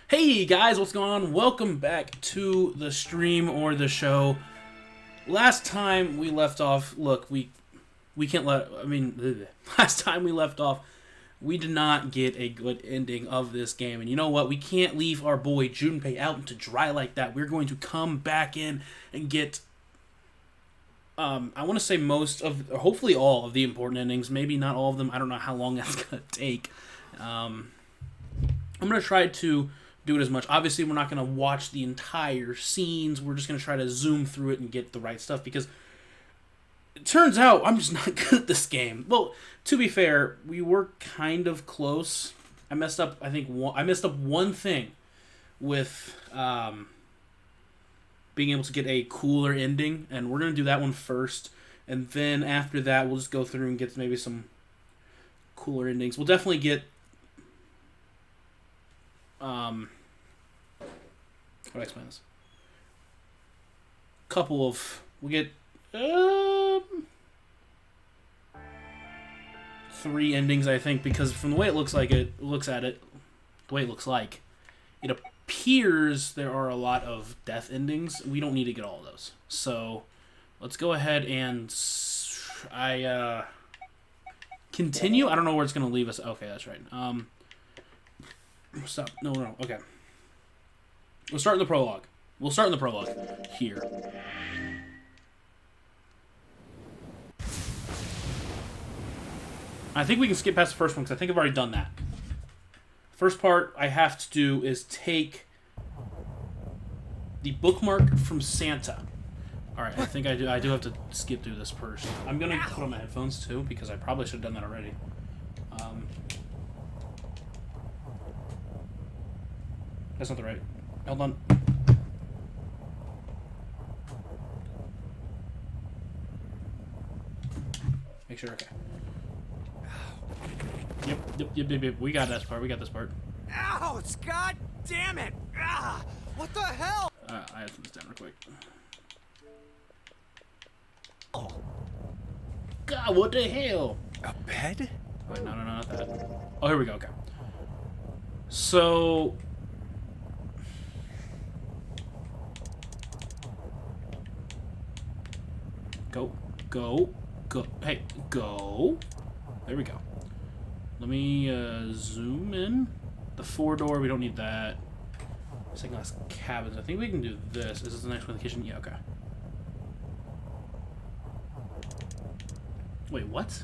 Hey guys, what's going on? Welcome back to the stream or the show. Last time we left off, look, we can't let, last time we left off, we did not get a good ending of this game. And you know what? We can't leave our boy Junpei out to dry like that. We're going to come back in and get, I want to say most of, or hopefully all of the important endings. Maybe not all of them. I don't know how long that's going to take. I'm going to try to do it as much. Obviously, we're not going to watch the entire scenes. We're just going to try to zoom through it and get the right stuff, because it turns out I'm just not good at this game. Well, to be fair, we were kind of close. I messed up, I think, one thing with being able to get a cooler ending, and we're going to do that one first, and then after that, we'll just go through and get maybe some cooler endings. We'll definitely get how do I explain this? We'll get 3 endings, I think, because from the way it looks like it appears there are a lot of death endings. We don't need to get all of those. So let's go ahead and continue. I don't know where it's going to leave us. Okay, that's right. Stop. No. Okay. We'll start in the prologue. Here. I think we can skip past the first one, because I think I've already done that. First part I have to do is take the bookmark from Santa. Alright, I think I do have to skip through this first. I'm going to put on my headphones, too, because I probably should have done that already. That's not the right. Hold on. Make sure, okay. Yep. We got this part. Ouch! God damn it! Ah, what the hell? I have to put this down real quick. Oh. God, what the hell? A bed? Wait, no, not that. Oh, here we go, okay. So... Go. Hey, go. There we go. Let me zoom in. The 4-door, we don't need that. Second class cabins. I think we can do this. Is this the next one in the kitchen? Yeah, okay. Wait, what?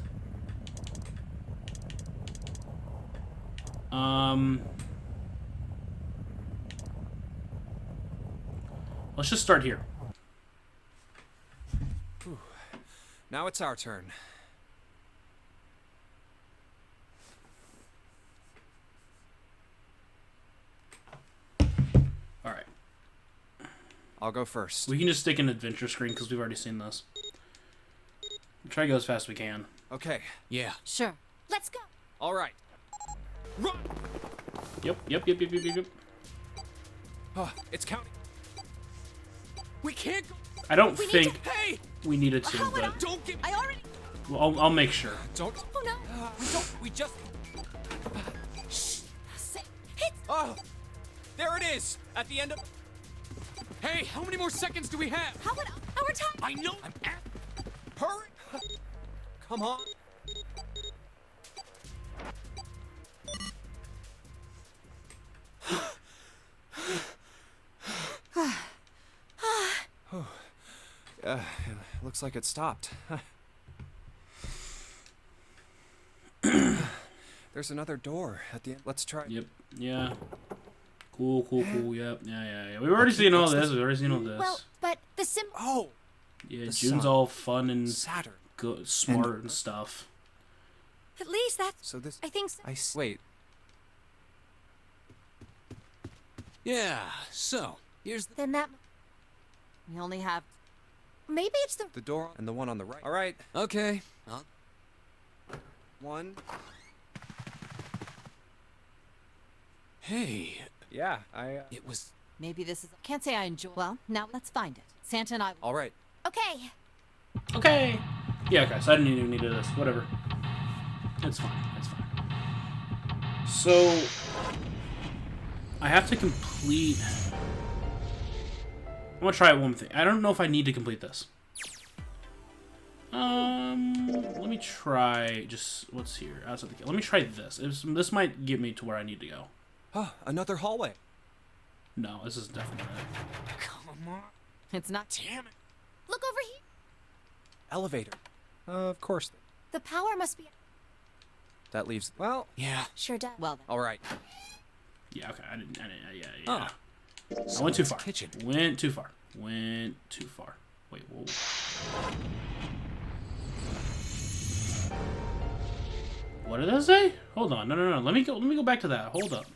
Let's just start here. Now it's our turn. Alright. I'll go first. We can just stick an adventure screen, because we've already seen this. Try to go as fast as we can. Okay. Yeah. Sure. Let's go. All right. Run! Yep. Oh, it's counting. We can't go. I don't think Hey! we needed to, but Don't give me. I already. well, I'll make sure. Don't. Oh no. We just. Hit. Oh, there it is. At the end of. Hey, how many more seconds do we have? How about our time? I know. I'm at. Hurry. Come on. Looks like it stopped. There's another door at the end. Let's try. Yep. Yeah. Cool. Yep. Yeah. We've already seen all this. Well, but the Oh. Yeah, the June's sun. all fun and Saturn. good, smart and stuff. At least that's. So this. I think. So. Wait. Yeah, so, here's the... Then that. We only have. Maybe it's the. The door and the one on the right. All right. Okay. One. Hey, Yeah. it was... Maybe this is. Can't say I enjoy. Well, now let's find it. Santa and I. All right. Okay. Okay. Yeah, okay, so I didn't even need this. Whatever. It's fine. So, I have to complete... I'm gonna try one thing. I don't know if I need to complete this. Let me try just what's here. Let me try this. This might get me to where I need to go. Oh, another hallway. No, this is definitely not it. Come on. It's not. Damn it. Look over here. Elevator. Of course. The power must be. That leaves. Well, Yeah. Sure does. Well, then. all right. Yeah, okay. I didn't yeah. Oh. I went too far. Kitchen. Went too far. Went too far. Wait, whoa. What did that say? Hold on. No. Let me go back to that. Hold up.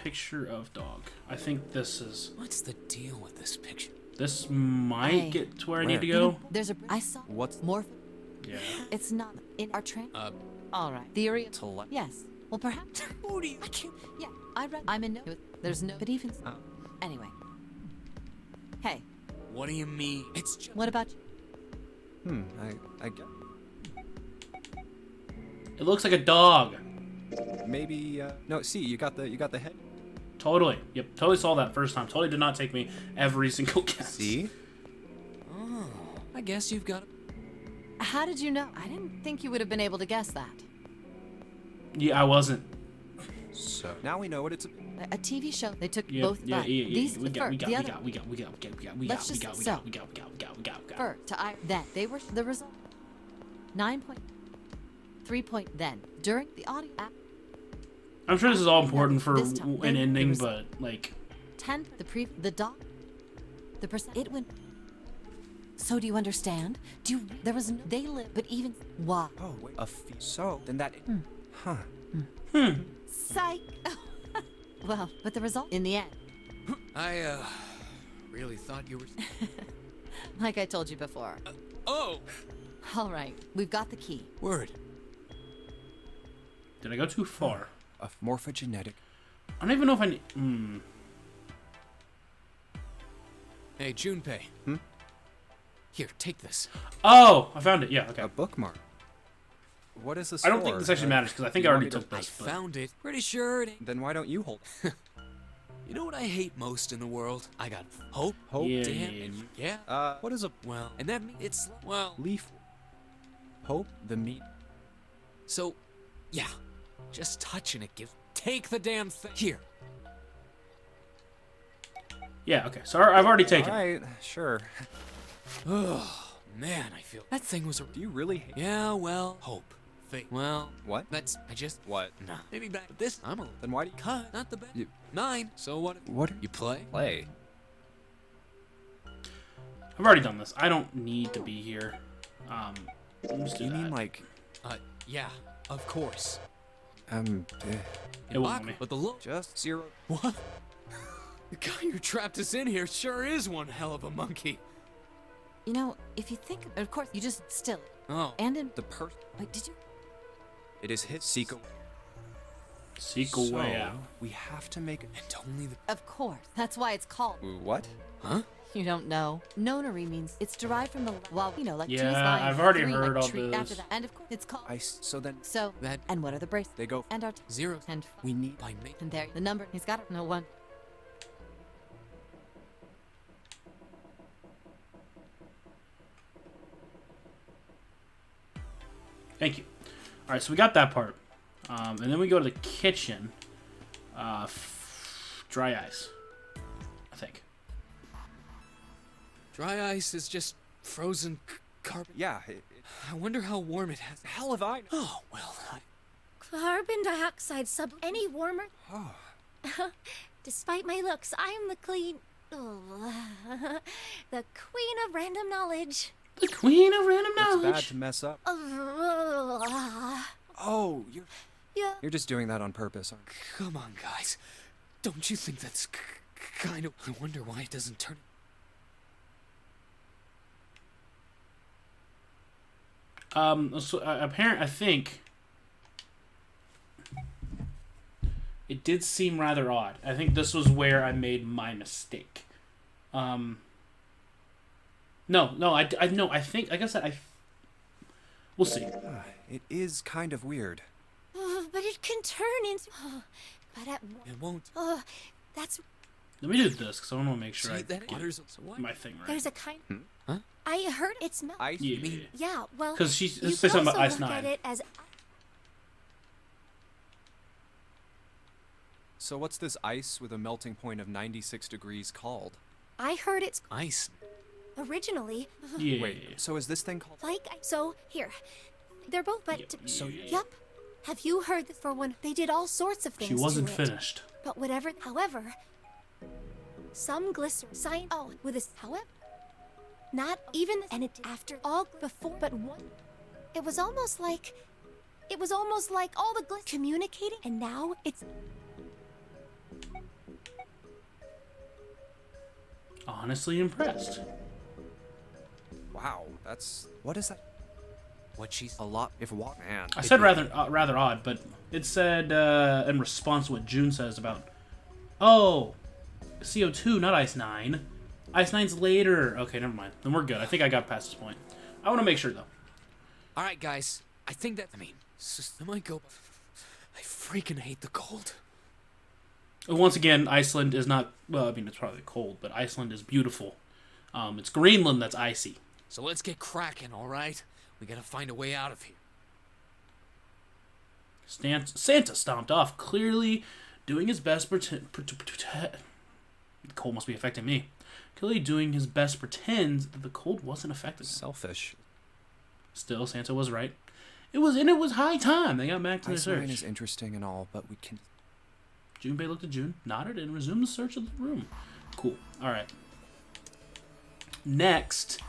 Picture of dog. I think this is... What's the deal with this picture? This might Hey. get to where I Where? need to go. There's a. I saw. What's More. Yeah. It's not in our train. All right. Theory. tele? Yes. Well, perhaps. Who do you? I can't. Yeah. I read. I'm in. There's no. But even. Anyway. Hey. What do you mean? It's just. What about you? I guess It looks like a dog. maybe. No, see, you got the head. Totally. Yep. Totally saw that first time. Totally did not take me every single guess. See? Oh, I guess you've got. How did you know? I didn't think you would have been able to guess that. Yeah, I wasn't. So now we know what it's. A TV show. They took Yeah, both. yeah. These We the fur, the other Let's just so. fur to I. Then they were the result. 9.3 point. Then during the audio app. I'm sure this is all important for This time, an they- ending, there was- but like, 10. The dog. The percent. It went. So do you understand? Do you? There was no. They live, but even. Why? Oh wait. So then that. Huh. Psych. Well, but the result in the end, I really thought you were. like I told you before. Oh, All right, we've got the key. word. did I go too far? A morphogenetic. I don't even know if I need. Hey, Junpei. Here, take this. Oh, I found it. Yeah. Okay. A bookmark. What is this? I don't think for? this actually matters because I think you I want already me to- took I this. But... found it. Pretty sure it ain't. Then why don't you hold it? You know what I hate most in the world? I got hope. Hope. Yeah, Damn. yeah, and yeah. yeah. What is a Well, and that it's well. leaf? Hope the meat. So, yeah. Just touching it gives. Take the damn thing. Here. Yeah. Okay. So I've already taken. All it. right, sure. Oh man, I feel that thing was a. Do you really hate? Yeah, well, hope. Fate. Well, What? that's I just. What? Nah. Maybe back. But this, I'm a. Then why do you Cut. Not the best. You- 9. So what? What? You play? play? I've already done this. I don't need to be here. Let's do You that. mean like Yeah. Of course. It won't let me. But the look. just 0? What? The guy who trapped us in here sure is one hell of a monkey. You know, if you think, of course, you just still. Oh. And in. The person. Wait, did you? It is his seek. Seek a way out. We have to make. And only the. Of course. That's why it's called. What? Huh? You don't know. Nonary means it's derived from the. Well, you know, like Yeah, trees lying I've already three, heard like all tree this. After that, and of course, it's called. So then So. That And what are the bracelets? they go. And our. 0. And. We need. By me. And there, the number. He's got it. No one. Thank you. All right, so we got that part, and then we go to the kitchen. Dry ice, I think. Dry ice is just frozen carbon. Yeah. I wonder how warm it has. Hell if I. Oh well. Carbon dioxide sub any warmer? Oh. Despite my looks, I am the clean. The queen of random knowledge. The queen of random It's bad knowledge. to mess up. Yeah. Oh, you're just doing that on purpose, aren't you? Come on, guys. Don't you think that's kind of? I wonder why it doesn't turn. So apparent. I think it did seem rather odd. I think this was where I made my mistake. No, I think, like I said, We'll see. It is kind of weird. But it can turn into. But at. It won't. That's. Let me do this because I want to make sure I See, that get water's so what? my thing right. There's a kind. Huh? I heard it smell. Ice? Yeah. You mean? Yeah, well. Because she's you say can something about also Ice look 9. at it as. So what's this ice with a melting point of 96 degrees called? I heard it's Ice. originally Yeah. Wait, so is this thing called... like. So here, they're both. But So yep. Have you heard this for when they did all sorts of things? she wasn't to it. finished. But whatever. However, some glycerin sign. Oh, with this. However, not even. And it after all before. But one. It was almost like. It was almost like all the communicating, and now it's. Honestly impressed. Wow, that's... What is that? What she's... A lot... If what... Man. I said rather odd, but it said in response to what June says about, oh, CO2, not Ice 9. Ice 9's later. Okay, never mind. Then we're good. I think I got past this point. I want to make sure though. All right, guys. I think that... I mean, I might go... I freaking hate the cold. Once again, Iceland is not. Well, I mean, it's probably cold, but Iceland is beautiful. It's Greenland that's icy. So let's get cracking, all right? We gotta find a way out of here. Santa stomped off, clearly doing his best the cold must be affecting me. Clearly doing his best pretends that the cold wasn't affecting him. Selfish. Still, Santa was right. It was high time they got back to their Ice 9 search. is interesting and all, but we can... Junpei looked at June, nodded, and resumed the search of the room. Cool. All right. Next,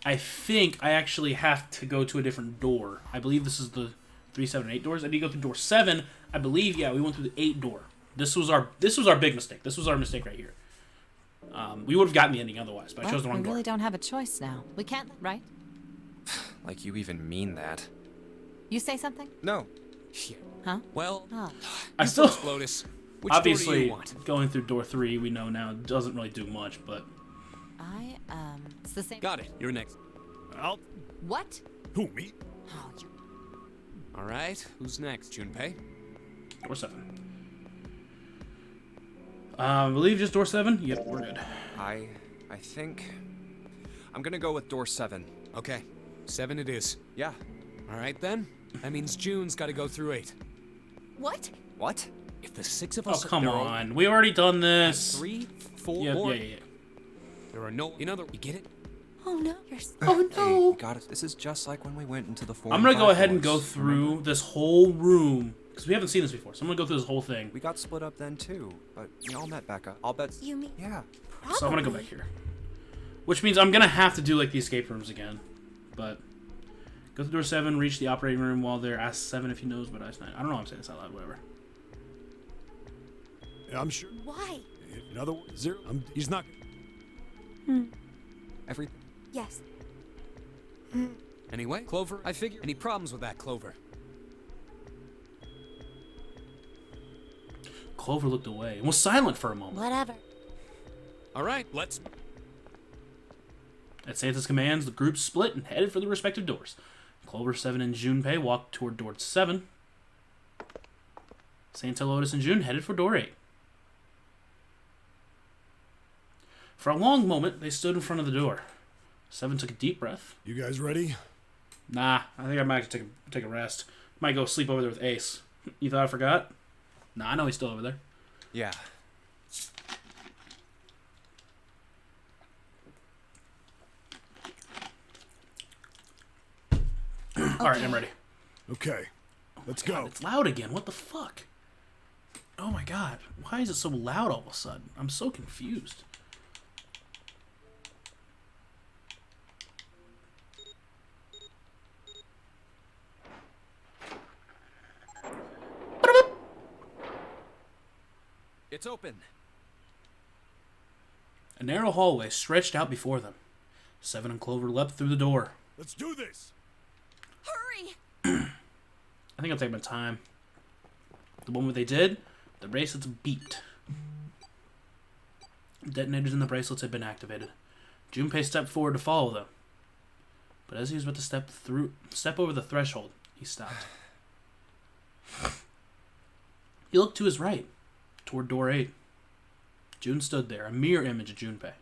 I think I actually have to go to a different door. I believe this is the 3, 7, 8 doors. I need to go through door 7. I believe, yeah, we went through the 8 door. This was our big mistake. This was our mistake right here. We would have gotten the ending otherwise, but I chose the wrong we really door. don't have a choice now. We can't, right? Like you even mean that. You say something? No. Yeah. Huh? Well, Oh. I still, Lotus. Which door do obviously, you want? going through door 3, we know now, doesn't really do much, but It's the same. Got it. You're next. I'll. What? Who, me? Oh, you... All right. Who's next, Junpei? door 7. I believe just door 7? Yep, we're good. I think... I'm gonna go with door 7. Okay. 7 it is. Yeah. All right, then. That means June's got to go through 8. What? What? If the 6 of Oh, us... come there are on. We already done this. 3, 4, Yep, or... yeah. There are no... In other... You get it? Oh no, you're. Oh, Hey, no. we got it. This is just like when we went into the 4 I'm and going to go 5 ahead and go doors, through remember? this whole room, because we haven't seen this before, so I'm going to go through this whole thing. We got split up then too, but we all met back up. I'll bet... You mean? Yeah. Probably. So I'm going to go back here. Which means I'm going to have to do, like, the escape rooms again. But, go through door 7, reach the operating room while there, ask 7 if he knows what Ice 9. I don't know, I'm saying this out loud, whatever. Yeah, I'm sure. Why? In other words, Zero. He's not. Everything. Yes. Anyway, Clover, I figure... Any problems with that, Clover? Clover looked away and was silent for a moment. Whatever. All right, let's... At Santa's commands, the group split and headed for the respective doors. Clover, 7, and Junpei walked toward door 7. Santa, Lotus, and June headed for door 8. For a long moment, they stood in front of the door. 7 took a deep breath. You guys ready? Nah, I think I might take a rest. Might go sleep over there with Ace. You thought I forgot? Nah, I know he's still over there. Yeah. Alright, I'm ready. Okay. Let's go. It's loud again. What the fuck? Oh my god. Why is it so loud all of a sudden? I'm so confused. It's open. A narrow hallway stretched out before them. 7 and Clover leapt through the door. Let's do this. Hurry! I think I'll take my time. The moment they did, the bracelets beeped. Detonators in the bracelets had been activated. Junpei stepped forward to follow them. But as he was about to step over the threshold, he stopped. He looked to his right, toward door 8. June stood there, a mirror image of Junpei.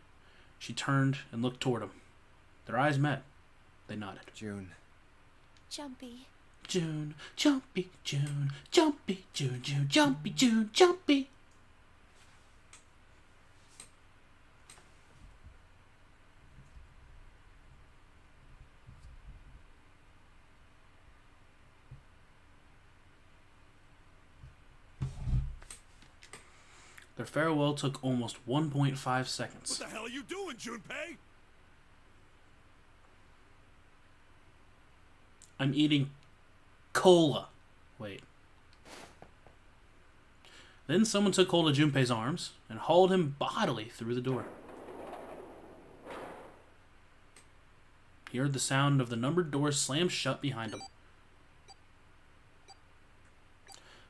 She turned and looked toward him. Their eyes met. They nodded. June. Jumpy. June, jumpy, June, jumpy, June, June, jumpy, June, jumpy. Their farewell took almost 1.5 seconds. What the hell are you doing, Junpei? I'm eating cola. Wait. Then someone took hold of Junpei's arms and hauled him bodily through the door. He heard the sound of the numbered doors slam shut behind him.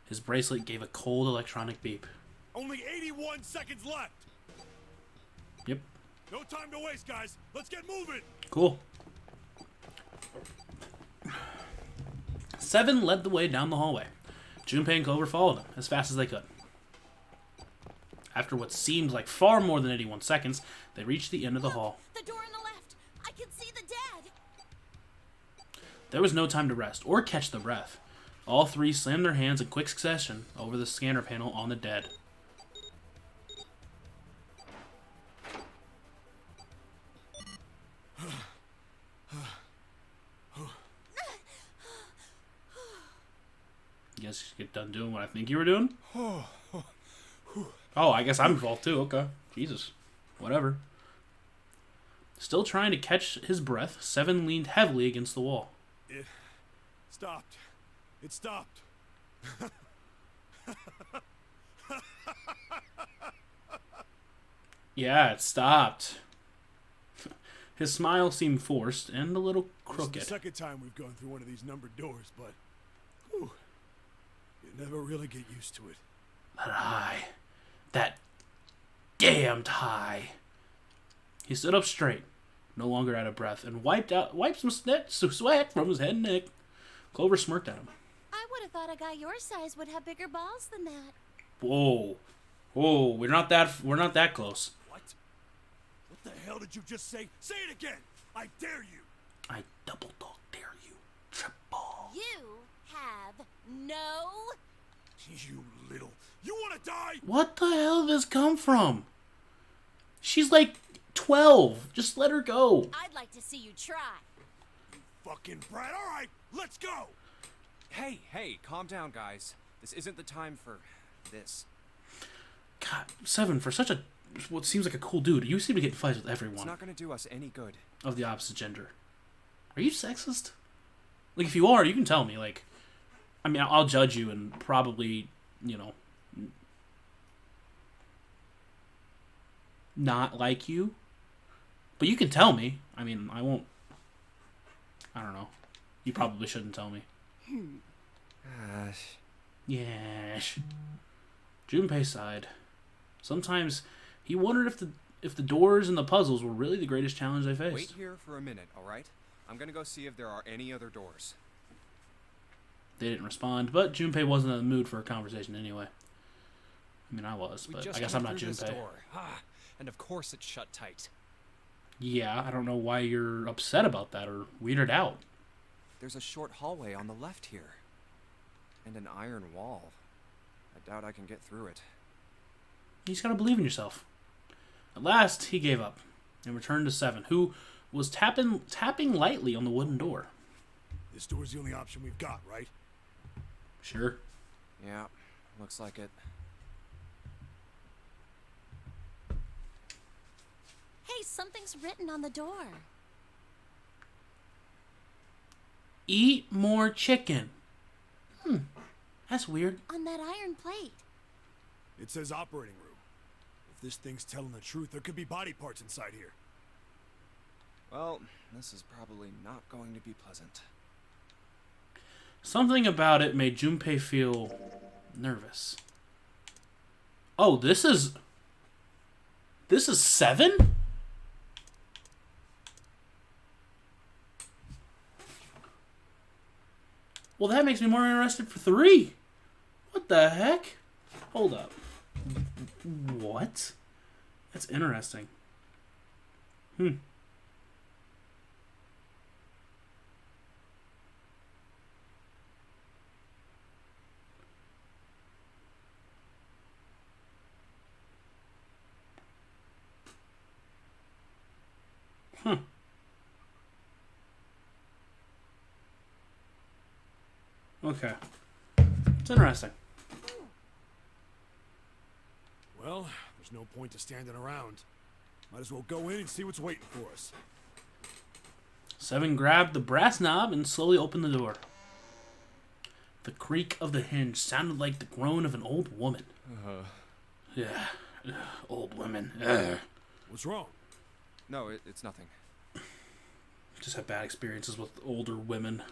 His bracelet gave a cold electronic beep. Only 81 seconds left. Yep. No time to waste, guys. Let's get moving. Cool. 7 led the way down the hallway. Junpei and Clover followed him as fast as they could. After what seemed like far more than 81 seconds, they reached the end of the hall. The door on the left. I can see the dead. There was no time to rest or catch the breath. All three slammed their hands in quick succession over the scanner panel on the dead. Guess you get done doing what I think you were doing? Oh, I guess I'm involved too. Okay. Jesus. Whatever. Still trying to catch his breath, 7 leaned heavily against the wall. It stopped. It stopped. Yeah, it stopped. His smile seemed forced and a little crooked. This is the second time we've gone through one of these numbered doors, but whew, you never really get used to it. That damned high. He stood up straight, no longer out of breath, and wiped some sweat from his head and neck. Clover smirked at him. I would have thought a guy your size would have bigger balls than that. Whoa, we're not that close. What? What the hell did you just say? Say it again! I dare you! I double dog dare you. Triple. You have no... You little... You wanna die? What the hell did this come from? She's like 12. Just let her go. I'd like to see you try. Fucking brat. Alright, let's go! Hey, calm down, guys. This isn't the time for this. God, 7, for such a what seems like a cool dude, you seem to get in fights with It's everyone not gonna do us any good. of the opposite gender. Are you sexist? Like, if you are, you can tell me. Like, I mean, I'll judge you and probably, not like you. But you can tell me. I mean, I won't. I don't know. You probably shouldn't tell me. Gosh. Yes. Junpei sighed. Sometimes he wondered if the doors and the puzzles were really the greatest challenge they faced. Wait here for a minute, alright? I'm gonna go see if there are any other doors. They didn't respond, but Junpei wasn't in the mood for a conversation anyway. I mean, I was, We but just I guess came I'm not through this Junpei. door. And of course it's shut tight. Yeah, I don't know why you're upset about that or weirded out. There's a short hallway on the left here. And an iron wall. I doubt I can get through it. You just gotta believe in yourself. At last, he gave up and returned to 7, who was tapping lightly on the wooden door. This door's the only option we've got, right? Sure. Yeah, looks like it. Hey, something's written on the door. Eat more chicken. That's weird. On that iron plate. It says operating room. If this thing's telling the truth, there could be body parts inside here. Well, this is probably not going to be pleasant. Something about it made Junpei feel nervous. Oh, this is 7? Well, that makes me more interested for 3. What the heck? Hold up. What? That's interesting. Huh. Okay. It's interesting. Well, there's no point to standing around. Might as well go in and see what's waiting for us. 7 grabbed the brass knob and slowly opened the door. The creak of the hinge sounded like the groan of an old woman. Yeah, old women. What's wrong? No, it's nothing. Just had bad experiences with older women.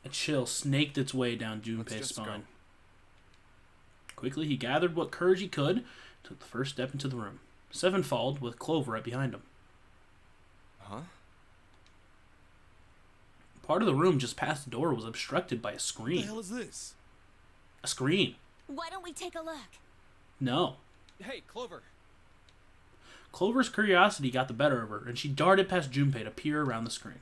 A chill snaked its way down Junpei's spine. Quickly, he gathered what courage he could, took the first step into the room. 7 followed, with Clover right behind him. Huh? Part of the room just past the door was obstructed by a screen. What the hell is this? A screen. Why don't we take a look? No. Hey, Clover. Clover's curiosity got the better of her, and she darted past Junpei to peer around the screen.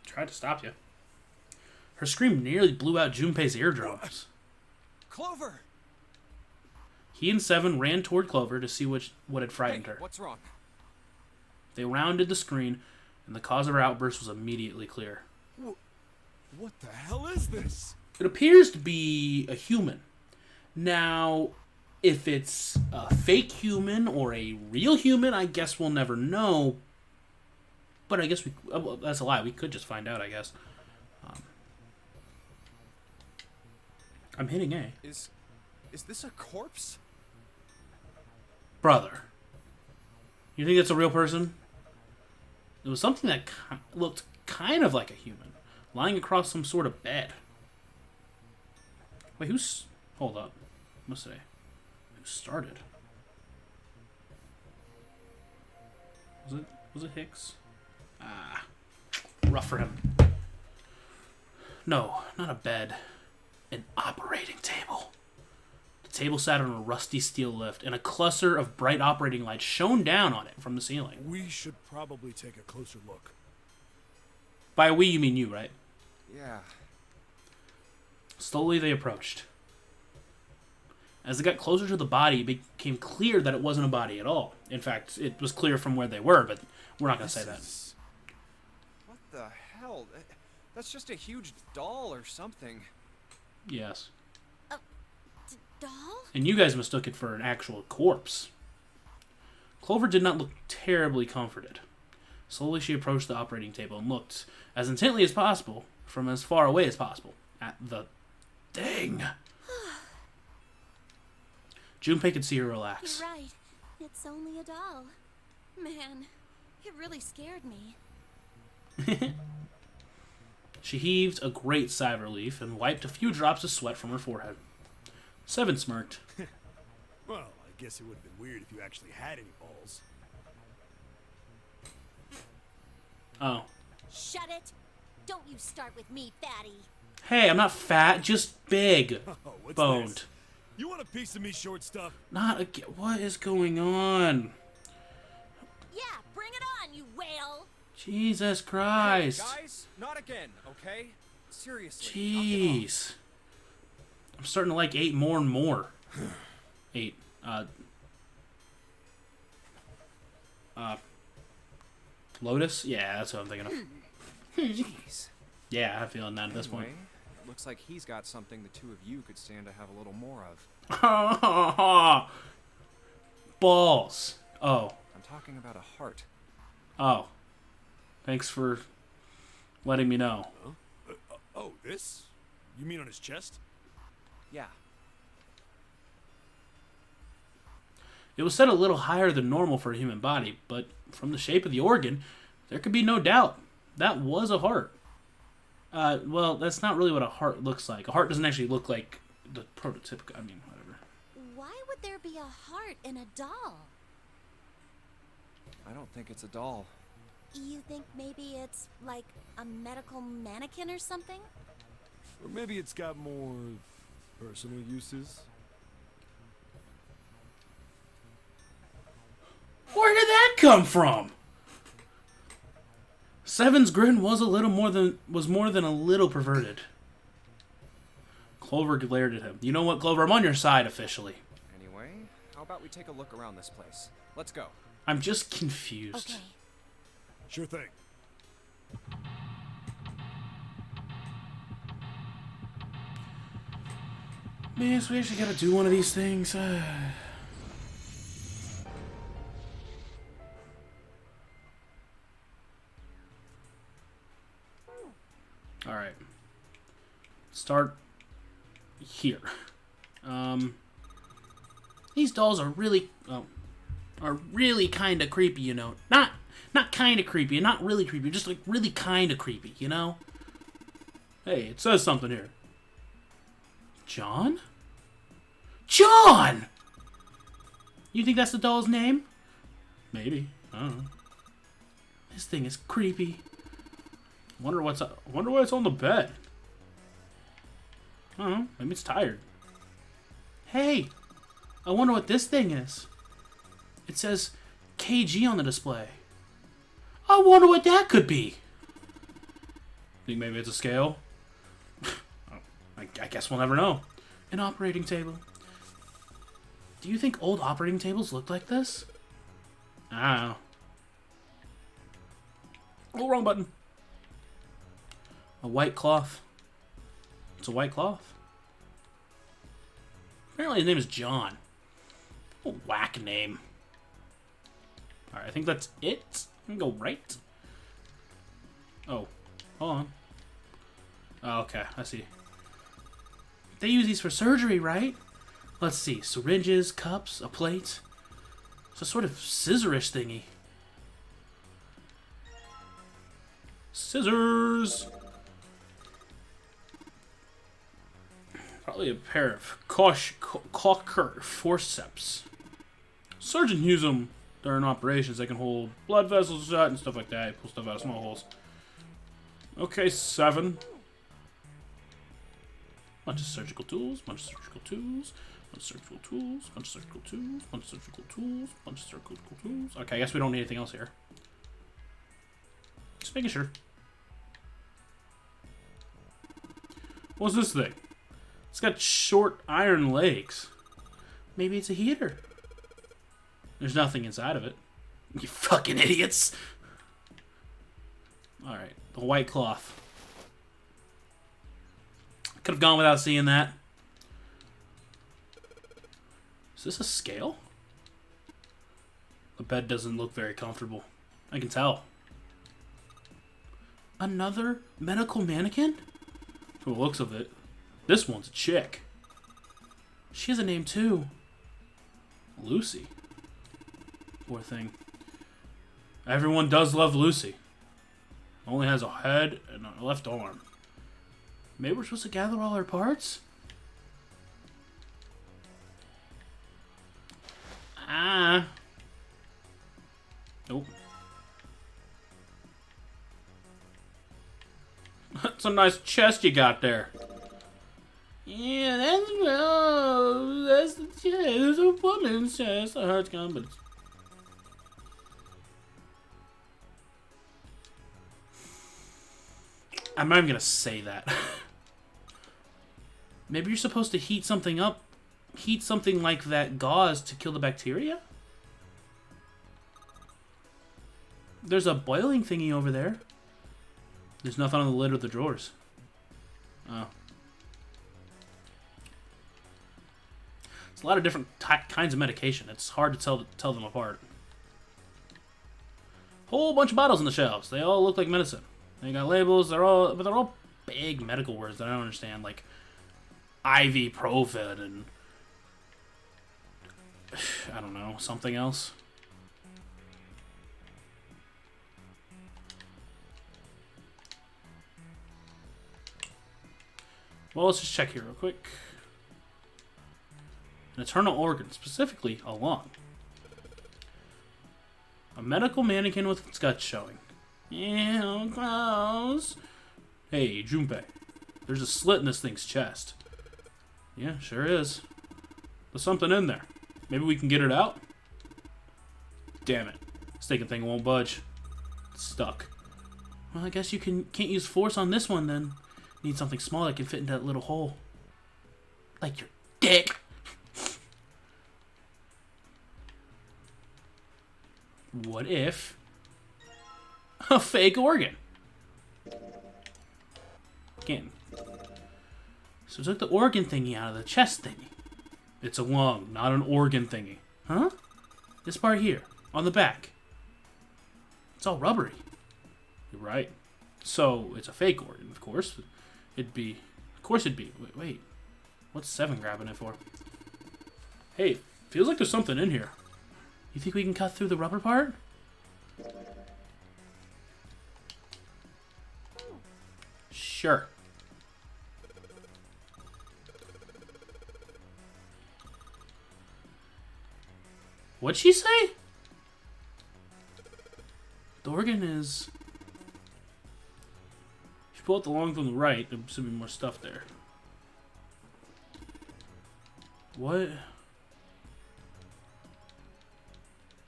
Tried to stop you. Her scream nearly blew out Junpei's eardrums. Clover! He and 7 ran toward Clover to see what had frightened Hey, her. what's wrong? They rounded the screen, and the cause of her outburst was immediately clear. What the hell is this? It appears to be a human. Now, if it's a fake human or a real human, I guess we'll never know. But I guess that's a lie. We could just find out, I guess. I'm hitting A. Is this a corpse? Brother. You think it's a real person? It was something that looked kind of like a human, lying across some sort of bed. Wait, who's... Hold up. What's today? Who started? Was it Hicks? Ah. Rough for him. No, not a bed. An operating table. The table sat on a rusty steel lift, and a cluster of bright operating lights shone down on it from the ceiling. We should probably take a closer look. By we, you mean you, right? Yeah. Slowly they approached. As they got closer to the body, it became clear that it wasn't a body at all. In fact, it was clear from where they were, but we're not going to say that. What the hell? That's just a huge doll or something. Yes. Doll? And you guys mistook it for an actual corpse. Clover did not look terribly comforted. Slowly she approached the operating table and looked, as intently as possible, from as far away as possible, at the thing. Junpei could see her relax. You're right. It's only a doll. Man, it really scared me. She heaved a great sigh of relief and wiped a few drops of sweat from her forehead. 7 smirked. Well, I guess it would have been weird if you actually had any balls. Oh. Shut it! Don't you start with me, fatty. Hey, I'm not fat, just big. Oh, what's Boned. this? You want a piece of me, short stuff? Not again. What is going on? Yeah, bring it on, you whale! Jesus Christ. Hey, guys, not again, okay? Seriously. knock it off. Jeez. I'm starting to like 8 more and more. 8. Lotus? Yeah, that's what I'm thinking of. Jeez. Yeah, I'm feeling that at this point. Anyway, looks like he's got something the two of you could stand to have a little more of. Balls. Oh. I'm talking about a heart. Oh. Thanks for letting me know. Oh, this? You mean on his chest? Yeah. It was set a little higher than normal for a human body, but from the shape of the organ, there could be no doubt. That was a heart. Well, that's not really what a heart looks like. A heart doesn't actually look like the prototypical, whatever. Why would there be a heart in a doll? I don't think it's a doll. You think maybe it's like a medical mannequin or something? Or maybe it's got more personal uses. Where did that come from? Seven's grin was more than a little perverted. Clover glared at him. You know what, Clover? I'm on your side officially. Anyway, how about we take a look around this place? Let's go. I'm just confused. Okay. Sure thing. Man, so we actually gotta do one of these things. Alright. Start here. These dolls are really kind of creepy, you know. Not kind of creepy, not really creepy, just like really kind of creepy, you know? Hey, it says something here. John? John! You think that's the doll's name? Maybe. I don't know. This thing is creepy. Wonder why it's on the bed. I don't know. Maybe it's tired. Hey! I wonder what this thing is. It says KG on the display. I wonder what that could be. Think maybe it's a scale? I guess we'll never know. An operating table. Do you think old operating tables looked like this? I don't know. Oh, wrong button. A white cloth. It's a white cloth. Apparently his name is John. A whack name. Alright, I think that's it. I'm gonna go right. Oh, hold on. Oh, okay, I see. They use these for surgery, right? Let's see. Syringes, cups, a plate. It's a sort of scissorish thingy. Scissors! Probably a pair of Cocker forceps. Surgeons use them during operations. They can hold blood vessels shut and stuff like that. Pull stuff out of small holes. Okay, 7. Bunch of surgical tools, bunch of surgical tools, bunch of surgical tools, bunch of surgical tools, bunch of surgical tools, bunch of surgical tools. Okay, I guess we don't need anything else here. Just making sure. What's this thing? It's got short iron legs. Maybe it's a heater. There's nothing inside of it. You fucking idiots! Alright, the white cloth. Could have gone without seeing that. Is this a scale? The bed doesn't look very comfortable. I can tell. Another medical mannequin? From the looks of it. This one's a chick. She has a name too. Lucy. Poor thing. Everyone does love Lucy. Only has a head and a left arm. Maybe we're supposed to gather all our parts? Ah. Nope. That's a nice chest you got there. Yeah, that's the chest. It's a woman's chest. I heard it's but I'm not even gonna say that. Maybe you're supposed to heat something up. Heat something like that gauze to kill the bacteria? There's a boiling thingy over there. There's nothing on the lid of the drawers. Oh. It's a lot of different kinds of medication. It's hard to tell them apart. Whole bunch of bottles on the shelves. They all look like medicine. They got labels. But they're all big medical words that I don't understand, like ibuprofen and I don't know, something else. Well, let's just check here real quick. An internal organ, specifically a lung. A medical mannequin with its guts showing. Ew, gross. Hey, Junpei. There's a slit in this thing's chest. Yeah, sure is. There's something in there. Maybe we can get it out? Damn it. This stinking thing won't budge. It's stuck. Well, I guess you can't use force on this one then. Need something small that can fit into that little hole. Like your dick. What if a fake organ? Again. So took the organ thingy out of the chest thingy. It's a lung, not an organ thingy. Huh? This part here, on the back. It's all rubbery. You're right. So it's a fake organ, of course. It'd be. Of course it'd be. Wait. What's 7 grabbing it for? Hey, feels like there's something in here. You think we can cut through the rubber part? Sure. What'd she say? The organ is... If you pull out the lung from the right, there should be more stuff there. What?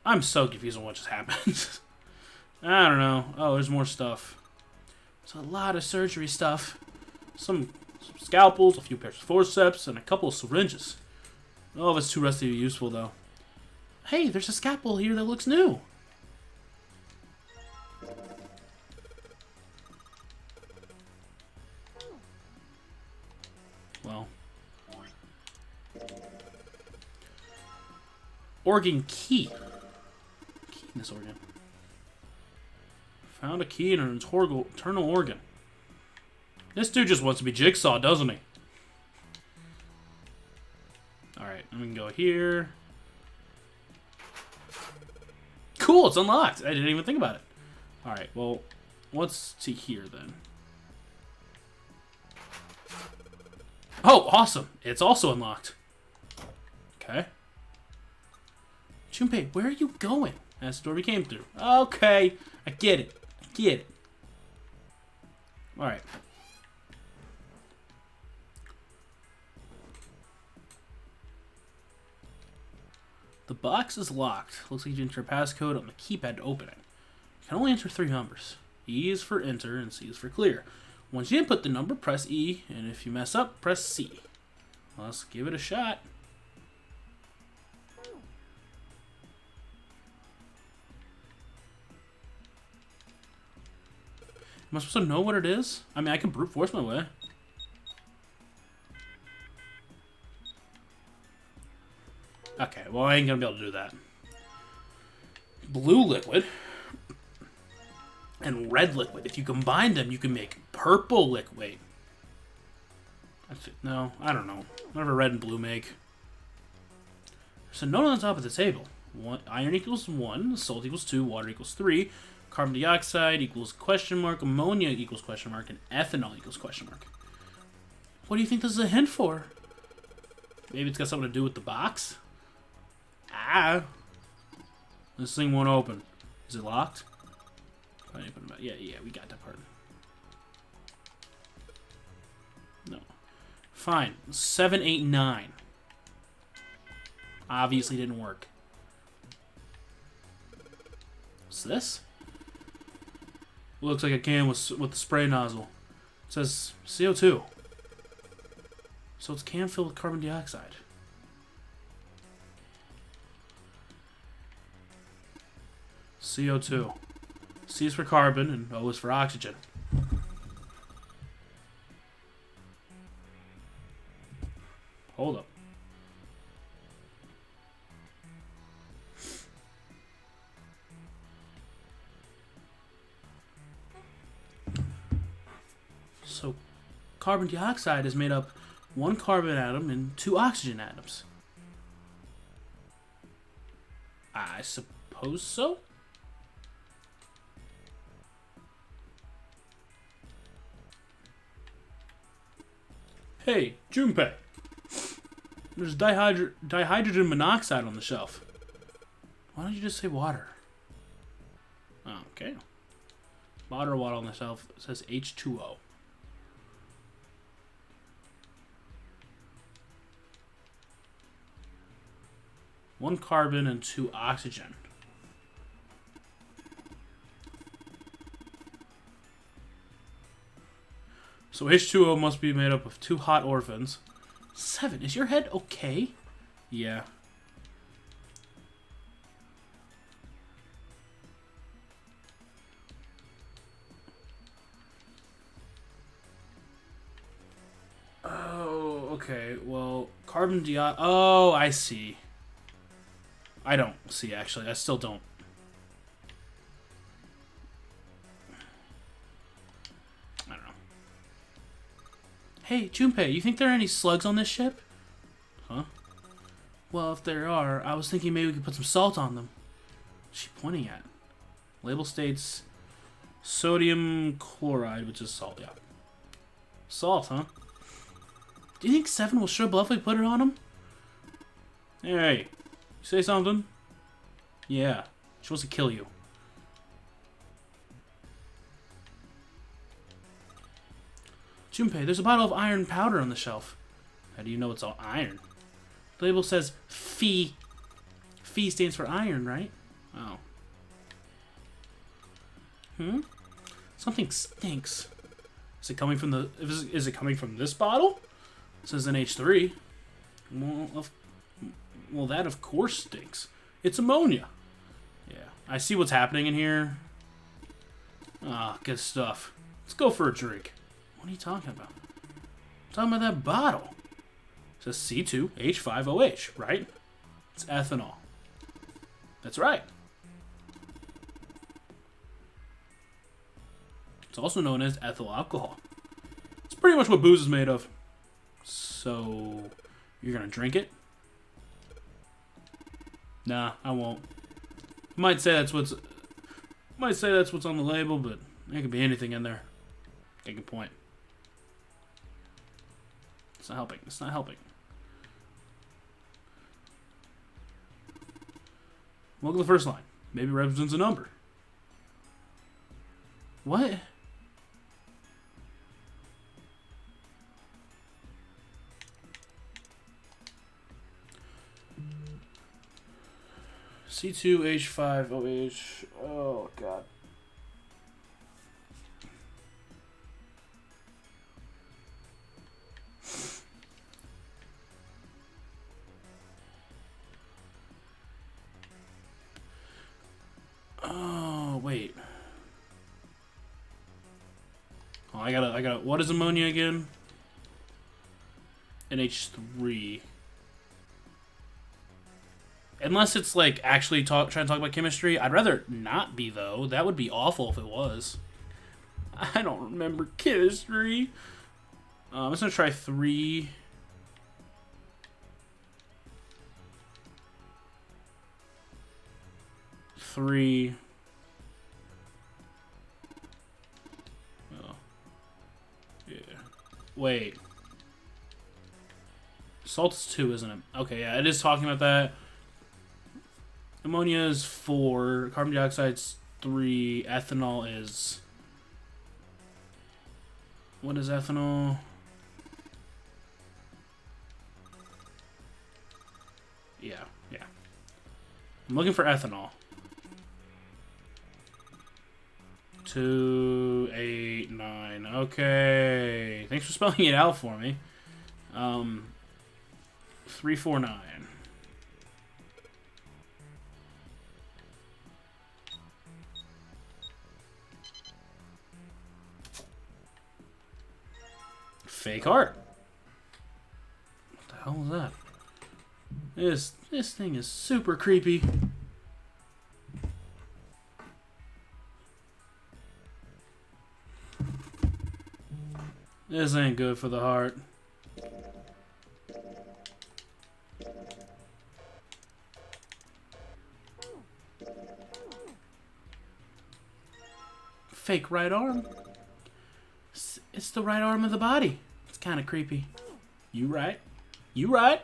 I'm so confused on what just happened. I don't know. Oh, there's more stuff. There's a lot of surgery stuff. Some scalpels, a few pairs of forceps, and a couple of syringes. All of it's too rusty to be useful, though. Hey, there's a scalpel here that looks new. Well. Organ key. Key in this organ. Found a key in an internal organ. This dude just wants to be Jigsaw, doesn't he? Alright, I'm gonna go here. Cool, it's unlocked. I didn't even think about it. Alright, well, what's to here then? Oh, awesome. It's also unlocked. Okay. Junpei, where are you going? That's the door we came through. Okay, I get it. I get it. Alright. The box is locked. Looks like you enter a passcode on the keypad to open it. You can only enter 3 numbers. E is for enter and C is for clear. Once you input the number, press E, and if you mess up, press C. Let's give it a shot. Am I supposed to know what it is? I mean, I can brute force my way. Okay, well, I ain't gonna be able to do that. Blue liquid and red liquid. If you combine them, you can make purple liquid. No, I don't know. Whatever red and blue make. There's a note on the top of the table. Iron equals 1, salt equals 2, water equals 3, carbon dioxide equals question mark, ammonia equals question mark, and ethanol equals question mark. What do you think this is a hint for? Maybe it's got something to do with the box? Ah! This thing won't open. Is it locked? Yeah, we got that part. No. Fine. 7, 8, 9. Obviously didn't work. What's this? Looks like a can with the spray nozzle. It says CO2. So it's a can filled with carbon dioxide. CO2. C is for carbon and O is for oxygen. Hold up. So carbon dioxide is made up 1 carbon atom and 2 oxygen atoms. I suppose so? Hey, Junpei. There's dihydrogen monoxide on the shelf. Why don't you just say water? Oh, okay. Water on the shelf. It says H2O. One carbon and 2 oxygen. So H2O must be made up of 2 hot orphans. 7. Is your head okay? Yeah. Oh, okay. Well, carbon dioxide. Oh, I see. I don't see, actually. I still don't. I don't know. Hey, Junpei, you think there are any slugs on this ship? Huh? Well, if there are, I was thinking maybe we could put some salt on them. What's she pointing at? Label states sodium chloride, which is salt, yeah. Salt, huh? Do you think 7 will show bluff if we put it on him? Hey, you say something? Yeah, she wants to kill you. Junpei, there's a bottle of iron powder on the shelf. How do you know it's all iron? The label says Phi. Phi stands for iron, right? Oh. Something stinks. Is it coming from the? Is it coming from this bottle? It says NH3. Well, that of course stinks. It's ammonia. Yeah, I see what's happening in here. Ah, good stuff. Let's go for a drink. What are you talking about? I'm talking about that bottle. It says C2H5OH, right? It's ethanol. That's right. It's also known as ethyl alcohol. It's pretty much what booze is made of. So, you're gonna drink it? Nah, I won't. Might say that's what's on the label, but there could be anything in there. Take a point. It's not helping. It's not helping. Look at the first line. Maybe represents a number. What? C2H5OH. Oh, God. Oh, wait. Oh, I gotta, what is ammonia again? NH3. Unless it's like actually trying to talk about chemistry. I'd rather not be, though. That would be awful if it was. I don't remember chemistry. I'm just gonna try 3. Oh. Yeah. Wait. Salt is 2, isn't it? Okay, yeah, it is talking about that. Ammonia is 4. Carbon dioxide's 3. Ethanol is... What is ethanol? Yeah. I'm looking for ethanol. 2, 8, 9. Okay. Thanks for spelling it out for me. 3, 4, 9. Fake heart. What the hell is that? This thing is super creepy. This ain't good for the heart. Fake right arm. It's the right arm of the body. It's kind of creepy. You right? You right?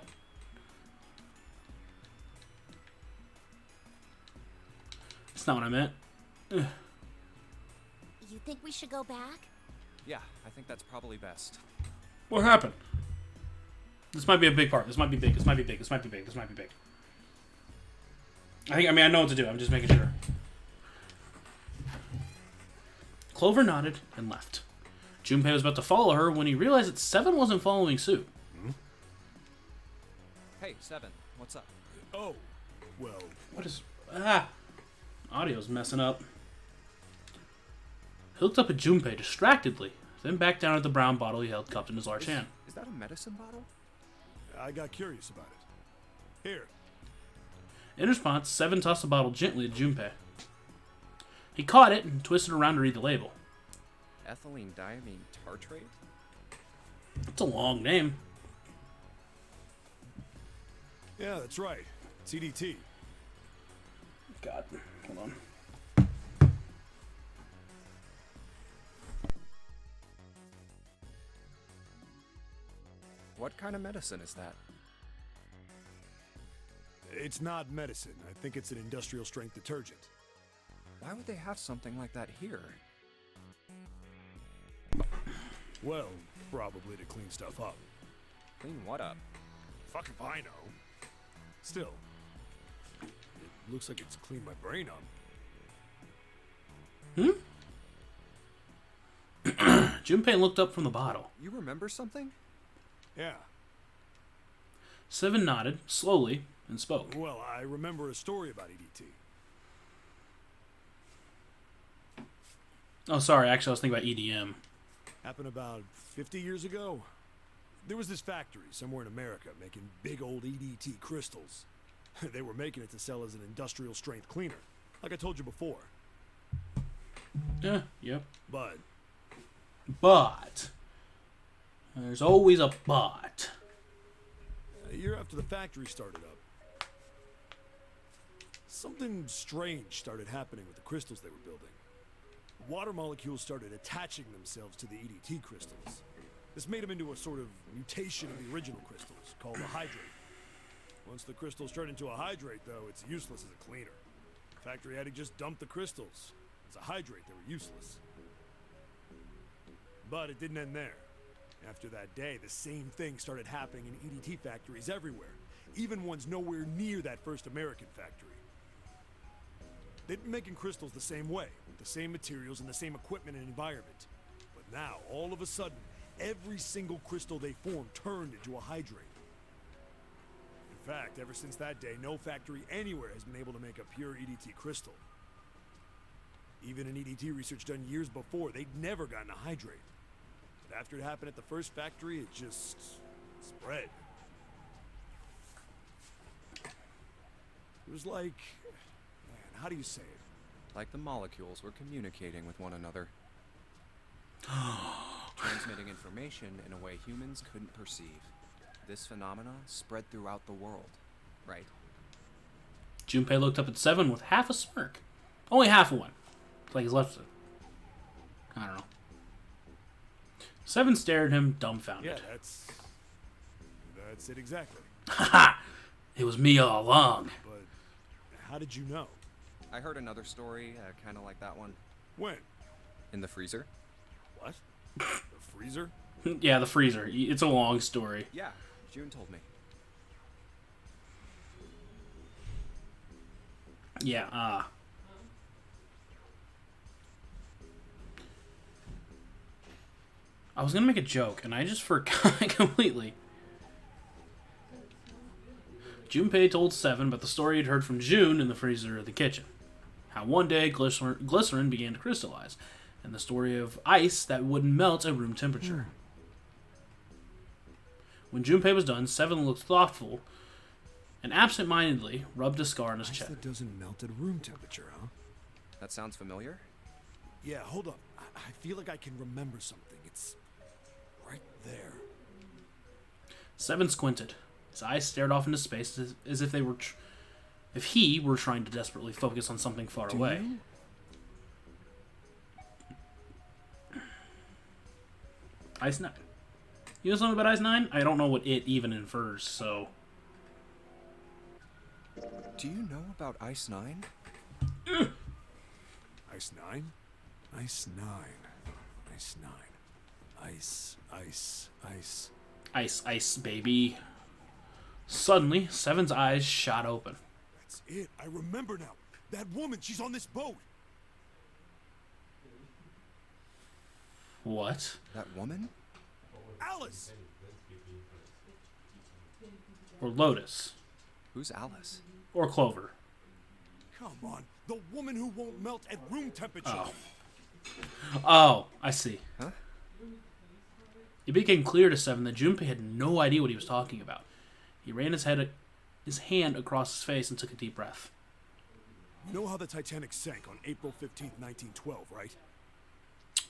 That's not what I meant. Ugh. You think we should go back? Yeah, I think that's probably best. What happened? This might be a big part. This might be big. This might be big. This might be big. This might be big. I mean, I know what to do. I'm just making sure. Clover nodded and left. Junpei was about to follow her when he realized that Seven wasn't following suit. Hey, Seven, what's up? Oh, well, What is... Audio's messing up. He looked up at Junpei distractedly, then back down at the brown bottle he held cupped in his large hand. Is that a medicine bottle? I got curious about it. Here. In response, Seven tossed the bottle gently at Junpei. He caught it and twisted around to read the label. Ethylene diamine tartrate? It's a long name. Yeah, that's right. CDT. God, hold on. What kind of medicine is that? It's not medicine. I think it's an industrial strength detergent. Why would they have something like that here? Well, probably to clean stuff up. Clean what up? Fuck if I know. Still, it looks like it's cleaned my brain up. Junpei looked up from the bottle. You remember something? Yeah. Seven nodded, slowly, and spoke. Well, I remember a story about EDT. Oh, sorry, actually I was thinking about EDM. Happened about 50 years ago. There was this factory somewhere in America making big old EDT crystals. They were making it to sell as an industrial strength cleaner, like I told you before. Yeah, yep. But But. There's always a but. a year after the factory started up, something strange started happening with the crystals they were building. Water molecules started attaching themselves to the EDT crystals. This made them into a sort of mutation of the original crystals, called a hydrate. Once the crystals turn into a hydrate, though, it's useless as a cleaner. The factory had to just dump the crystals. As a hydrate, they were useless. But it didn't end there. After that day, the same thing started happening in EDT factories everywhere, even ones nowhere near that first American factory. They'd been making crystals the same way, with the same materials and the same equipment and environment. But now, all of a sudden, every single crystal they formed turned into a hydrate. In fact, ever since that day, no factory anywhere has been able to make a pure EDT crystal. Even in EDT research done years before, they'd never gotten a hydrate. But after it happened at the first factory, it just spread. It was like, man, how do you say it? Like the molecules were communicating with one another. Transmitting information in a way humans couldn't perceive. This phenomena spread throughout the world, right? Junpei looked up at Seven with half a smirk. Only half of one. It's like his left side. I don't know. Seven stared at him, dumbfounded. Yeah, that's it exactly. Haha! It was me all along. But how did you know? I heard another story, kind of like that one. When? In the freezer? What? The freezer? Yeah, the freezer. It's a long story. Yeah, June told me. Yeah, I was gonna make a joke, and I just forgot completely. Junpei told Seven about the story he'd heard from June in the freezer of the kitchen. How one day glycerin began to crystallize, and the story of ice that wouldn't melt at room temperature. When Junpei was done, Seven looked thoughtful and absent-mindedly rubbed a scar on his Ice chest. that doesn't melt at room temperature, huh? That sounds familiar? Yeah, hold up. I feel like I can remember something. It's right there. Seven squinted. His eyes stared off into space as if they were, if he were trying to desperately focus on something far away. Ice 9. You know something about Ice 9? I don't know what it even infers, so... Do you know about Ice 9? Ice 9? Ice 9. Ice 9. Ice, ice, ice. Ice, ice, baby. Suddenly, Seven's eyes shot open. That's it. I remember now. That woman, she's on this boat. What? That woman? Alice! Or Lotus. Who's Alice? Or Clover. Come on. The woman who won't melt at room temperature. Oh. Oh, I see. Huh? It became clear to Seven that Junpei had no idea what he was talking about. He ran his hand across his face and took a deep breath. You know how the Titanic sank on April 15th, 1912, right?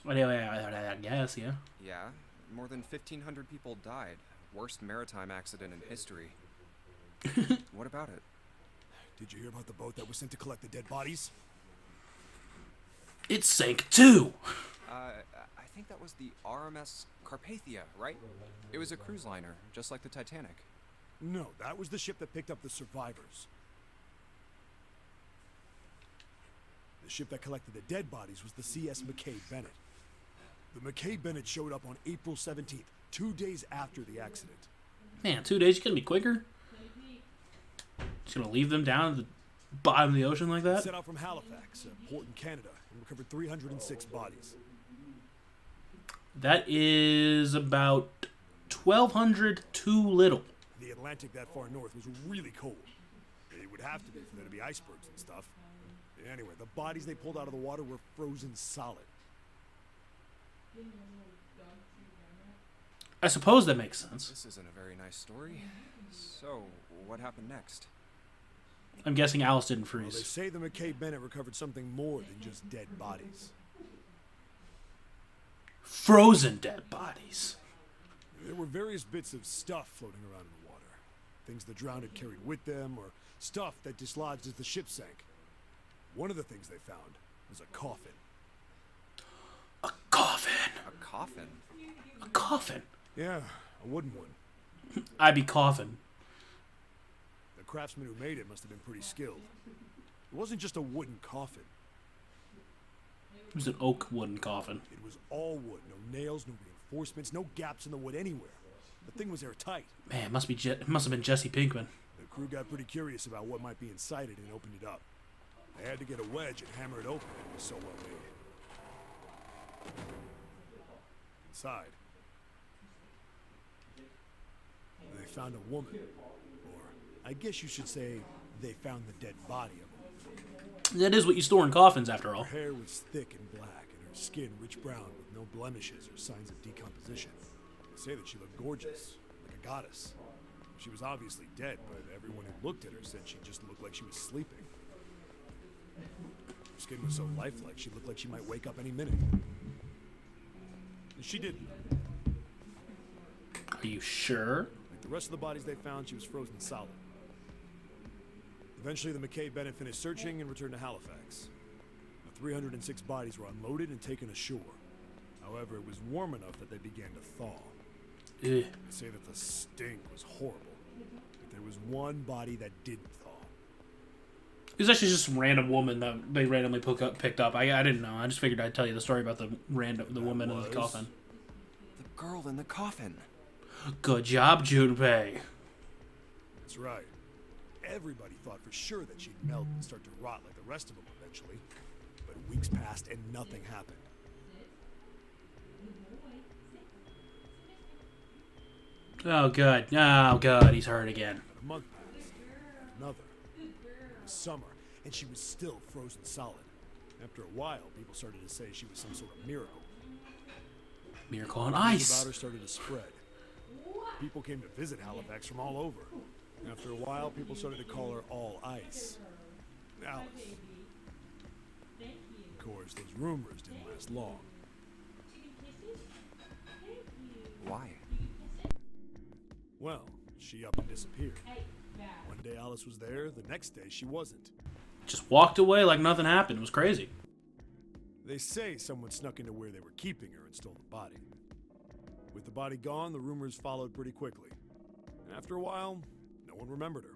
I guess, yeah. Yeah, more than 1,500 people died. Worst maritime accident in history. What about it? Did you hear about the boat that was sent to collect the dead bodies? It sank too! I think that was the RMS Carpathia, right? It was a cruise liner, just like the Titanic. No, that was the ship that picked up the survivors. The ship that collected the dead bodies was the CS McKay Bennett. The McKay Bennett showed up on April 17th, 2 days after the accident. Man, 2 days? You couldn't be quicker? Just gonna leave them down at the bottom of the ocean like that? Set out from Halifax, a port in Canada, and recovered 306 bodies. That is about 1,200 too little. The Atlantic that far north was really cold. It would have to be for there to be icebergs and stuff. Anyway, the bodies they pulled out of the water were frozen solid. I suppose that makes sense. This isn't a very nice story. So, what happened next? I'm guessing Alice didn't Well, they freeze. say the McKay Bennett recovered something more than just dead bodies. Frozen dead bodies. There were various bits of stuff floating around in the water. Things the drowned had carried with them, or stuff that dislodged as the ship sank. One of the things they found was a coffin. A coffin. A coffin? A coffin. Yeah, a wooden one. I'd be coughing. The craftsman who made it must have been pretty skilled. It wasn't just a wooden coffin. It was an oak wooden coffin. It was all wood. No nails, no reinforcements, no gaps in the wood anywhere. The thing was airtight. Man, it must have been Jesse Pinkman. The crew got pretty curious about what might be inside it and opened it up. They had to get a wedge and hammer it open. It was so well made. Inside, they found a woman. Or, I guess you should say, they found the dead body of her. That is what you store in coffins, after all. Her hair was thick and black, and her skin rich brown with no blemishes or signs of decomposition. They say that she looked gorgeous, like a goddess. She was obviously dead, but everyone who looked at her said she just looked like she was sleeping. Her skin was so lifelike, she looked like she might wake up any minute. And she didn't. Are you sure? Like the rest of the bodies they found, she was frozen solid. Eventually, the McKay Bennett finished searching and returned to Halifax. The 306 bodies were unloaded and taken ashore. However, it was warm enough that they began to thaw. Ugh. They say that the stink was horrible. But there was one body that didn't thaw. It was actually just some random woman that they randomly picked up. I didn't know. I just figured I'd tell you the story about the woman in the coffin. The girl in the coffin. Good job, Junpei. That's right. Everybody thought for sure that she'd melt and start to rot like the rest of them eventually. But weeks passed and nothing happened. Oh, good. Oh, good. He's hurt again. A month passed, and another. It was summer, and she was still frozen solid. After a while, people started to say she was some sort of miracle. Miracle on News ice. about her started to spread. People came to visit Halifax from all over. After a while, people started to call her All Ice. Alice. Of course, those rumors didn't last long. Why? Well, she up and disappeared. One day Alice was there, the next day she wasn't. Just walked away like nothing happened. It was crazy. They say someone snuck into where they were keeping her and stole the body. With the body gone, the rumors followed pretty quickly. And after a while, no one remembered her.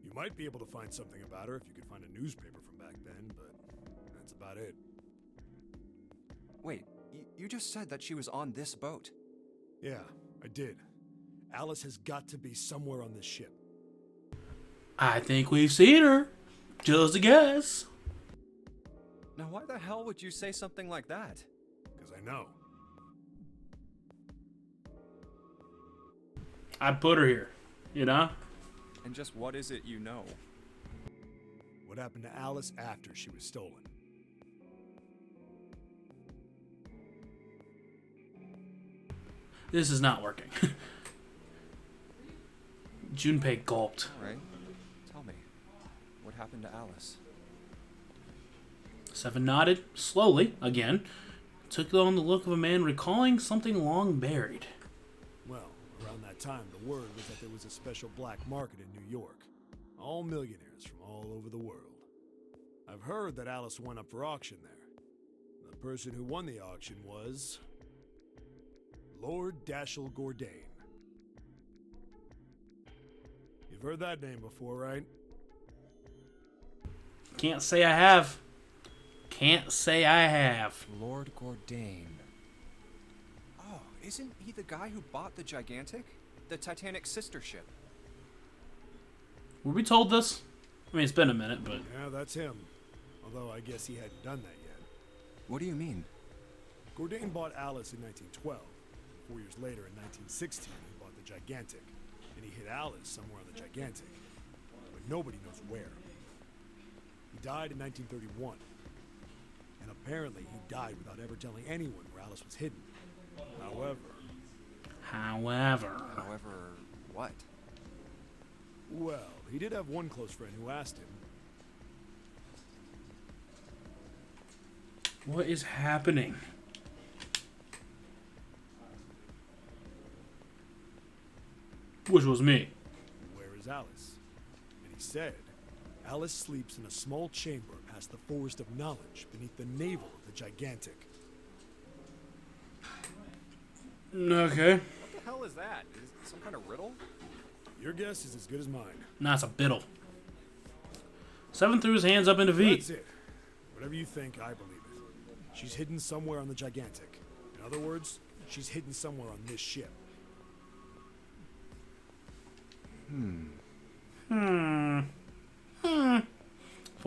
You might be able to find something about her if you could find a newspaper from back then, but about it. Wait, you just said that she was on this boat. Yeah, I did. Alice has got to be somewhere on this ship. I think we've seen her. Just a guess. Now, why the hell would you say something like that? Because I know. I put her here, you know? And just what is it you know? What happened to Alice after she was stolen? This is not working. Junpei gulped. Alright, tell me. What happened to Alice? Seven nodded, slowly, again. Took on the look of a man recalling something long buried. Well, around that time, the word was that there was a special black market in New York. All millionaires from all over the world. I've heard that Alice went up for auction there. The person who won the auction was Lord Dashiell Gordain. You've heard that name before, right? Can't say I have. Can't say I have. Lord Gordain. Oh, isn't he the guy who bought the Gigantic? The Titanic sister ship? Were we told this? I mean, it's been a minute, but... Yeah, that's him. Although I guess he hadn't done that yet. What do you mean? Gordain bought Alice in 1912. 4 years later, in 1916, he bought the Gigantic. And he hid Alice somewhere on the Gigantic. But nobody knows where. He died in 1931. And apparently he died without ever telling anyone where Alice was hidden. However, However, what? well, he did have one close friend who asked him. What is happening? Which was me. Where is Alice? And he said, Alice sleeps in a small chamber past the Forest of Knowledge beneath the navel of the Gigantic. Okay. What the hell is that? Is it some kind of riddle? Your guess is as good as mine. Nah, it's a biddle. Seven threw his hands up into V. That's it. Whatever you think, I believe it. She's hidden somewhere on the Gigantic. In other words, she's hidden somewhere on this ship. Before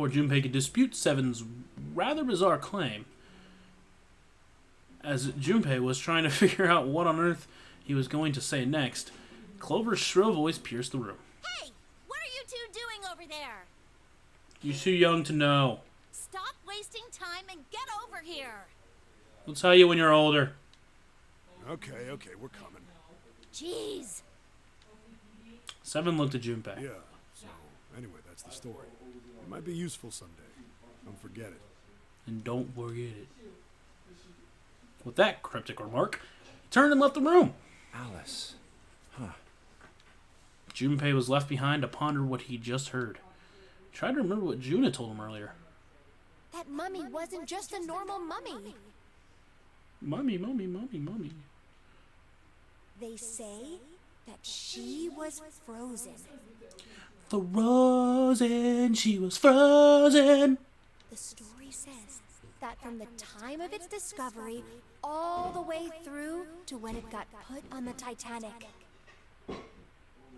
Junpei could dispute Seven's rather bizarre claim, as Junpei was trying to figure out what on earth he was going to say next, Clover's shrill voice pierced the room. Hey, what are you two doing over there? You're too young to know. Stop wasting time and get over here. We'll tell you when you're older. Okay, we're coming. Jeez. Seven looked at Junpei. Yeah, so anyway, that's the story. It might be useful someday. Don't forget it. And don't forget it. With that cryptic remark, he turned and left the room. Alice. Huh. Junpei was left behind to ponder what he just heard. He tried to remember what June had told him earlier. That mummy wasn't just a normal mummy. Mummy. They say that she was frozen. Frozen, she was frozen. The story says that from the time of its discovery all the way through to when it got put on the Titanic.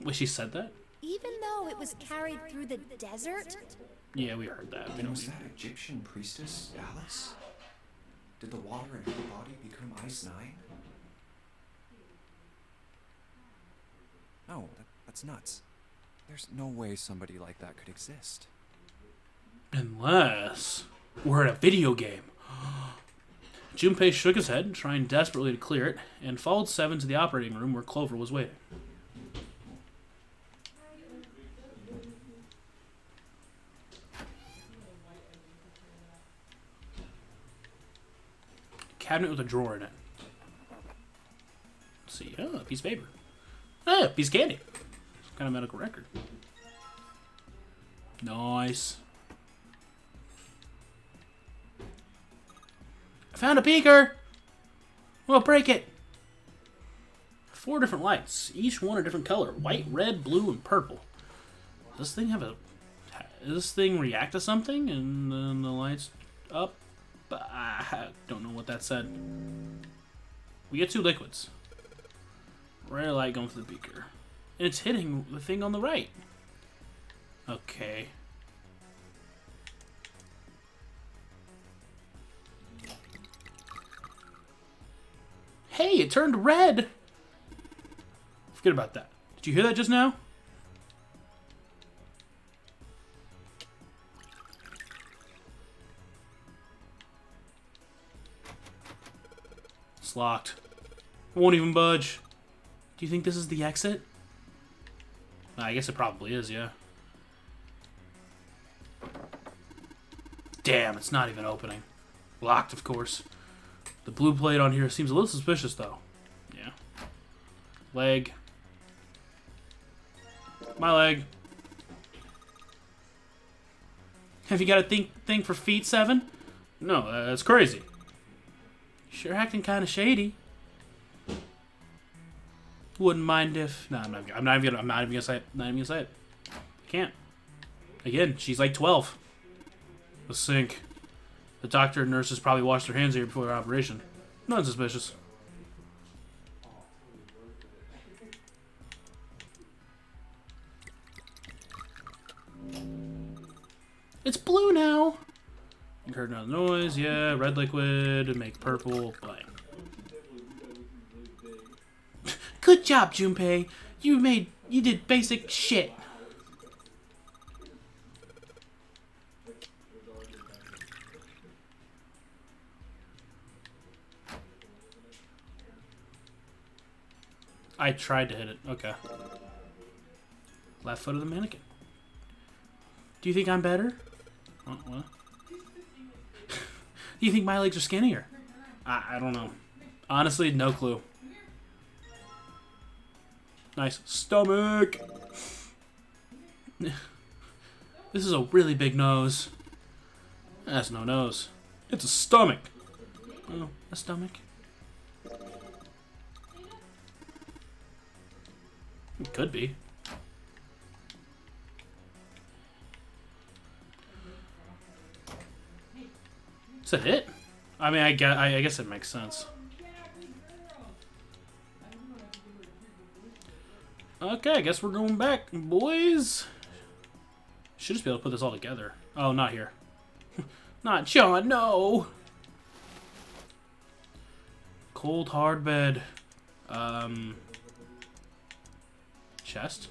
Wait, she said that? Even though it was carried through the desert, Yeah, we heard that. We Then don't was that Egyptian priestess, Alice? Did the water in her body become Ice 9? No, that's nuts. There's no way somebody like that could exist. Unless we're in a video game. Junpei shook his head, trying desperately to clear it, and followed Seven to the operating room where Clover was waiting. Cabinet with a drawer in it. Let's see. Oh, a piece of paper. Oh, a piece of candy. Some kind of medical record. Nice. I found a beaker! We'll break it! 4 different lights, each one a different color. White, red, blue, and purple. Does this thing react to something? And then the lights up, But I don't know what that said. We get 2 liquids. Red light going for the beaker. And it's hitting the thing on the right. Okay. Hey, it turned red! Forget about that. Did you hear that just now? It's locked. It won't even budge. Do you think this is the exit? I guess it probably is, yeah. Damn, it's not even opening. Locked, of course. The blue plate on here seems a little suspicious, though. Yeah. Leg. My leg. Have you got a thing for feet, 7? No, that's crazy. Sure acting kind of shady. Wouldn't mind if... No, I'm not even gonna say it. Not even gonna say it. I can't. Again, she's like 12. The sink. The doctor and nurses probably washed their hands here before their operation. Nothing suspicious. It's blue now. You heard no noise. Yeah, red liquid. Make purple. Blank. Good job, Junpei. You did basic shit. I tried to hit it. Okay. Left foot of the mannequin. Do you think I'm better? Oh, what? Do you think my legs are skinnier? I don't know. Honestly, no clue. Nice stomach. This is a really big nose. That's no nose. It's a stomach. Oh, a stomach. It could be. Is that it? I mean, I guess it makes sense. Okay, I guess we're going back, boys. Should just be able to put this all together. Oh, not here. Not John, no! Cold, hard bed. Chest?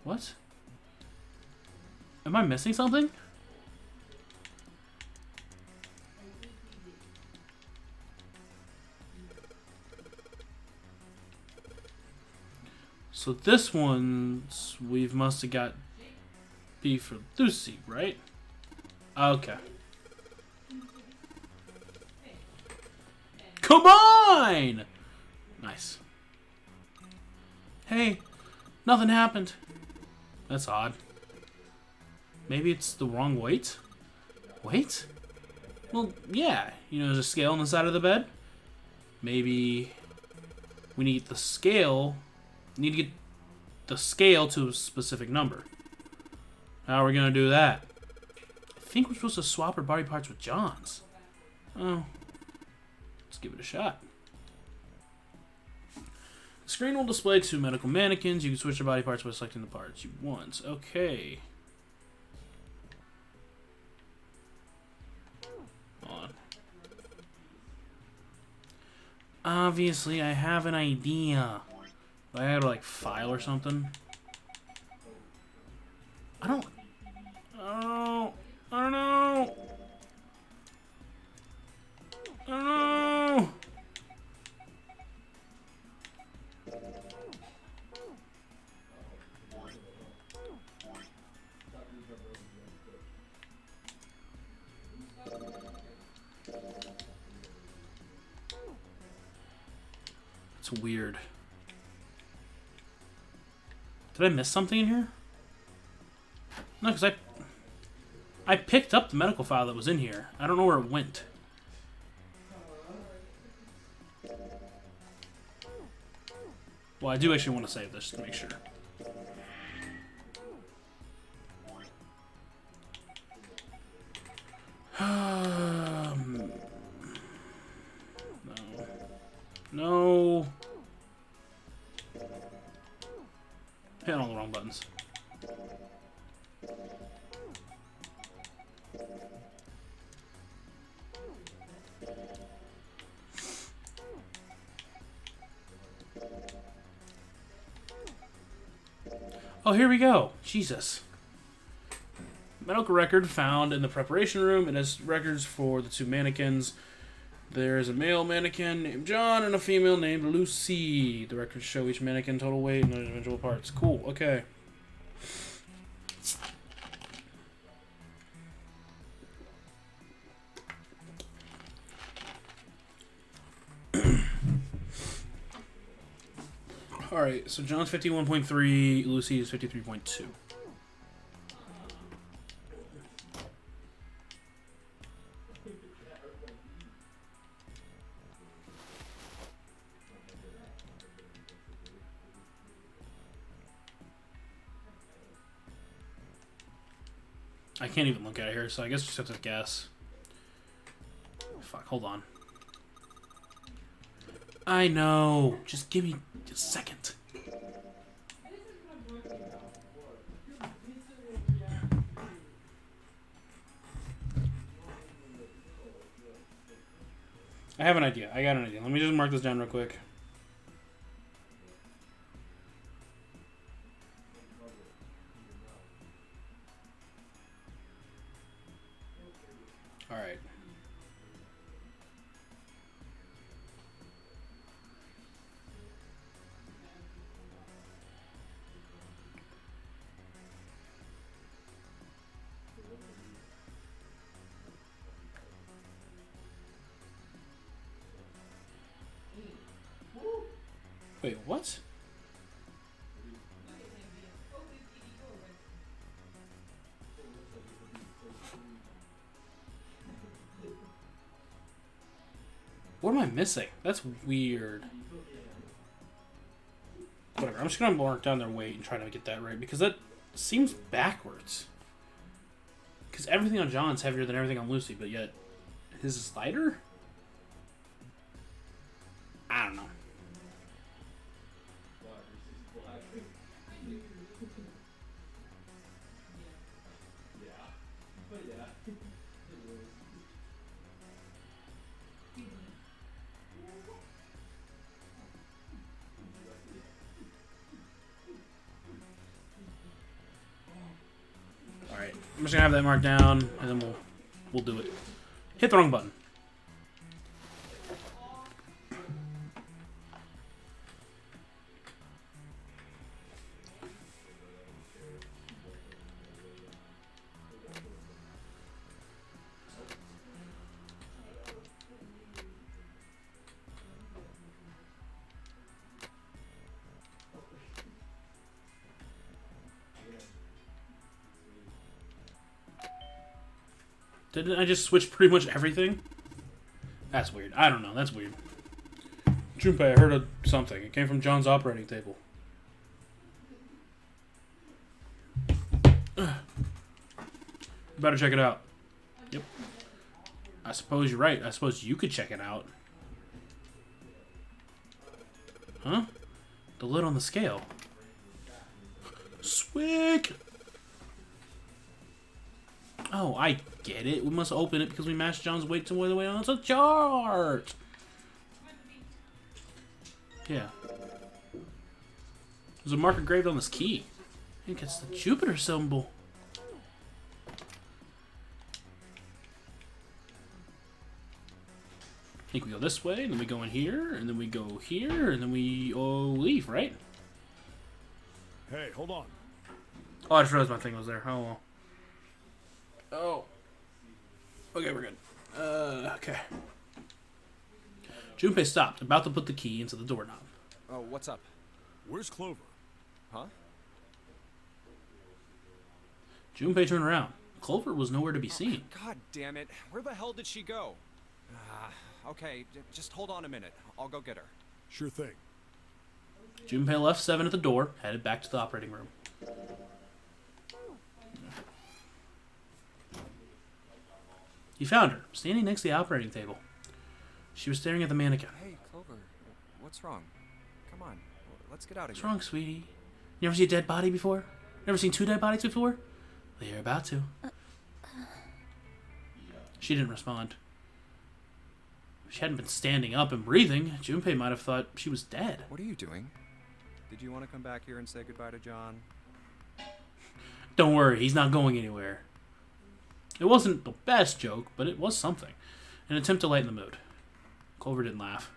What? Am I missing something? So this one's must have got B for Lucy, right? Okay. Come on! Nice. Hey, nothing happened. That's odd. Maybe it's the wrong weight? Weight? Well, yeah. You know, there's a scale on the side of the bed. Maybe we need the scale. Need to get the scale to a specific number. How are we gonna do that? I think we're supposed to swap our body parts with John's. Oh, let's give it a shot. The screen will display 2 medical mannequins. You can switch your body parts by selecting the parts you want. Okay. Hold on. Obviously, I have an idea. I had to, like, file or something. I don't know. I don't know. It's weird. Did I miss something in here? No, because I picked up the medical file that was in here. I don't know where it went. Well, I do actually want to save this just to make sure. Oh, here we go. Jesus. Medical record found in the preparation room. It has records for the 2 mannequins. There is a male mannequin named John and a female named Lucy. The records show each mannequin total weight and individual parts. Cool. Okay. Alright, so John's 51.3, Lucy is 53.2. I can't even look at it here, so I guess we just have to guess. Fuck, hold on. I know. Just give me a second. I have an idea. I got an idea. Let me just mark this down real quick. All right. Wait, what? What am I missing? That's weird. Whatever, I'm just gonna mark down their weight and try to get that right, because that seems backwards. Because everything on John's heavier than everything on Lucy, but yet his is lighter? I don't know. Alright, I'm just gonna have that marked down, and then we'll do it. Hit the wrong button. Didn't I just switch pretty much everything? That's weird. I don't know. That's weird. Junpei, I heard of something. It came from John's operating table. Better check it out. Yep. I suppose you're right. I suppose you could check it out. Huh? The lid on the scale. Swick! Oh, I get it. We must open it because we matched John's weight to the way on the chart. Yeah. There's a mark engraved on this key. I think it's the Jupiter symbol. I think we go this way, and then we go in here, and then we go here, and then we leave, right? Hey, hold on. Oh, I just realized my thing was there. Oh, well. Oh. Okay, we're good. Okay. Junpei stopped, about to put the key into the doorknob. Oh, what's up? Where's Clover? Huh? Junpei turned around. Clover was nowhere to be seen. God damn it. Where the hell did she go? Okay, just hold on a minute. I'll go get her. Sure thing. Junpei left Seven at the door, headed back to the operating room. He found her, standing next to the operating table. She was staring at the mannequin. Hey, Clover. What's wrong? Come on. Let's get out of What's here. wrong, sweetie? You never seen a dead body before? Never seen 2 dead bodies before? Well, you're about to. She didn't respond. If she hadn't been standing up and breathing, Junpei might have thought she was dead. What are you doing? Did you want to come back here and say goodbye to John? Don't worry, he's not going anywhere. It wasn't the best joke, but it was something. An attempt to lighten the mood. Clover didn't laugh.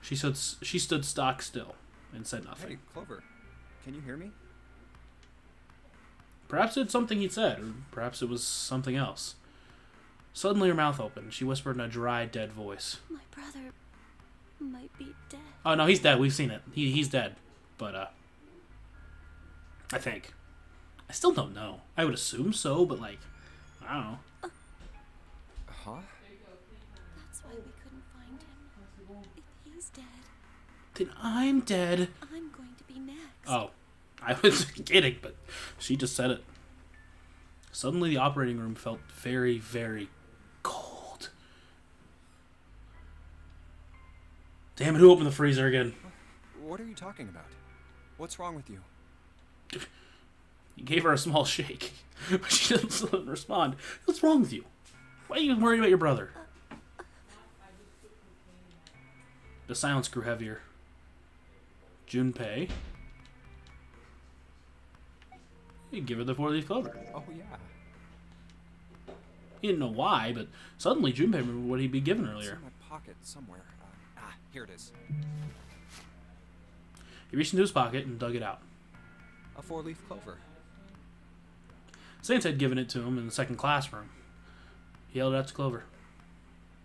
She stood stock still and said nothing. Hey, Clover, can you hear me? Perhaps it's something he'd said, or perhaps it was something else. Suddenly her mouth opened. She whispered in a dry, dead voice. My brother might be dead. Oh, no, he's dead. We've seen it. He's dead. But, I think. I still don't know. I would assume so, but, like, I don't know. Huh? That's why we couldn't find him. If he's dead, Then I'm dead. I'm going to be next. Oh, I was kidding, but she just said it. Suddenly the operating room felt very, very cold. Damn it, who opened the freezer again? What are you talking about? What's wrong with you? You gave her a small shake, but she doesn't respond. What's wrong with you? Why are you worried about your brother? The silence grew heavier. Junpei. You give her the 4-leaf clover. Oh, yeah. He didn't know why, but suddenly Junpei remembered what he'd been given It's earlier. in my pocket somewhere. Here it is. He reached into his pocket and dug it out. A 4-leaf clover. Saints had given it to him in the second classroom. He held it out to Clover.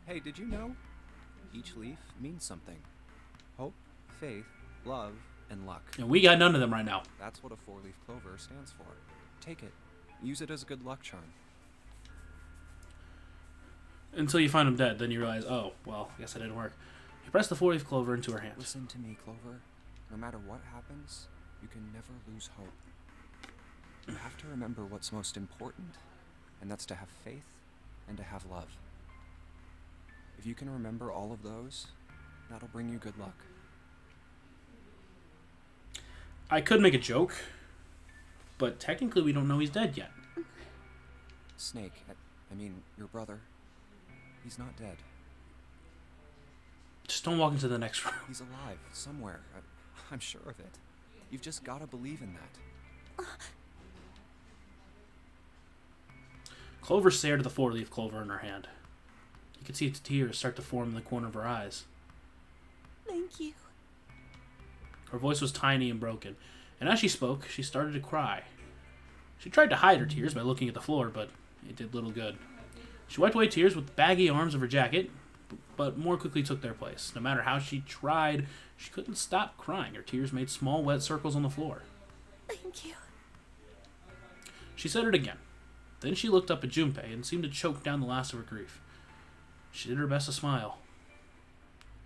Hey, did you know? Each leaf means something. Hope, faith, love, and luck. And we got none of them right now. That's what a 4-leaf clover stands for. Take it. Use it as a good luck charm. Until you find him dead, then you realize, oh, well, I guess that didn't work. He pressed the 4-leaf clover into her hand. Listen to me, Clover. No matter what happens, you can never lose hope. You have to remember what's most important, and that's to have faith and to have love. If you can remember all of those, that'll bring you good luck. I could make a joke, but technically we don't know he's dead yet. Snake, I mean, your brother, he's not dead. Just don't walk into the next room. He's alive, somewhere. I'm sure of it. You've just gotta believe in that. Clover stared at the 4-leaf clover in her hand. You could see tears start to form in the corner of her eyes. Thank you. Her voice was tiny and broken, and as she spoke, she started to cry. She tried to hide her tears by looking at the floor, but it did little good. She wiped away tears with the baggy arms of her jacket, but more quickly took their place. No matter how she tried, she couldn't stop crying. Her tears made small, wet circles on the floor. Thank you. She said it again. Then she looked up at Junpei and seemed to choke down the last of her grief. She did her best to smile.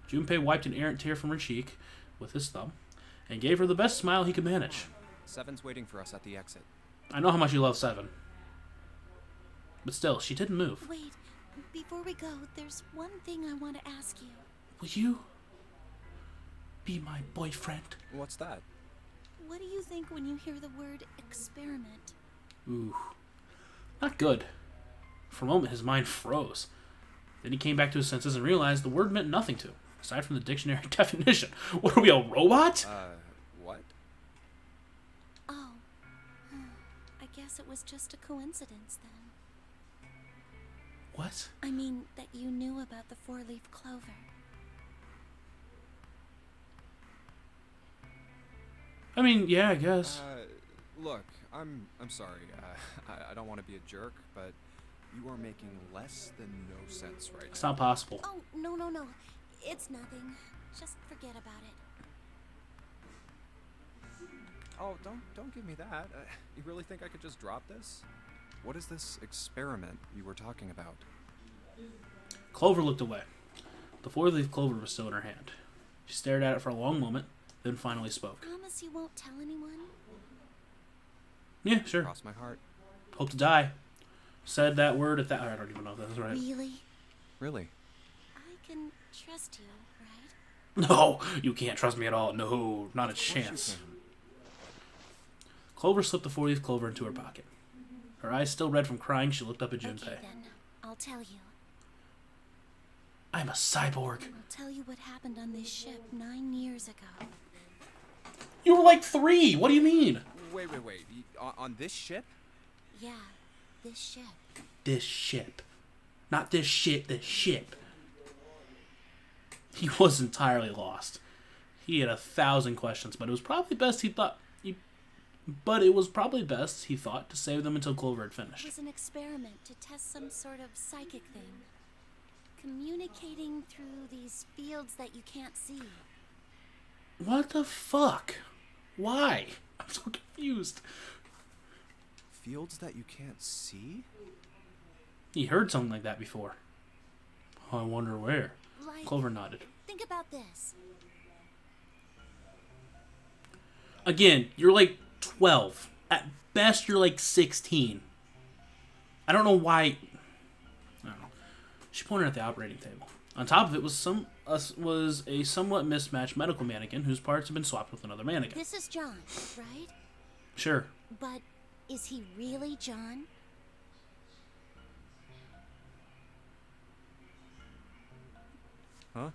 Junpei wiped an errant tear from her cheek with his thumb and gave her the best smile he could manage. 7's waiting for us at the exit. I know how much you love 7. But still, she didn't move. Wait, before we go, there's one thing I want to ask you. Will you be my boyfriend? What's that? What do you think when you hear the word experiment? Ooh. Not good. For a moment, his mind froze. Then he came back to his senses and realized the word meant nothing to him, aside from the dictionary definition. What are we, a robot? What? Oh. I guess it was just a coincidence then. What? I mean, that you knew about the 4-leaf clover. I mean, yeah, I guess. Look, I'm sorry. I don't want to be a jerk, but you are making less than no sense right It's now. not possible. Oh, no. It's nothing. Just forget about it. Oh, don't give me that. You really think I could just drop this? What is this experiment you were talking about? Clover looked away. The 4-leaf clover was still in her hand. She stared at it for a long moment, then finally spoke. Promise you won't tell anyone? Yeah, sure. Cross my heart. Hope to die. Said that word at that... I don't even know if that's right. Really? Really? I can trust you, right? No, you can't trust me at all. No, not a Of course you chance. can. Clover slipped the 4-leaf clover into her pocket. Her eyes still red from crying, she looked up at Okay Junpei. then, I'll tell you. I'm a cyborg. I'll tell you what happened on this ship 9 years ago. You were like 3. What do you mean? Wait. On this ship? Yeah, this ship. This ship. Not this shit, this ship. He was entirely lost. He had 1,000 questions, but it was probably best he thought to save them until Clover had It finished. was an experiment to test some sort of psychic thing. Communicating through these fields that you can't see. What the fuck? Why? I'm so confused. Fields that you can't see? He heard something like that before. I wonder where. Like, Clover nodded. think about this. Again, you're like 12. At best, you're like 16. I don't know why. I don't know. She pointed at the operating table. On top of it was a somewhat mismatched medical mannequin whose parts had been swapped with another mannequin. This is John, right? Sure. But is he really John? Huh?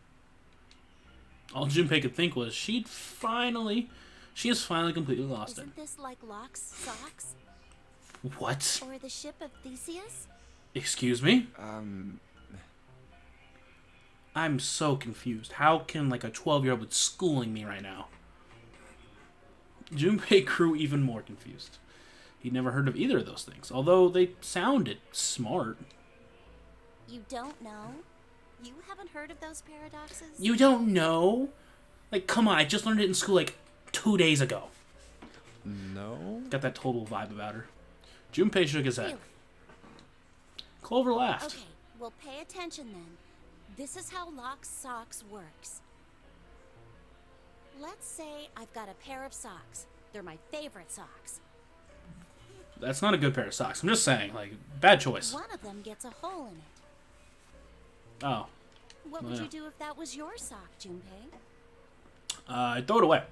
All Junpei could think was she has finally completely lost it. Isn't this like Locke's socks? What? Or the ship of Theseus? Excuse me? Um, I'm so confused. How can like a 12-year-old be schooling me right now? Junpei grew even more confused. He'd never heard of either of those things, although they sounded smart. You don't know? You haven't heard of those paradoxes? You don't know? Like, come on, I just learned it in school like 2 days ago. no? Got that total vibe about her. Junpei shook his head. Really? Clover laughed. Okay, well pay attention then. This is how Locke's socks works. Let's say I've got a pair of socks. They're my favorite socks. That's not a good pair of socks. I'm just saying, like, bad choice. One of them gets a hole in it. Oh. What Well, would yeah. you do if that was your sock, Junpei? I'd throw it away.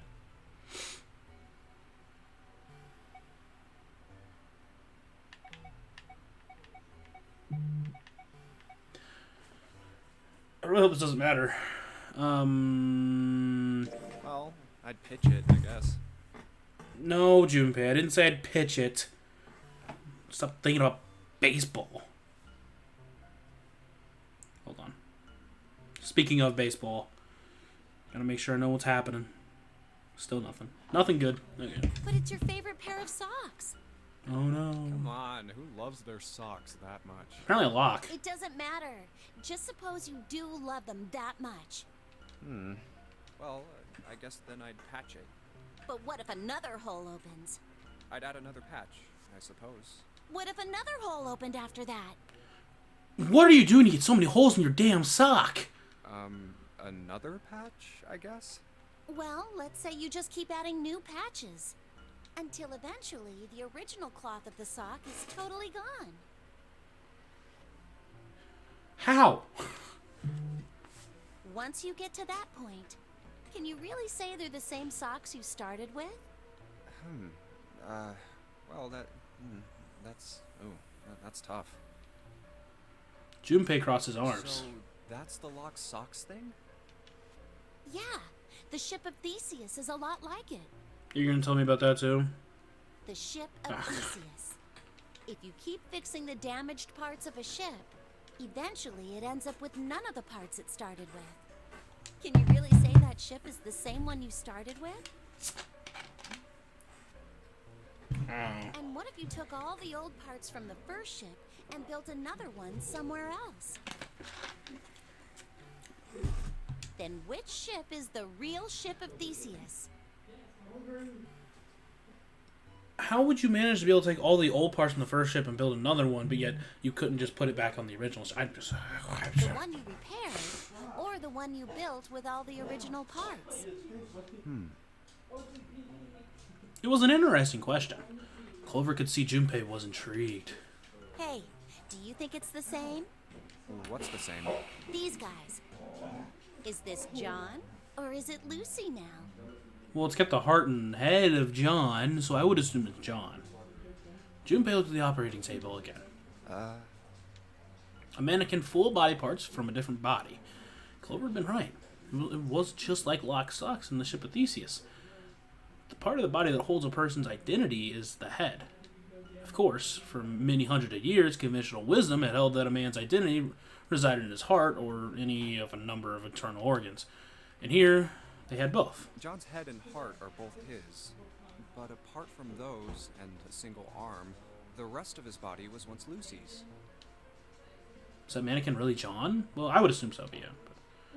I really hope this doesn't matter. Well, I'd pitch it, I guess. No, Junpei, I didn't say I'd pitch it. Stop thinking about baseball. Hold on. Speaking of baseball, gotta make sure I know what's happening. Still nothing. Nothing good. Okay. But it's your favorite pair of socks. Oh no. Come on, who loves their socks that much? Apparently a lock. It doesn't matter. Just suppose you do love them that much. Well, I guess then I'd patch it. But what if another hole opens? I'd add another patch, I suppose. What if another hole opened after that? What are you doing to get so many holes in your damn sock? Another patch, I guess? Well, let's say you just keep adding new patches. Until eventually, the original cloth of the sock is totally gone. How? Once you get to that point, can you really say they're the same socks you started with? Well, that's tough. Junpei crossed his arms. So, that's the lock socks thing? Yeah, the ship of Theseus is a lot like it. You're gonna tell me about that too? The ship of Theseus. If you keep fixing the damaged parts of a ship, eventually it ends up with none of the parts it started with. Can you really say that ship is the same one you started with? And what if you took all the old parts from the first ship and built another one somewhere else? Then which ship is the real ship of Theseus? How would you manage to be able to take all the old parts from the first ship and build another one, but yet you couldn't just put it back on the original? The one you repaired, or the one you built with all the original parts? It was an interesting question. Clover could see Junpei was intrigued. Hey, do you think it's the same? What's the same? These guys. Is this John, or is it Lucy now? Well, it's got the heart and head of John, so I would assume it's John. Junpei looked at the operating table again. A mannequin full of body parts from a different body. Clover had been right. It was just like Locke's socks in the ship of Theseus. The part of the body that holds a person's identity is the head. Of course, for many hundreds of years, conventional wisdom had held that a man's identity resided in his heart or any of a number of internal organs. And here, they had both. John's head and heart are both his, but apart from those and a single arm, the rest of his body was once Lucy's. Is that mannequin really John? Well, I would assume so, but yeah.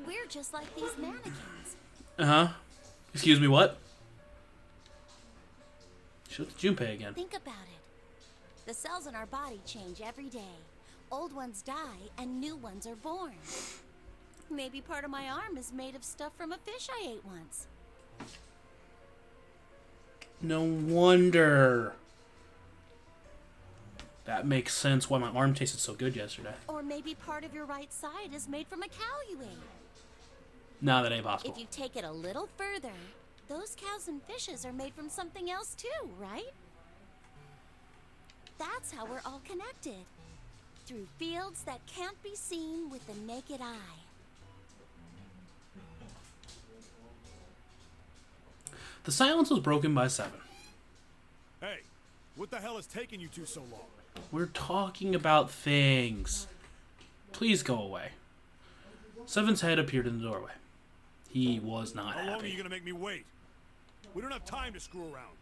We're just like these mannequins. Uh-huh. Excuse me, what? She looked at Junpei again. Think about it. The cells in our body change every day. Old ones die and new ones are born. Maybe part of my arm is made of stuff from a fish I ate once. No wonder. That makes sense why my arm tasted so good yesterday. Or maybe part of your right side is made from a cow you ate. No, that ain't possible. If you take it a little further, those cows and fishes are made from something else too, right? That's how we're all connected. Through fields that can't be seen with the naked eye. The silence was broken by Seven. Hey, what the hell is taking you two so long? We're talking about things. Please go away. Seven's head appeared in the doorway. He was not How long are happy. you gonna make me wait? We don't have time to screw around.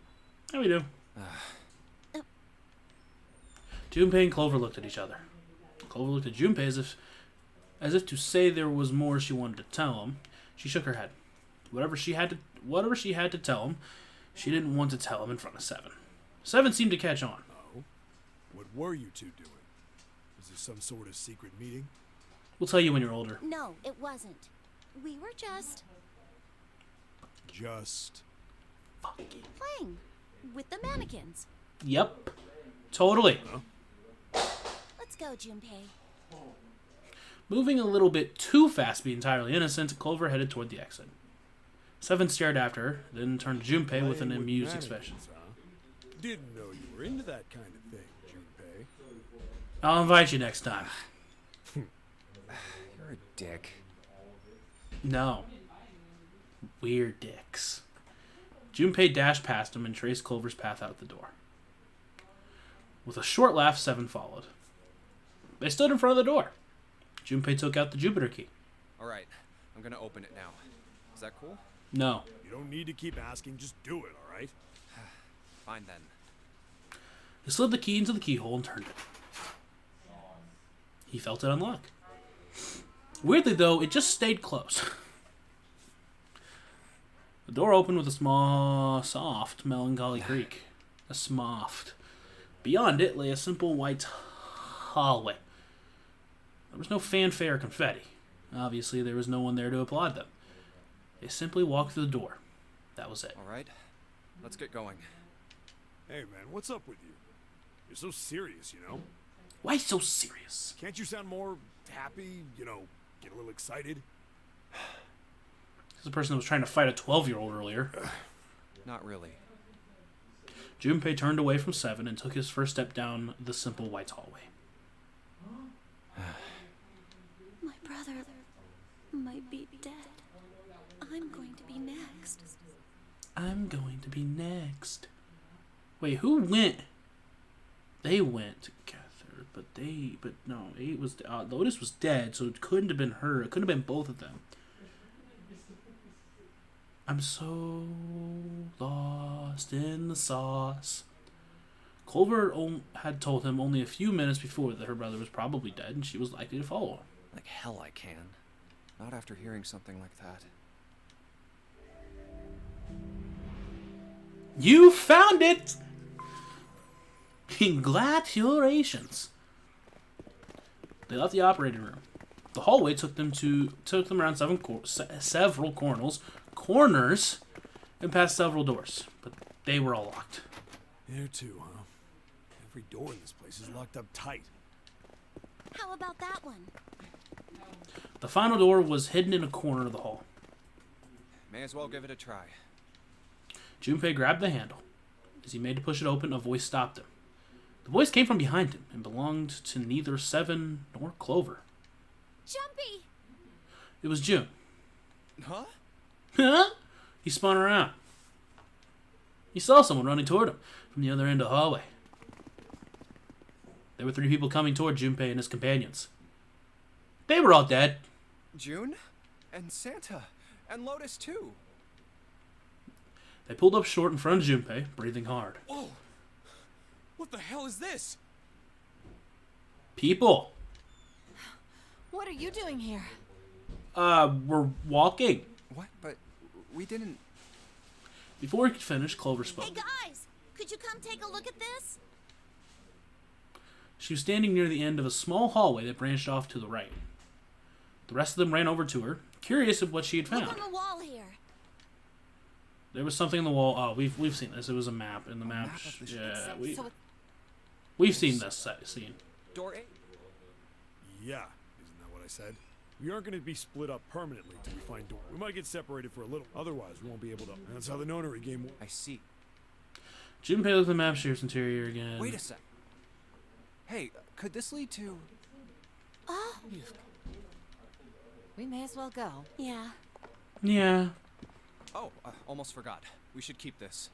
Yeah, we do. Junpei and Clover looked at each other. Clover looked at Junpei as if to say there was more she wanted to tell him. She shook her head. Whatever she had to tell him, she didn't want to tell him in front of Seven. Seven seemed to catch on. Oh? What were you two doing? Was this some sort of secret meeting? We'll tell you when you're older. No, it wasn't. We were just Fucking. playing with the mannequins. Yep. Totally. Let's go, Junpei. Moving a little bit too fast to be entirely innocent, Clover headed toward the exit. Seven stared after her, then turned to Junpei with an Playing amused mannequins, expression. Huh? Didn't know you were into that kind of thing, Junpei. I'll invite you next time. You're a dick. No. Weird dicks. Junpei dashed past him and traced Clover's path out the door. With a short laugh, Seven followed. They stood in front of the door. Junpei took out the Jupiter key. Alright, I'm gonna open it now. Is that cool? No. You don't need to keep asking, just do it, alright? Fine then. He slid the key into the keyhole and turned it. He felt it unlock. Weirdly, though, it just stayed closed. The door opened with a small, soft, melancholy creak. A smoft. Beyond it lay a simple white hallway. There was no fanfare or confetti. Obviously, there was no one there to applaud them. They simply walked through the door. That was it. Alright, let's get going. Hey man, what's up with you? You're so serious, you know? Why so serious? Can't you sound more happy, you know, get a little excited? This is a person that was trying to fight a 12-year-old earlier. Not really. Junpei turned away from Seven and took his first step down the simple white hallway. My brother might be dead. I'm going to be next. I'm going to be next. Wait, who went? They went together, but no, Lotus was dead, so it couldn't have been her. It couldn't have been both of them. I'm so lost in the sauce. Clover had told him only a few minutes before that her brother was probably dead and she was likely to follow him. Like hell I can. Not after hearing something like that. You found it! Congratulations. They left the operating room. The hallway took them around several corners and past several doors, but they were all locked. There too, huh? Every door in this place is locked up tight. How about that one? The final door was hidden in a corner of the hall. May as well give it a try. Junpei grabbed the handle. As he made to push it open, a voice stopped him. The voice came from behind him and belonged to neither Seven nor Clover. Jumpy! It was June. Huh? Huh? He spun around. He saw someone running toward him from the other end of the hallway. There were 3 people coming toward Junpei and his companions. They were all dead. June? And Santa? And Lotus, too? They pulled up short in front of Junpei, breathing hard. Whoa! What the hell is this? People! What are you doing here? We're walking. What? But we didn't... Before he could finish, Clover spoke. Hey guys, could you come take a look at this? She was standing near the end of a small hallway that branched off to the right. The rest of them ran over to her, curious of what she had found. Look on the wall here. There was something on the wall. Oh, we've seen this. It was a map, and the map. map of the Yeah, So we've seen this scene. Door 8? Yeah, isn't that what I said? We aren't going to be split up permanently till we find door. We might get separated for a little. Otherwise, we won't be able to. That's how the nonary game works. I see. Junpei looked at the map, shares interior again. Wait a sec. Hey, could this lead to... Oh, we may as well go. yeah. Yeah. Oh, almost forgot. We should keep this.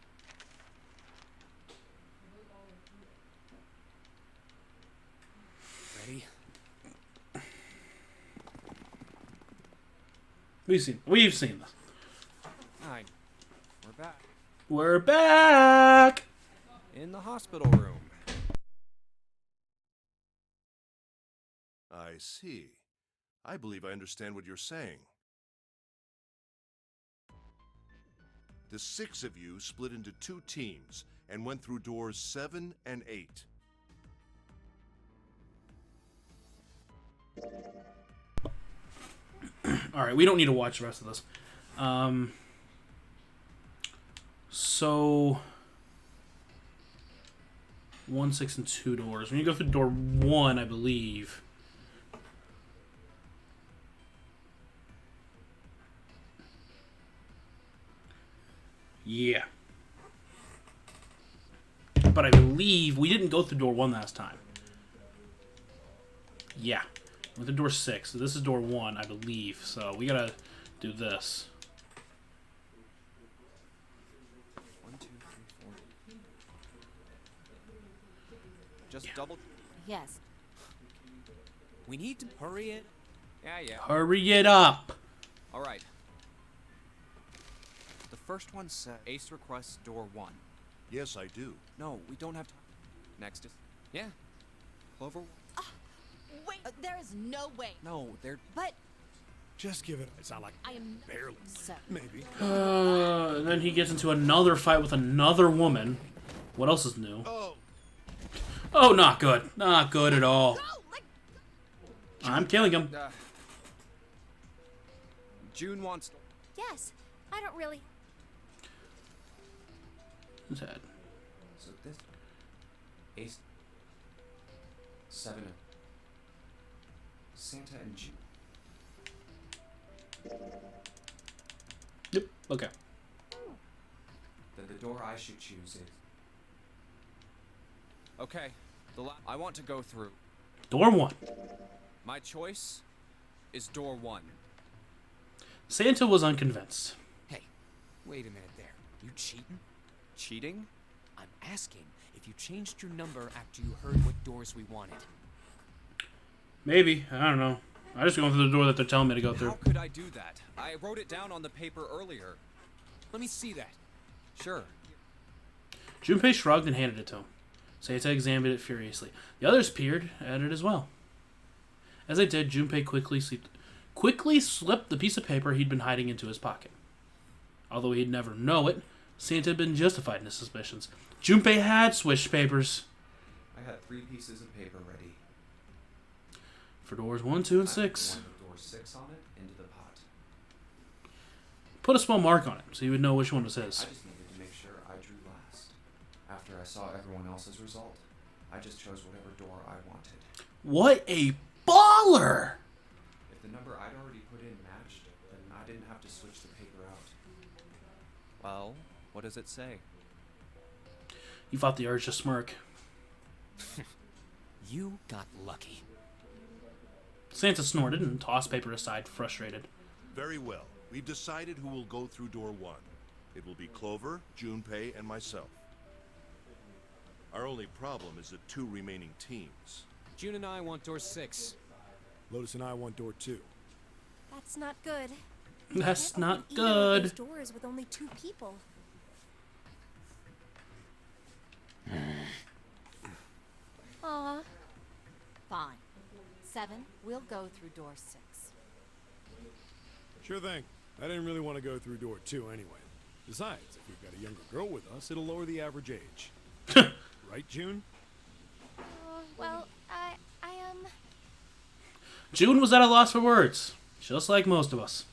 Ready? We've seen this. 9. We're back. We're back. In the hospital room. I see. I believe I understand what you're saying. The 6 of you split into 2 teams and went through doors 7 and 8. All right, we don't need to watch the rest of this. So 1, 6, and 2 doors. When you go through door 1, I believe. Yeah. But I believe we didn't go through door 1 last time. Yeah. We went through door 6. So this is door 1, I believe. So we gotta do this. 1, 2, 3, 4. Just double... Yes. We need to hurry it. Yeah. Hurry it up! All right. The first one said Ace requests door 1. Yes, I do. No, we don't have time. Next is... Yeah. Clover... Wait, there is no way. No, they're... But Just give it. It's not like I am barely. so. Maybe. And then he gets into another fight with another woman. What else is new? Oh, not good. Not good at all. I'm killing him. June wants... Yes, I don't really. His head. So this... Ace... 7... Santa and June. Yep. Okay. Then the door I should choose is... Okay. I want to go through. Door 1. My choice is door 1. Santa was unconvinced. Hey, wait a minute there. You cheating? Cheating? I'm asking if you changed your number after you heard what doors we wanted. Maybe. I don't know. I just going through the door that they're telling me to go How through. could I do that? I wrote it down on the paper earlier. Let me see that. Sure. Junpei shrugged and handed it to him. Santa examined it furiously. The others peered at it as well. As they did, Junpei quickly slipped the piece of paper he'd been hiding into his pocket. Although he'd never know it, Santa had been justified in his suspicions. Junpei had switched papers. I had 3 pieces of paper ready. For doors 1, 2, and I 6. put door 6 on it into the pot. Put a small mark on it so you would know which one was his. I just needed to make sure I drew last. After I saw everyone else's result, I just chose whatever door I wanted. What a baller! If the number I'd already put in matched, then I didn't have to switch the paper out. Well, what does it say? You fought the urge to smirk. You got lucky. Santa snorted and tossed paper aside, frustrated. Very well. We've decided who will go through door 1. It will be Clover, Junpei, and myself. Our only problem is the 2 remaining teams. June and I want door 6. Lotus and I want door 2. That's not good. That's Can't not open either of good. those doors with only 2 people. Aw. Fine. 7, we'll go through door 6. Sure thing. I didn't really want to go through door 2 anyway. Besides, if we've got a younger girl with us, it'll lower the average age. Right, June? Well, I June was at a loss for words, just like most of us.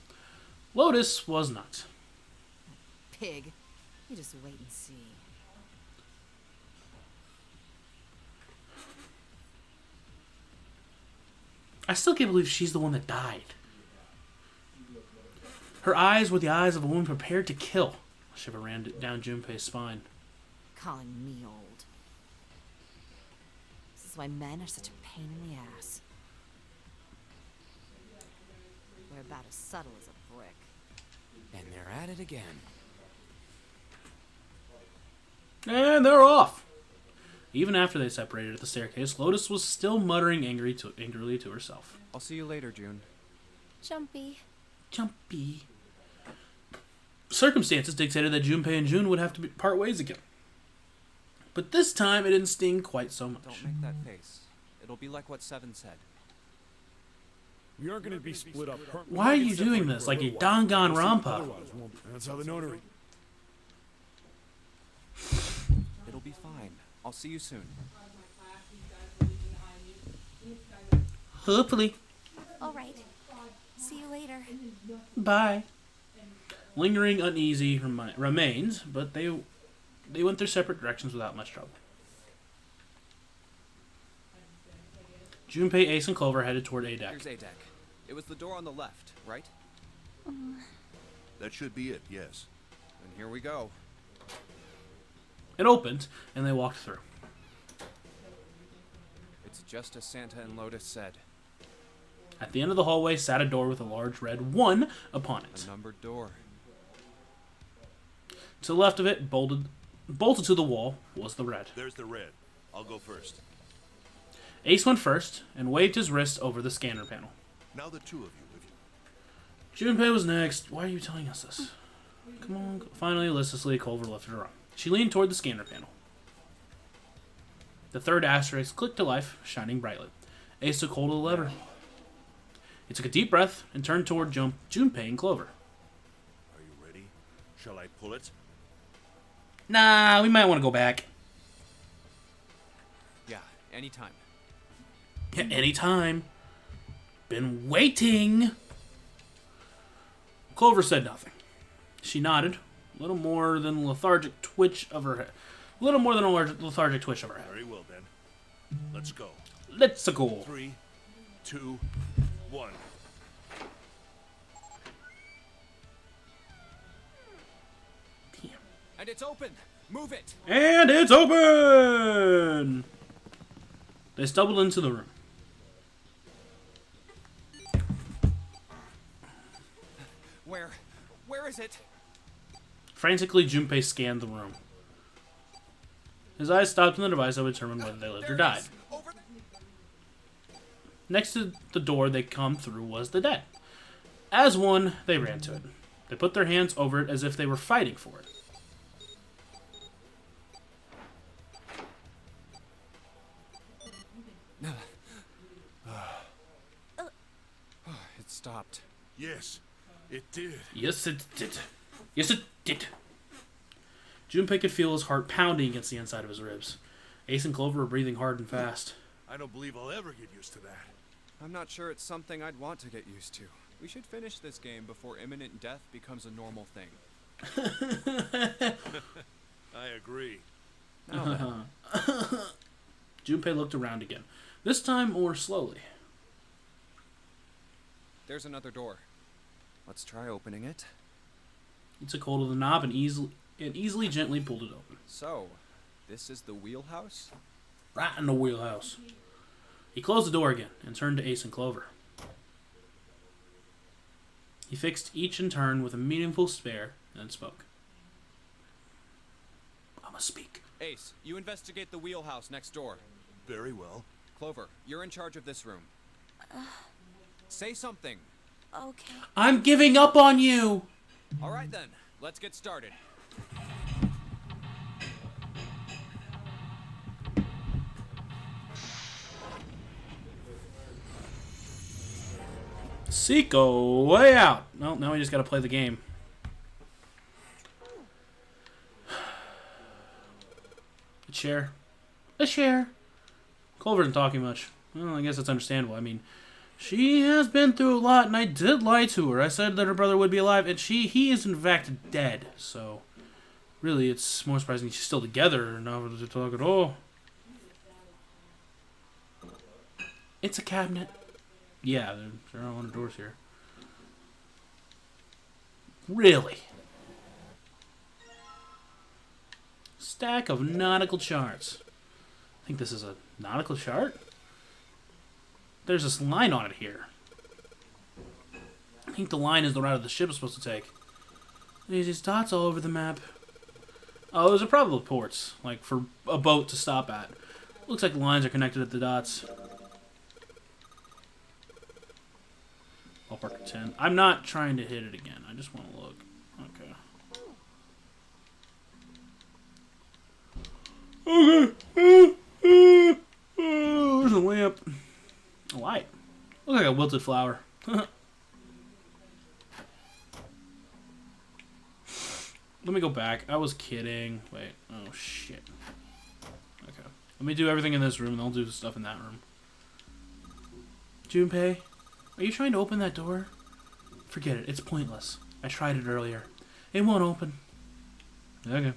Lotus was not. Pig. You just wait and see. I still can't believe she's the one that died. Her eyes were the eyes of a woman prepared to kill. A shiver ran down Junpei's spine. Calling me old. This is why men are such a pain in the ass. We're about as subtle as a brick. And they're at it again. And they're off. Even after they separated at the staircase, Lotus was still muttering angrily to herself. I'll see you later, June. jumpy. Jumpy. Circumstances dictated that Junpei and June would have to part ways again. But this time, it didn't sting quite so much. Don't make that face. It'll be like what Seven said. We aren't going to be split up. Why are you doing this? Like a Danganronpa. That's how the notary. It'll be fine. I'll see you soon. Hopefully. All right. See you later. Bye. Lingering uneasy remained, but they went their separate directions without much trouble. Junpei, Ace, and Clover headed toward A deck. Here's A deck. It was the door on the left, right? That should be it, yes. And here we go. It opened, and they walked through. It's just as Santa and Lotus said. At the end of the hallway sat a door with a large red 1 upon it. A numbered door. To the left of it, bolted to the wall, was the red. There's the red. I'll go first. Ace went first and waved his wrist over the scanner panel. Now the 2 of you, if you... Junpei was next. Why are you telling us this? Come on. Finally, listlessly, Culver lifted her arm. She leaned toward the scanner panel. The third asterisk clicked to life, shining brightly. Ace took hold of the lever. He took a deep breath and turned toward Junpei and Clover. Are you ready? Shall I pull it? Nah, we might want to go back. Yeah, anytime. Yeah, anytime. Been waiting. Clover said nothing. She nodded, a little more than a lethargic twitch of her head. A little more than a lethargic twitch of her head. Very well, then. Let's go. Let's go. 3, 2, 1. Damn. And it's open! Move it! And it's open! They stumbled into the room. Where is it? Frantically, Junpei scanned the room. His eyes stopped on the device that would determine whether they lived or died. Over Next to the door they come through was the dead. As one, they ran to it. They put their hands over it as if they were fighting for it. It stopped. Yes, it did. Yes, it did. Yes, it did. Junpei could feel his heart pounding against the inside of his ribs. Ace and Clover were breathing hard and fast. I don't believe I'll ever get used to that. I'm not sure it's something I'd want to get used to. We should finish this game before imminent death becomes a normal thing. I agree. Now then. Junpei looked around again, this time more slowly. There's another door. Let's try opening it. He took hold of the knob and easily, gently pulled it open. So, this is the wheelhouse? Right in the wheelhouse. He closed the door again and turned to Ace and Clover. He fixed each in turn with a meaningful stare and then spoke. I must speak. Ace, you investigate the wheelhouse next door. Very well. Clover, you're in charge of this room. Say something. Okay. I'm giving up on you. All right then, let's get started. Seiko, way out. No, now we just gotta play the game. A chair. A chair. Clover isn't talking much. Well, I guess that's understandable. I mean, she has been through a lot, and I did lie to her. I said that her brother would be alive, and he is in fact dead. So, really, it's more surprising she's still together. Not to talk at all. It's a cabinet. Yeah, there are a lot of doors here. Really? Stack of nautical charts. I think this is a nautical chart? There's this line on it here. I think the line is the route the ship is supposed to take. There's these dots all over the map. Oh, those are probably ports, like for a boat to stop at. Looks like the lines are connected at the dots. Ballpark 10. I'm not trying to hit it again. I just want to look. Okay. Okay. There's a lamp. A light. Looks like a wilted flower. Let me go back. I was kidding. Wait. Oh, shit. Okay. Let me do everything in this room, and I'll do the stuff in that room. Junpei? Are you trying to open that door? Forget it. It's pointless. I tried it earlier. It won't open. Okay.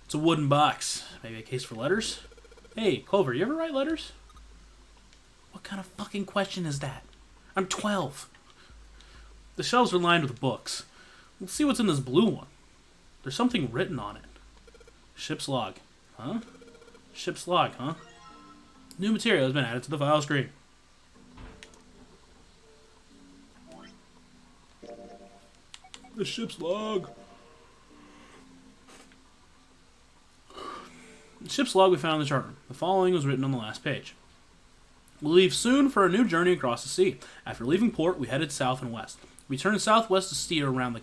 It's a wooden box. Maybe a case for letters? Hey, Clover, you ever write letters? What kind of fucking question is that? I'm 12. The shelves are lined with books. Let's see what's in this blue one. There's something written on it. Ship's log. Huh? Ship's log, huh? New material has been added to the file screen. The ship's log. The ship's log we found in the chart room. The following was written on the last page. We'll leave soon for a new journey across the sea. After leaving port, we headed south and west. We turned southwest to steer around the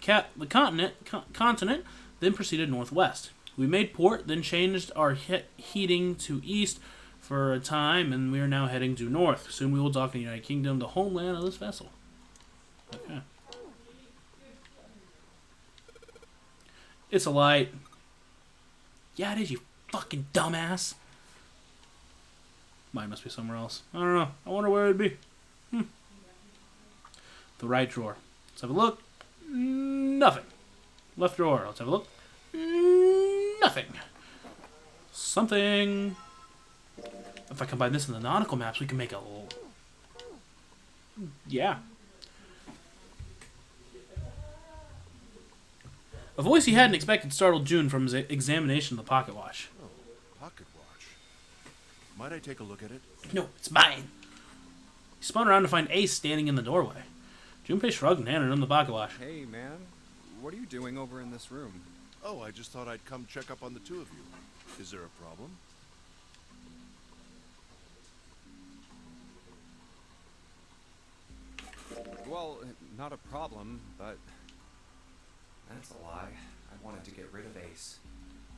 continent, then proceeded northwest. We made port, then changed our heating to east for a time, and we are now heading due north. Soon we will dock in the United Kingdom, the homeland of this vessel. Okay. It's a light. Yeah, it is, you fucking dumbass. Mine must be somewhere else. I don't know. I wonder where it'd be. The right drawer. Let's have a look. Nothing. Left drawer. Let's have a look. Nothing. Something. If I combine this and the nautical maps, we can make a... Yeah. A voice he hadn't expected startled June from his examination of the pocket watch. Oh, pocket watch. Might I take a look at it? No, it's mine. He spun around to find Ace standing in the doorway. Junpei shrugged and handed him the pocket watch. Hey, man. What are you doing over in this room? Oh, I just thought I'd come check up on the two of you. Is there a problem? Well, not a problem, but... That's a lie. I wanted to get rid of Ace.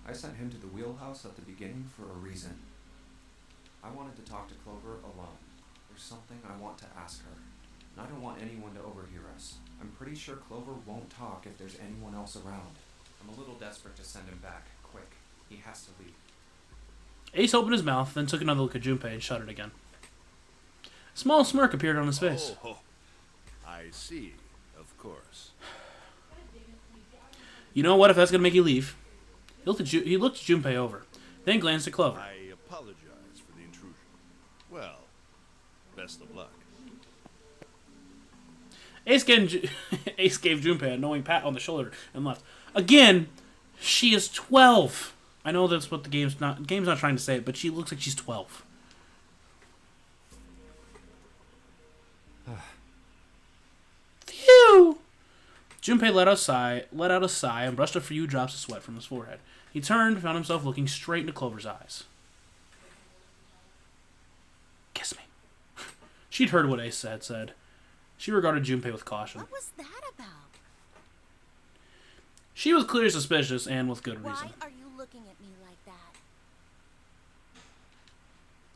I sent him to the wheelhouse at the beginning for a reason. I wanted to talk to Clover alone. There's something I want to ask her. And I don't want anyone to overhear us. I'm pretty sure Clover won't talk if there's anyone else around. I'm a little desperate to send him back. Quick. He has to leave. Ace opened his mouth, then took another look at Junpei and shut it again. A small smirk appeared on his face. Oh, I see. Of course. You know what, if that's going to make you leave? He looked Junpei over, then glanced at Clover. I apologize for the intrusion. Well, best of luck. Ace gave Junpei a knowing pat on the shoulder and left. Again, she is 12. I know that's what the game's not trying to say, but she looks like she's 12. Phew! Junpei let out a sigh, and brushed a few drops of sweat from his forehead. He turned and found himself looking straight into Clover's eyes. Kiss me. She'd heard what Ace had said. She regarded Junpei with caution. What was that about? She was clearly suspicious, and with good reason. Why are you looking at me like that?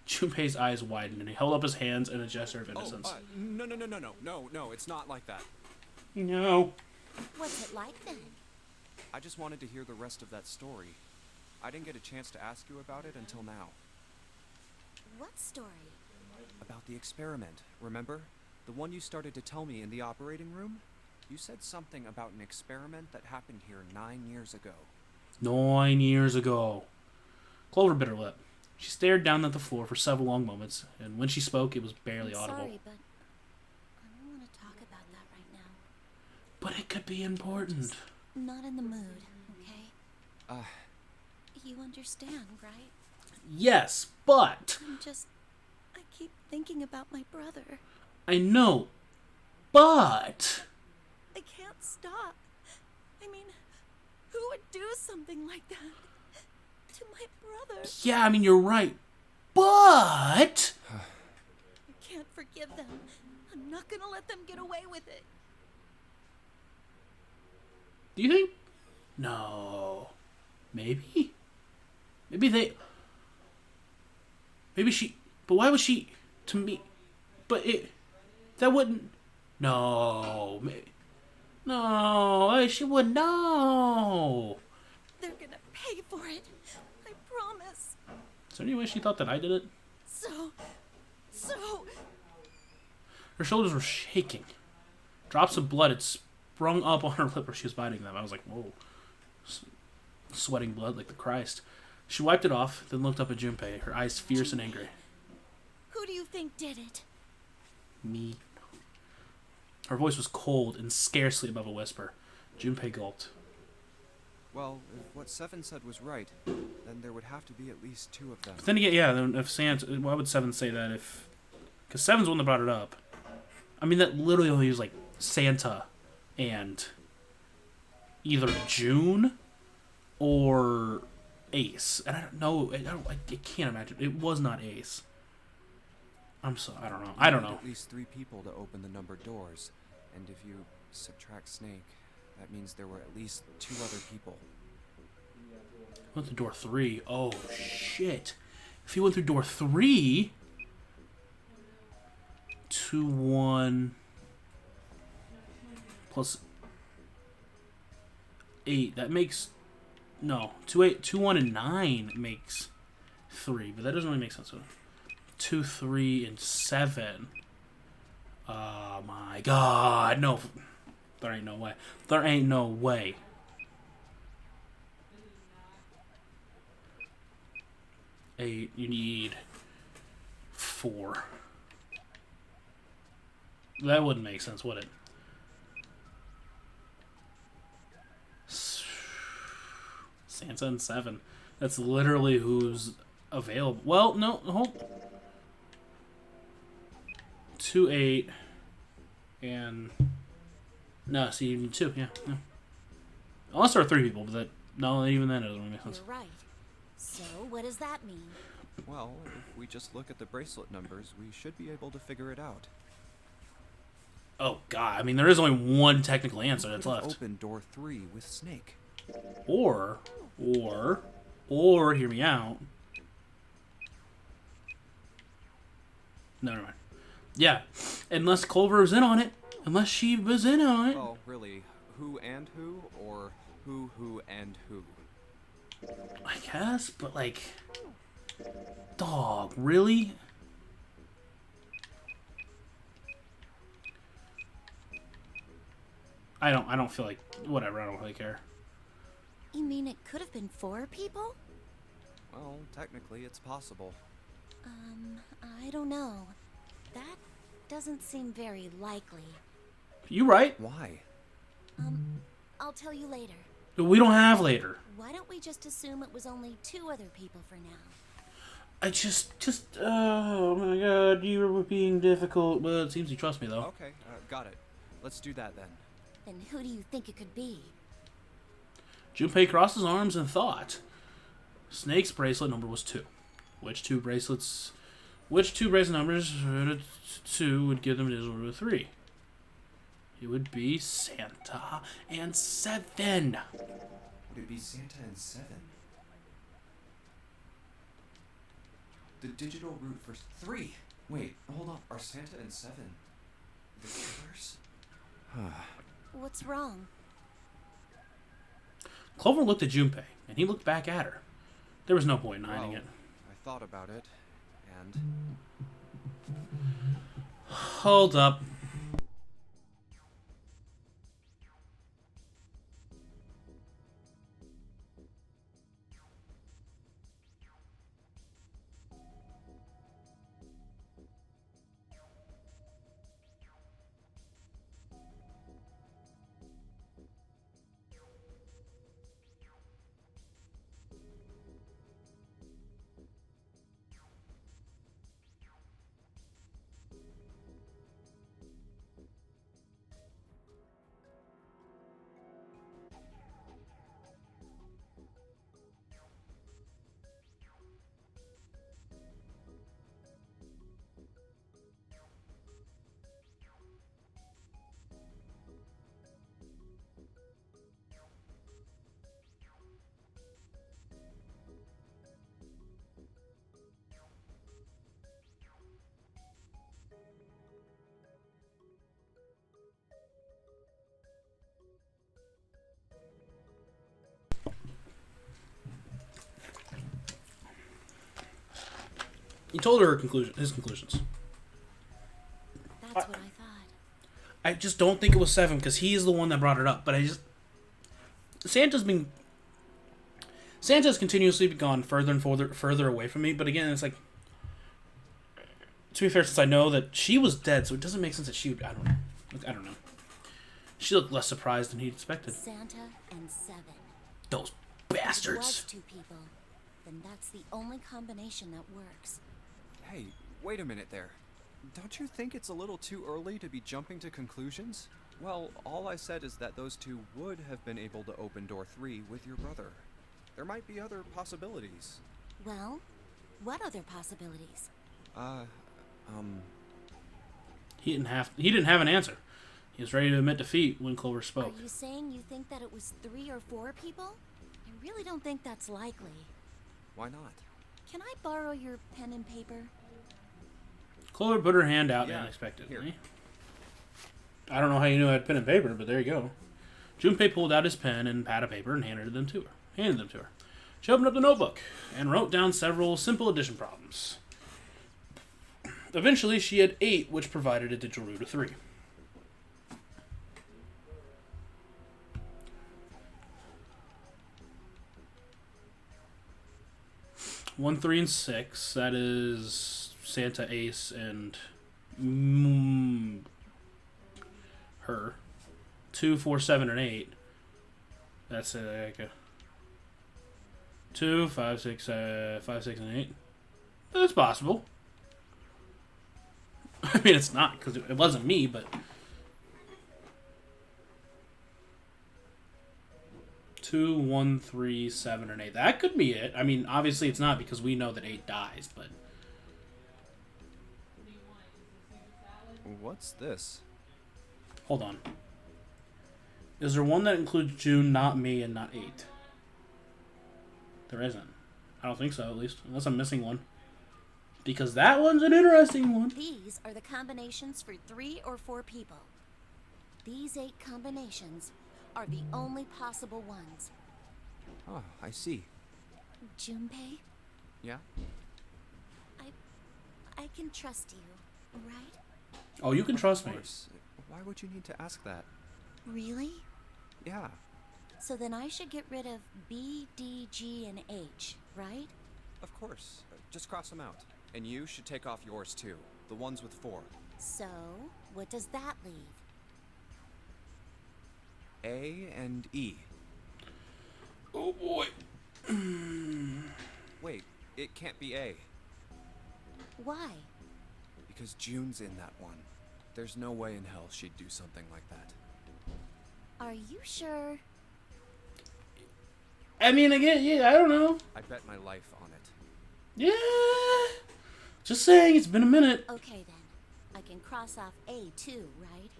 Junpei's eyes widened, and he held up his hands in a gesture of innocence. No, it's not like that. No. What's it like then? I just wanted to hear the rest of that story. I didn't get a chance to ask you about it until now. What story? About the experiment, remember? The one you started to tell me in the operating room? You said something about an experiment that happened here 9 years ago. 9 years ago. Clover bit her lip. She stared down at the floor for several long moments, and when she spoke, it was barely audible. Sorry, but I don't want to talk about that right now. But it could be important. Just not in the mood, okay? You understand, right? Yes, but... I keep thinking about my brother. I know, but... I can't stop. I mean, who would do something like that to my brother? Yeah, I mean, you're right. But... I can't forgive them. I'm not gonna let them get away with it. Do you think? No. Maybe? Maybe they... Maybe she... But why would she... To me... But it... That wouldn't... No. No. She wouldn't... No. They're gonna pay for it. I promise. Is there any way she thought that I did it? So... Her shoulders were shaking. Drops of blood had sprung up on her lip where she was biting them. I was like, whoa. Sweating blood like the Christ. She wiped it off, then looked up at Junpei, her eyes fierce and angry. Who do you think did it? Me. Her voice was cold and scarcely above a whisper. Junpei gulped. Well, if what Seven said was right, then there would have to be at least 2 of them. But then again, yeah, then if Santa... Why would Seven say that if... Because Seven's the one that brought it up. I mean, that literally only was like Santa and either June or Ace. And I don't know. I can't imagine. It was not Ace. I'm so... I don't know. I don't know. At least 3 people to open the numbered doors. And if you subtract Snake, that means there were at least 2 other people. Went through door 3. Oh, shit. If he went through door 3... 2, 1... Plus... 8. That makes... No. 2, 8... 2, 1, and 9 makes 3. But that doesn't really make sense. So 2, 3, and 7. Oh, my God. No. There ain't no way. There ain't no way. Eight. You need 4. That wouldn't make sense, would it? Santa and 7. That's literally who's available. Well, no. Hold. 2, 8. And... No, see, you need 2, yeah. Unless there are 3 people, but that... No, even then it doesn't make sense. You're right. So, what does that mean? Well, if we just look at the bracelet numbers, we should be able to figure it out. Oh, God. I mean, there is only one technical answer that's left. Open door 3 with Snake. Or, hear me out. No, never mind. Yeah, unless Clover was in on it. Unless she was in on it. Well, really, who and who, or who and who? I guess, but like... Dog, really? I don't feel like... Whatever, I don't really care. You mean it could have been 4 people? Well, technically, it's possible. I don't know. That doesn't seem very likely. You right. Why? I'll tell you later. We don't have later. Why don't we just assume it was only 2 other people for now? I just, oh my God, you were being difficult, but it seems you trust me, though. Okay, got it. Let's do that then. Then who do you think it could be? Junpei crossed his arms in thought. Snake's bracelet number was 2. Which two bracelet numbers 2 would give them a digital root of 3? It would be Santa and 7. Would it be Santa and 7? The digital root for 3. Wait, hold on. Are Santa and 7 the killers? What's wrong? Clover looked at Junpei, and he looked back at her. There was no point in hiding it. I thought about it, and Hold up. He told her his conclusions. That's what I thought. I just don't think it was 7 because he is the one that brought it up. But Santa's continuously gone further and further away from me. But again, it's like, to be fair, since I know that she was dead, so it doesn't make sense that she would. I don't know. She looked less surprised than he expected. Santa and 7. Those If it bastards. was 2 people, then that's the only combination that works. hey, wait a minute there. Don't you think it's a little too early to be jumping to conclusions? Well, all I said is that those 2 would have been able to open door 3 with your brother. There might be other possibilities. Well, what other possibilities? He didn't have an answer. He was ready to admit defeat when Clover spoke. Are you saying you think that it was 3 or 4 people? I really don't think that's likely. Why not? Can I borrow your pen and paper? Clover put her hand out Yeah, unexpectedly. here. I don't know how you knew I had pen and paper, but there you go. Junpei pulled out his pen and pad of paper and handed them to her. She opened up the notebook and wrote down several simple addition problems. Eventually, she had 8, which provided a digital root of 3. One, 3, and 6. That is Santa, Ace, and her. 2, 4, 7, and 8. That's like a 2, 5, 6, 5, 6, and 8. That's possible. I mean, it's not because it wasn't me, but 2, 1, 3, 7, and 8. That could be it. I mean, obviously it's not because we know that 8 dies, but What's this? hold on. Is there one that includes June, not me, and not 8? There isn't. I don't think so, at least. Unless I'm missing one. Because that one's an interesting one. These are the combinations for 3 or 4 people. These 8 combinations are the only possible ones. Oh, I see. Junpei, Yeah? I can trust you, right? Oh, you can trust me. Of course. Why would you need to ask that? Really? Yeah. So then I should get rid of B, D, G, and H, right? Of course. Just cross them out. And you should take off yours too. The ones with 4. So, what does that leave? A and E. Oh boy. Wait, it can't be A. Why? Because June's in that one. There's no way in hell she'd do something like that. Are you sure? I mean, again, yeah, I don't know. I bet my life on it. Yeah. Just saying, it's been a minute. Okay then. I can cross off A too, right?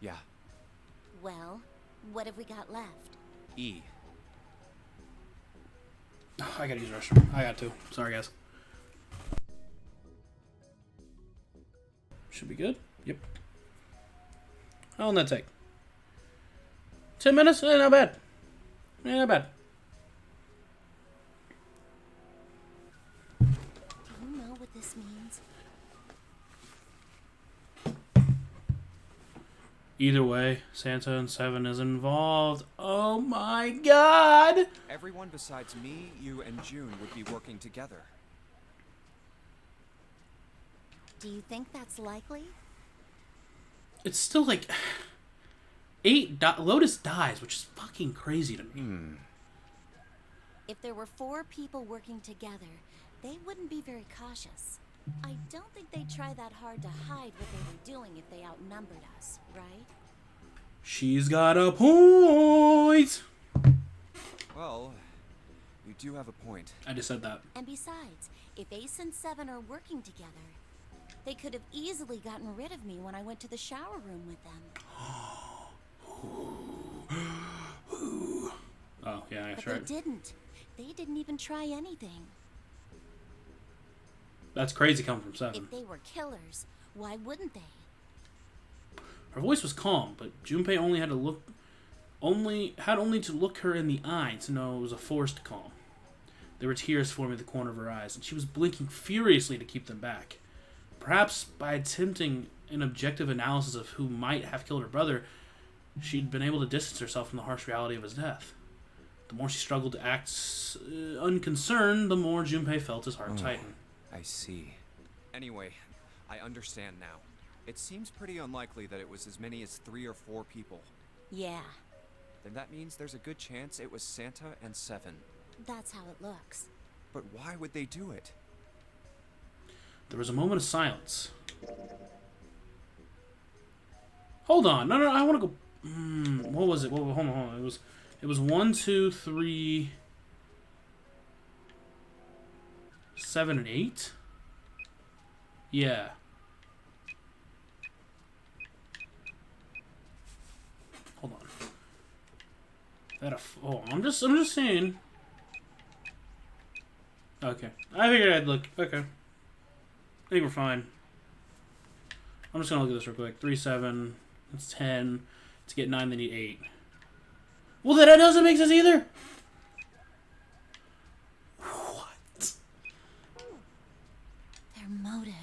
Yeah. Well, what have we got left? E. Oh, I gotta use the restroom. I got to. Sorry, guys. Should be good. Yep. How long did that take? 10 minutes? Not bad. Not bad. Do you know what this means? Either way, Santa and Seven is involved. Oh my god! Everyone besides me, you, and June would be working together. Do you think that's likely? It's still like... Lotus dies, which is fucking crazy to me. If there were 4 people working together, they wouldn't be very cautious. I don't think they'd try that hard to hide what they were doing if they outnumbered us, right? She's got a point! Well, you do have a point. I just said that. And besides, if Ace and Seven are working together, they could have easily gotten rid of me when I went to the shower room with them. Oh, yeah, But that's right. they didn't. They didn't even try anything. That's crazy coming from Seven. If they were killers, why wouldn't they? Her voice was calm, but Junpei only had to look her in the eye to know it was a forced calm. There were tears forming the corner of her eyes, and she was blinking furiously to keep them back. Perhaps by attempting an objective analysis of who might have killed her brother, she'd been able to distance herself from the harsh reality of his death. The more she struggled to act unconcerned, the more Junpei felt his heart tighten. I see. Anyway, I understand now. It seems pretty unlikely that it was as many as 3 or 4 people. Yeah, Then that means there's a good chance it was Santa and Seven. that's how it looks. But why would they do it? There was a moment of silence. Hold on. No, I want to go... what was it? Hold on. It was 1, 2, 3... 7 and 8? Yeah. Hold on. I'm just saying. Okay. I figured I'd look. Okay. I think we're fine. I'm just gonna look at this real quick. 3, 7. That's 10. To get 9, they need 8. Well, that doesn't make sense either. What? Their motive.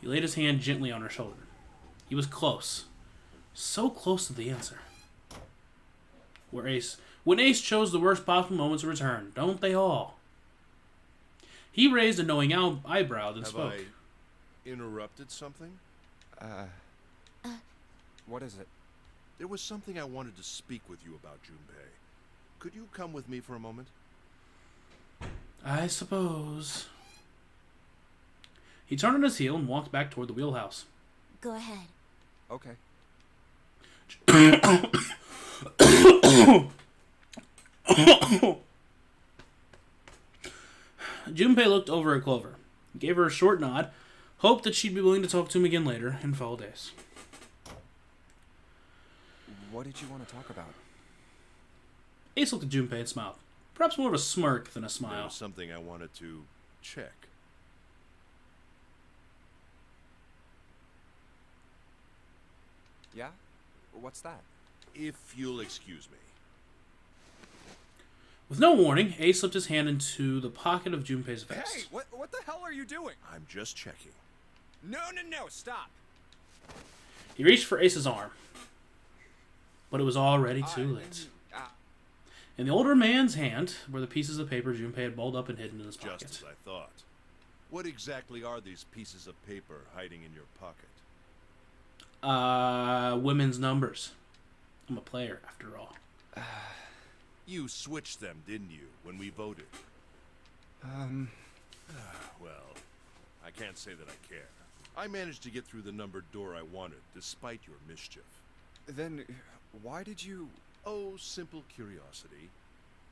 He laid his hand gently on her shoulder. He was close. So close to the answer. When Ace chose the worst possible moment to return, don't they all? He raised a knowing eyebrow, then spoke. Have I interrupted something? What is it? There was something I wanted to speak with you about, Junpei. Could you come with me for a moment? I suppose. He turned on his heel and walked back toward the wheelhouse. Go ahead. Okay. Junpei looked over at Clover, gave her a short nod, hoped that she'd be willing to talk to him again later, and followed Ace. What did you want to talk about? Ace looked at Junpei and smiled. Perhaps more of a smirk than a There smile. was something I wanted to check. Yeah? What's that? If you'll excuse me. With no warning, Ace slipped his hand into the pocket of Junpei's vest. Hey, what the hell are you doing? I'm just checking. No, stop. He reached for Ace's arm, but it was already too late. In the older man's hand were the pieces of paper Junpei had balled up and hidden in his pocket. Just as I thought. What exactly are these pieces of paper hiding in your pocket? Women's numbers. I'm a player, after all. You switched them, didn't you, when we voted? Well, I can't say that I care. I managed to get through the numbered door I wanted, despite your mischief. Then, why did you... Oh, simple curiosity.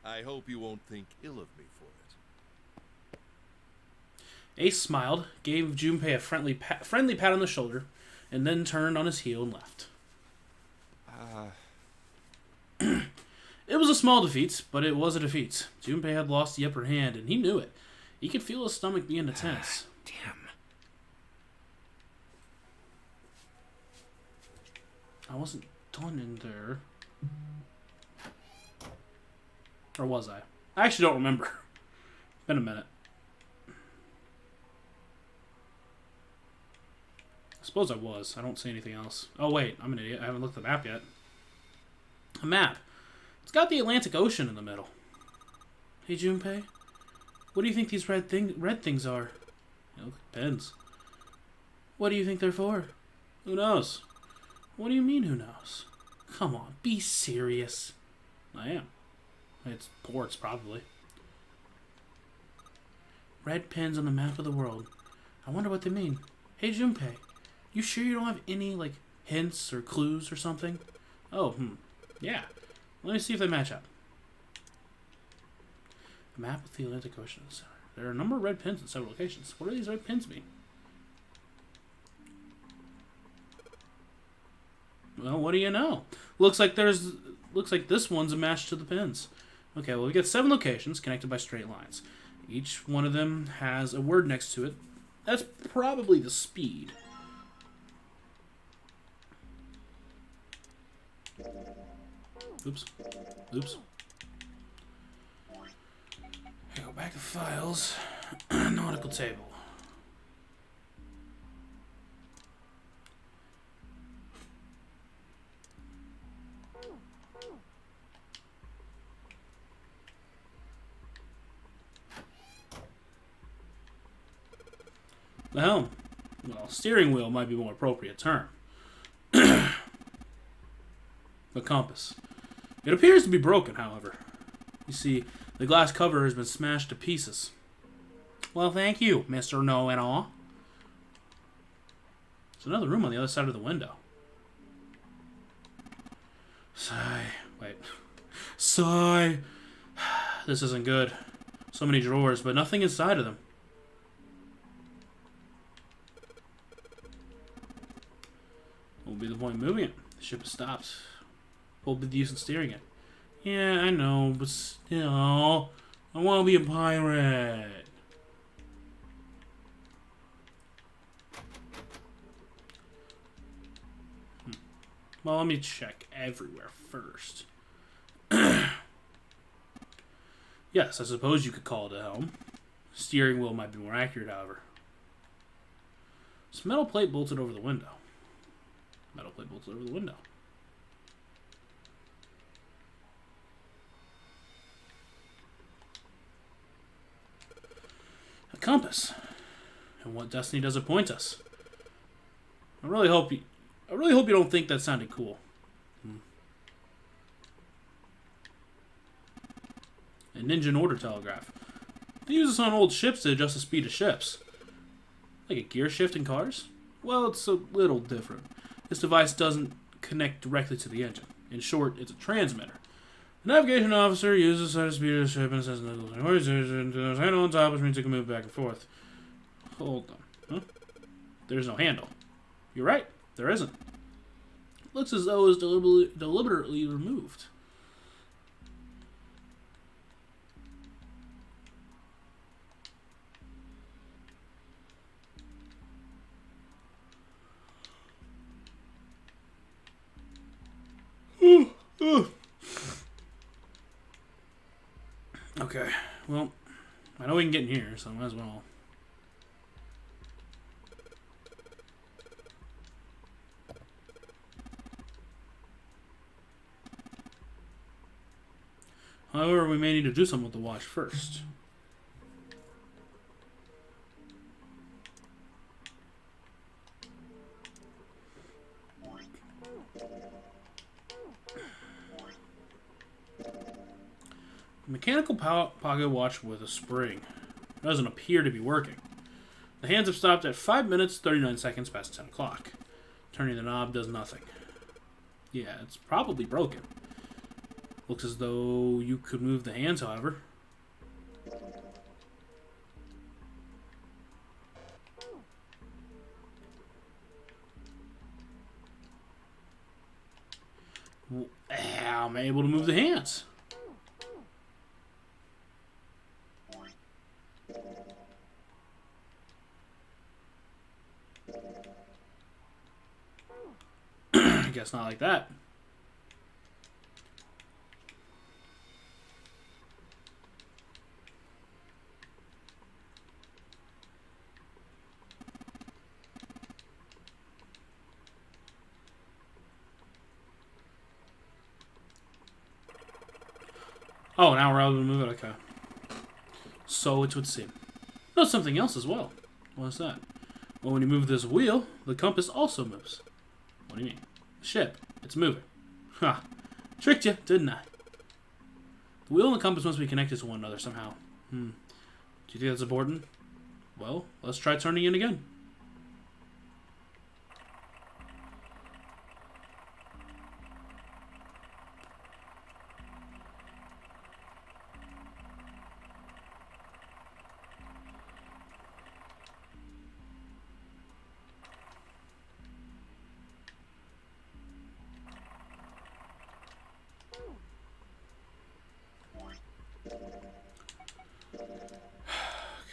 I hope you won't think ill of me for it. Ace smiled, gave Junpei a friendly pat on the shoulder, and then turned on his heel and left. It was a small defeat, but it was a defeat. Junpei had lost the upper hand, and he knew it. He could feel his stomach begin to tense. Damn. I wasn't done in there. Or was I? I actually don't remember. Been a minute. I suppose I was. I don't see anything else. Oh, wait. I'm an idiot. I haven't looked at the map yet. A map. It's got the Atlantic Ocean in the middle. Hey, Junpei. What do you think these red things are? They look like pens. What do you think they're for? Who knows? What do you mean, who knows? Come on, be serious. I am. It's ports, probably. Red pens on the map of the world. I wonder what they mean. Hey, Junpei. You sure you don't have any, like, hints or clues or something? Oh, yeah. Let me see if they match up. A map with the Atlantic Ocean in the center. There are a number of red pins in several locations. What do these red pins mean? Well, what do you know? Looks like this one's a match to the pins. Okay, well, we got 7 locations connected by straight lines. Each one of them has a word next to it. That's probably the speed. Oops. Oops. Okay, go back to files. Nautical table. The helm. Well, steering wheel might be a more appropriate term. The compass. It appears to be broken, however. You see, the glass cover has been smashed to pieces. Well, thank you, Mr. Know-it-all. There's another room on the other side of the window. Sigh. Wait. Sigh. This isn't good. So many drawers, but nothing inside of them. What will be the point of moving it? The ship has stopped. What will be the use in steering it? Yeah, I know, but still, I want to be a pirate. Well, let me check everywhere first. Yes, I suppose you could call it a helm. Steering wheel might be more accurate, however. It's a metal plate bolted over the window. Metal plate bolted over the window. A compass. And what destiny does it point us? I really hope you don't think that sounded cool. An engine order telegraph. They use this on old ships to adjust the speed of ships. Like a gear shift in cars? Well, it's a little different. This device doesn't connect directly to the engine. In short, it's a transmitter. The navigation officer uses the speed of the ship and says the handle on top, which means it can move back and forth. Hold on. Huh? There's no handle. You're right. There isn't. Looks as though it was deliberately removed. Okay, well, I know we can get in here, so I might as well. However, we may need to do something with the watch first. Mechanical pocket watch with a spring. It doesn't appear to be working. The hands have stopped at 5 minutes, 39 seconds past 10 o'clock. Turning the knob does nothing. Yeah, it's probably broken. Looks as though you could move the hands, however. I'm able to move the hands. I guess not like that. Oh, now we're able to move it. Okay. So it would seem. Notice something else as well. What's that? Well, when you move this wheel, the compass also moves. What do you mean? The ship. It's moving. Ha. Tricked you, didn't I? The wheel and the compass must be connected to one another somehow. Do you think that's important? Well, let's try turning it again.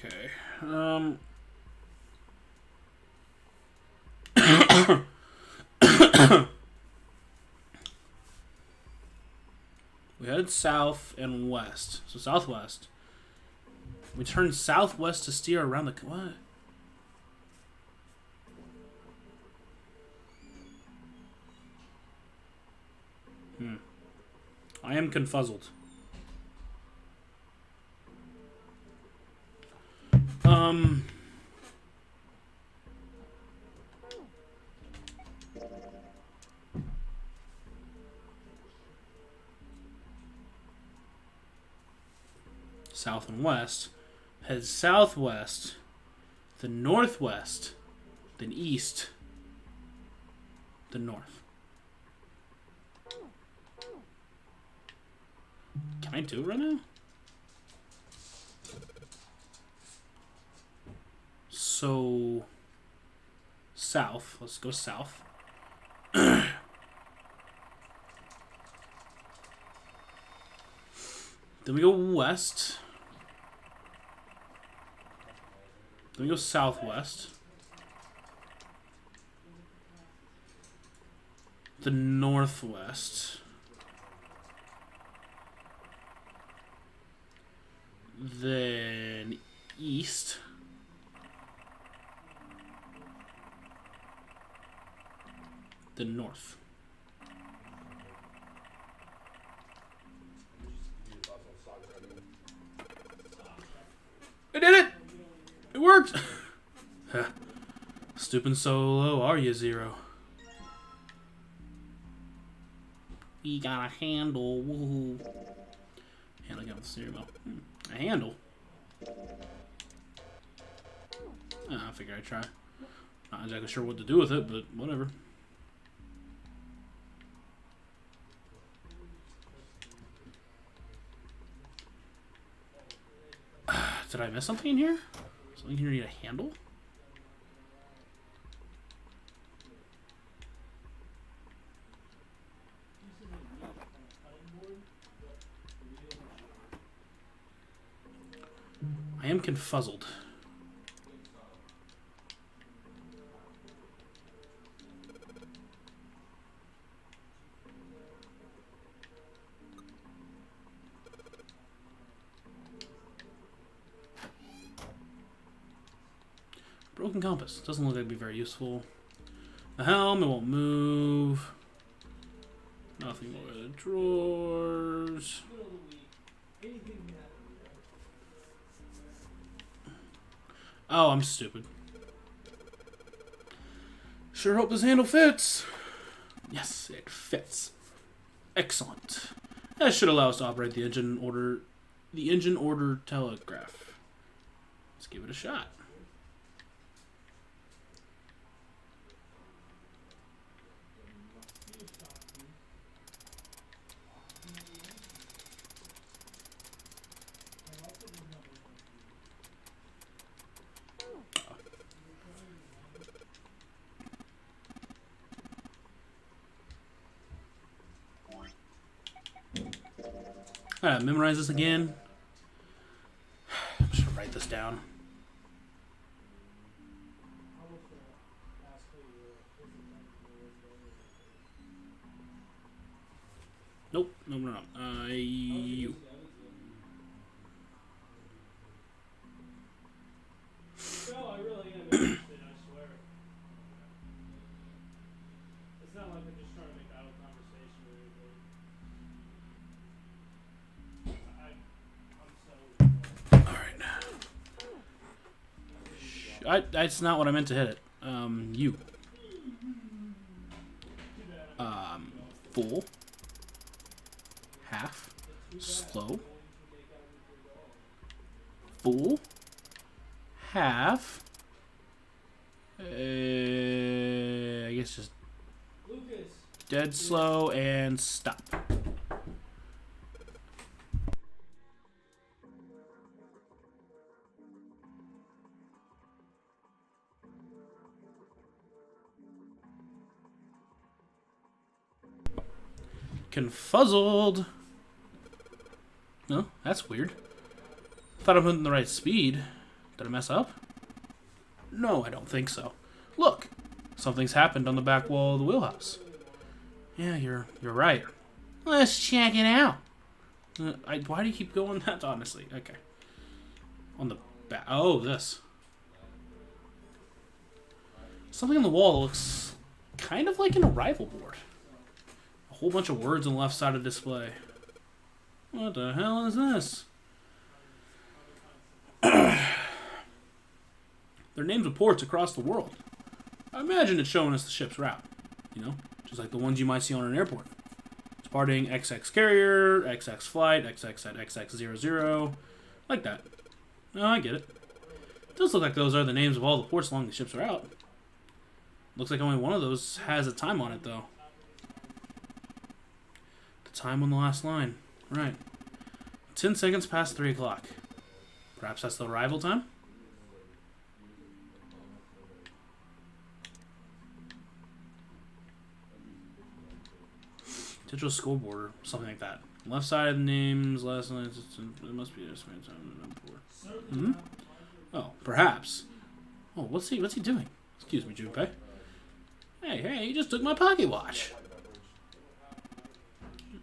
Okay. We headed south and west. So southwest. We turned southwest to steer around the... What? I am confuzzled. South and west. Head southwest, then northwest, then east, then north. Can I do it right now? So, south. Let's go south. Then we go west. Then we go southwest. The northwest. Then east. Then north. I did it! It worked! Stooping so low, are you, Zero? We got a handle. Woohoo. Handle again with the steering wheel. A handle? I figure I'd try. Not exactly sure what to do with it, but whatever. Did I miss something in here? Something here need a handle? I am confuzzled. Broken compass. Doesn't look like it'd be very useful. The helm, it won't move. Nothing more in the drawers. Oh, I'm stupid. Sure hope this handle fits. Yes, it fits. Excellent. That should allow us to operate the engine order telegraph. Let's give it a shot. Alright, memorize this again. I'm just gonna write this down. Nope, no. You. That's not what I meant to hit it. You. Full. Half. Slow. Full. Half. I guess just dead slow and stop. Confuzzled. No, that's weird. Thought I'm hitting the right speed. Did I mess up? No, I don't think so. Look, something's happened on the back wall of the wheelhouse. Yeah, you're right. Let's check it out. Why do you keep going that? Honestly, okay. On the back. Oh, this. Something on the wall looks kind of like an arrival board. A whole bunch of words on the left side of the display. What the hell is this? Their names of ports across the world. I imagine it's showing us the ship's route. You know, just like the ones you might see on an airport. Departing XX carrier, XX flight, XX at XX00. Like that. Oh, I get it. It does look like those are the names of all the ports along the ship's route. Looks like only one of those has a time on it, though. The time on the last line. Right. 10 seconds past 3 o'clock. Perhaps that's the arrival time? Digital scoreboard or something like that. Left side of the names, last line, it must be this time before. Hmm? Oh, perhaps. Oh, what's he doing? Excuse me, Junpei. Hey, he just took my pocket watch.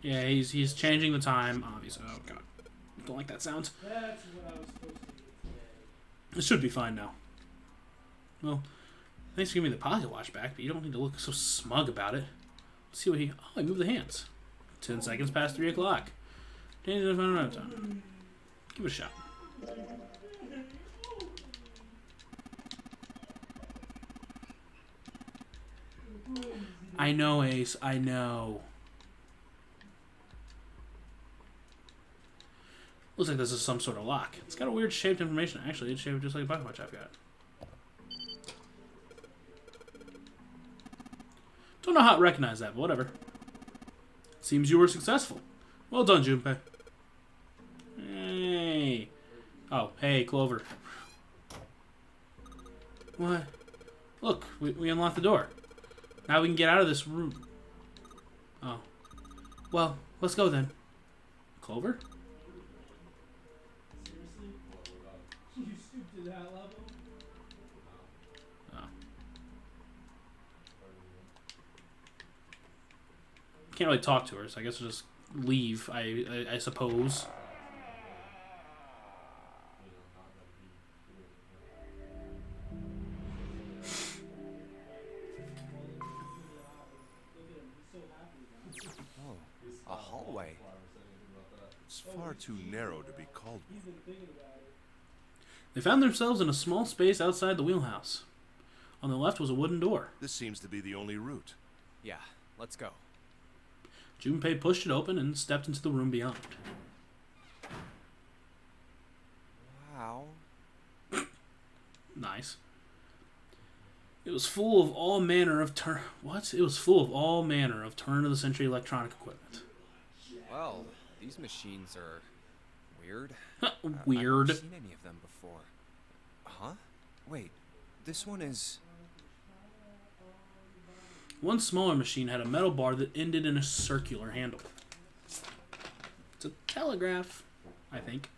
Yeah, he's changing the time, obviously. Oh god. Don't like that sound. It should be fine now. Well, thanks for giving me the pocket watch back, but you don't need to look so smug about it. Let's see what he... Oh, he moved the hands. 10 seconds past 3 o'clock. Danger to find time. Give it a shot. I know, Ace. I know. Looks like this is some sort of lock. It's got a weird shaped information. Actually, it's shaped just like a pocket watch I've got. Don't know how to recognize that, but whatever. Seems you were successful. Well done, Junpei. Hey. Oh, hey, Clover. What? Look, we unlocked the door. Now we can get out of this room. Oh. Well, let's go then. Clover? Seriously? You stooped to that level? Oh. Can't really talk to her, so I guess we'll just leave, I suppose. A hallway. It's far too narrow to be called one. They found themselves in a small space outside the wheelhouse. On the left was a wooden door. This seems to be the only route. Yeah, let's go. Junpei pushed it open and stepped into the room beyond. Wow. Nice. It was full of all manner of It was full of all manner of turn-of-the-century electronic equipment. Well, these machines are weird. Weird. I've never seen any of them before. Huh? Wait, this one is... One smaller machine had a metal bar that ended in a circular handle. It's a telegraph, I think.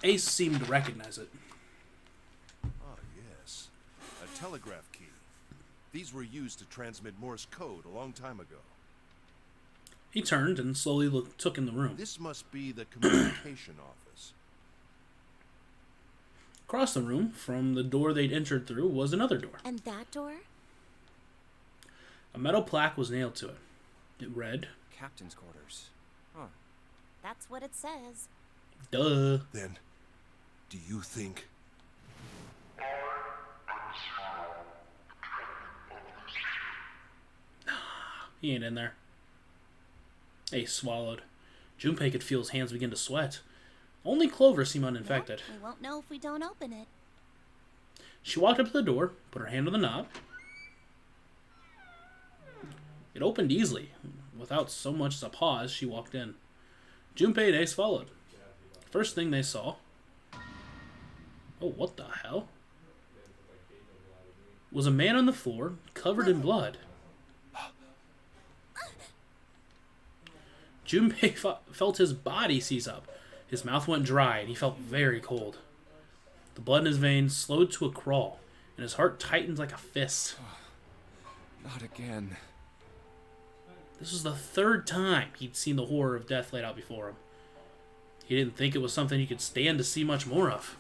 Ace seemed to recognize it. Ah, yes. A telegraph key. These were used to transmit Morse code a long time ago. He turned and slowly took in the room. This must be the communication office. Across the room, from the door they'd entered through, was another door. And that door? A metal plaque was nailed to it. It read, Captain's quarters. Huh. That's what it says. duh. Then, do you think... He ain't in there. Ace swallowed. Junpei could feel his hands begin to sweat. Only Clover seemed uninfected. Well, we won't know if we don't open it. She walked up to the door, put her hand on the knob. It opened easily. Without so much as a pause, she walked in. Junpei and Ace followed. First thing they saw... Oh, what the hell? Was a man on the floor, covered in blood. Junpei felt his body seize up. His mouth went dry, and he felt very cold. The blood in his veins slowed to a crawl, and his heart tightened like a fist. Not again. This was the third time he'd seen the horror of death laid out before him. He didn't think it was something he could stand to see much more of.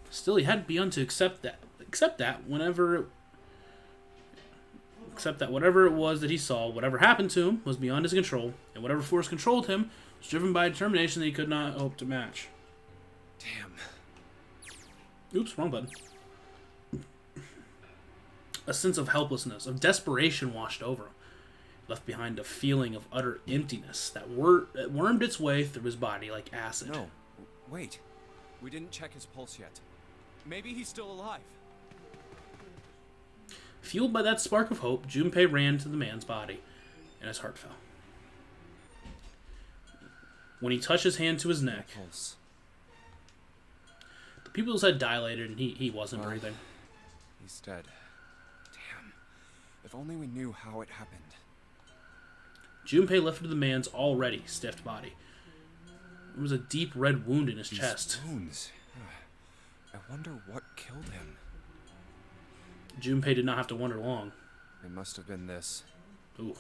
Still, he hadn't begun to accept that whatever it was that he saw, whatever happened to him, was beyond his control, and whatever force controlled him was driven by a determination that he could not hope to match. Damn. Oops, wrong button. A sense of helplessness, of desperation washed over him, left behind a feeling of utter emptiness that wormed its way through his body like acid. No, wait. We didn't check his pulse yet. Maybe he's still alive. Fueled by that spark of hope, Junpei ran to the man's body, and his heart fell. When he touched his hand to his neck, Pulse. the pupils had dilated and he wasn't breathing. He's dead. Damn. If only we knew how it happened. Junpei lifted the man's already stiff body. There was a deep red wound in his These chest. wounds. I wonder what killed him. Junpei did not have to wonder long. It must have been this. Ooh.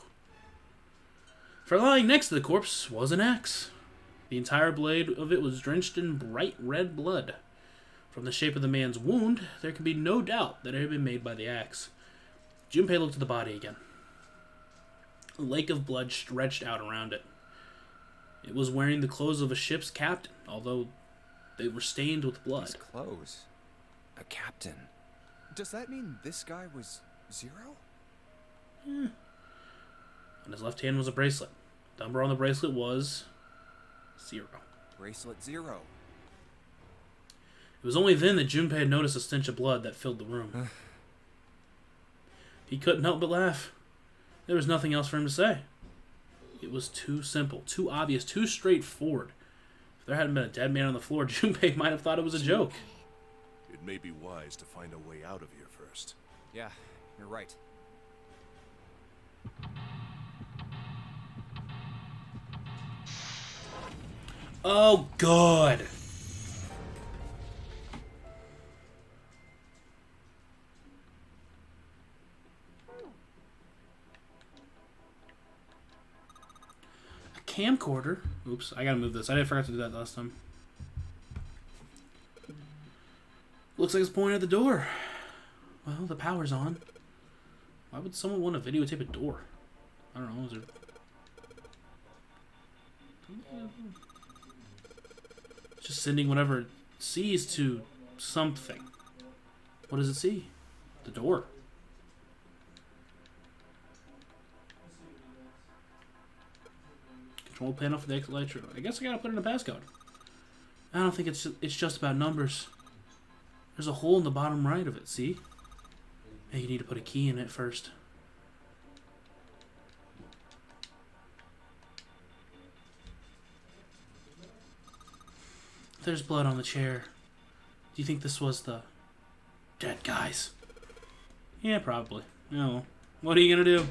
For lying next to the corpse was an axe. The entire blade of it was drenched in bright red blood. From the shape of the man's wound, there could be no doubt that it had been made by the axe. Junpei looked at the body again. A lake of blood stretched out around it. It was wearing the clothes of a ship's captain, although they were stained with blood. His clothes. A captain. Does that mean this guy was Zero? On his left hand was a bracelet. The number on the bracelet was 0. Bracelet 0. It was only then that Junpei had noticed a stench of blood that filled the room. He couldn't help but laugh. There was nothing else for him to say. It was too simple, too obvious, too straightforward. If there hadn't been a dead man on the floor, Junpei might have thought it was a joke. It may be wise to find a way out of here first. Yeah, you're right. Oh, God. A camcorder? Oops, I gotta move this. I forgot to do that last time. Looks like it's pointing at the door. Well, the power's on. Why would someone want to videotape a door? I don't know. Is there... Just sending whatever it sees to something. What does it see? The door. Control panel for the exit light. I guess I gotta put in a passcode. I don't think it's just about numbers. There's a hole in the bottom right of it, see? Hey, you need to put a key in it first. There's blood on the chair. Do you think this was the dead guys? Yeah, probably. No. What are you gonna do?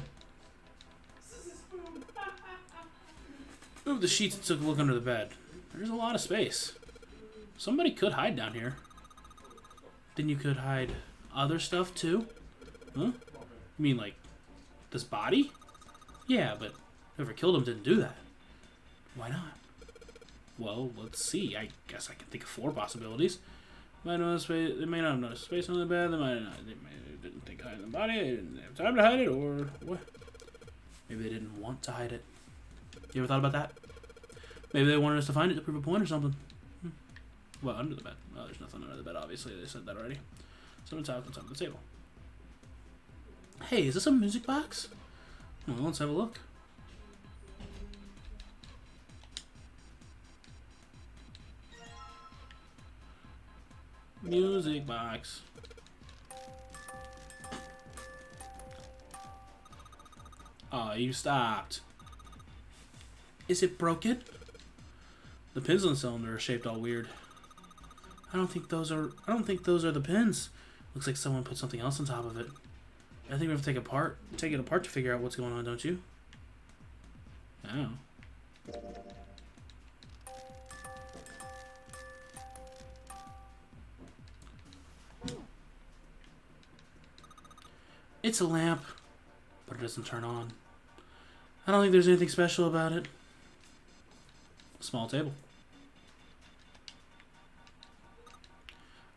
This is his food. Move the sheets and took a look under the bed. There's a lot of space. Somebody could hide down here. Then you could hide other stuff too? Huh? You mean like this body? Yeah, but whoever killed him didn't do that. Why not? Well, let's see. I guess I can think of 4 possibilities. They may not have noticed space on the bed. They didn't think hiding the body. They didn't have time to hide it, or what? Maybe they didn't want to hide it. You ever thought about that? Maybe they wanted us to find it to prove a point or something. Well, under the bed. Oh, there's nothing under the bed, obviously. They said that already. Someone's out on top of the table. Hey, is this a music box? Well, let's have a look. Music box. Oh, you stopped. Is it broken? The pins on the cylinder are shaped all weird. I don't think those are the pins. Looks like someone put something else on top of it. I think we have to take it apart to figure out what's going on, don't you? Oh. It's a lamp, but it doesn't turn on. I don't think there's anything special about it. A small table.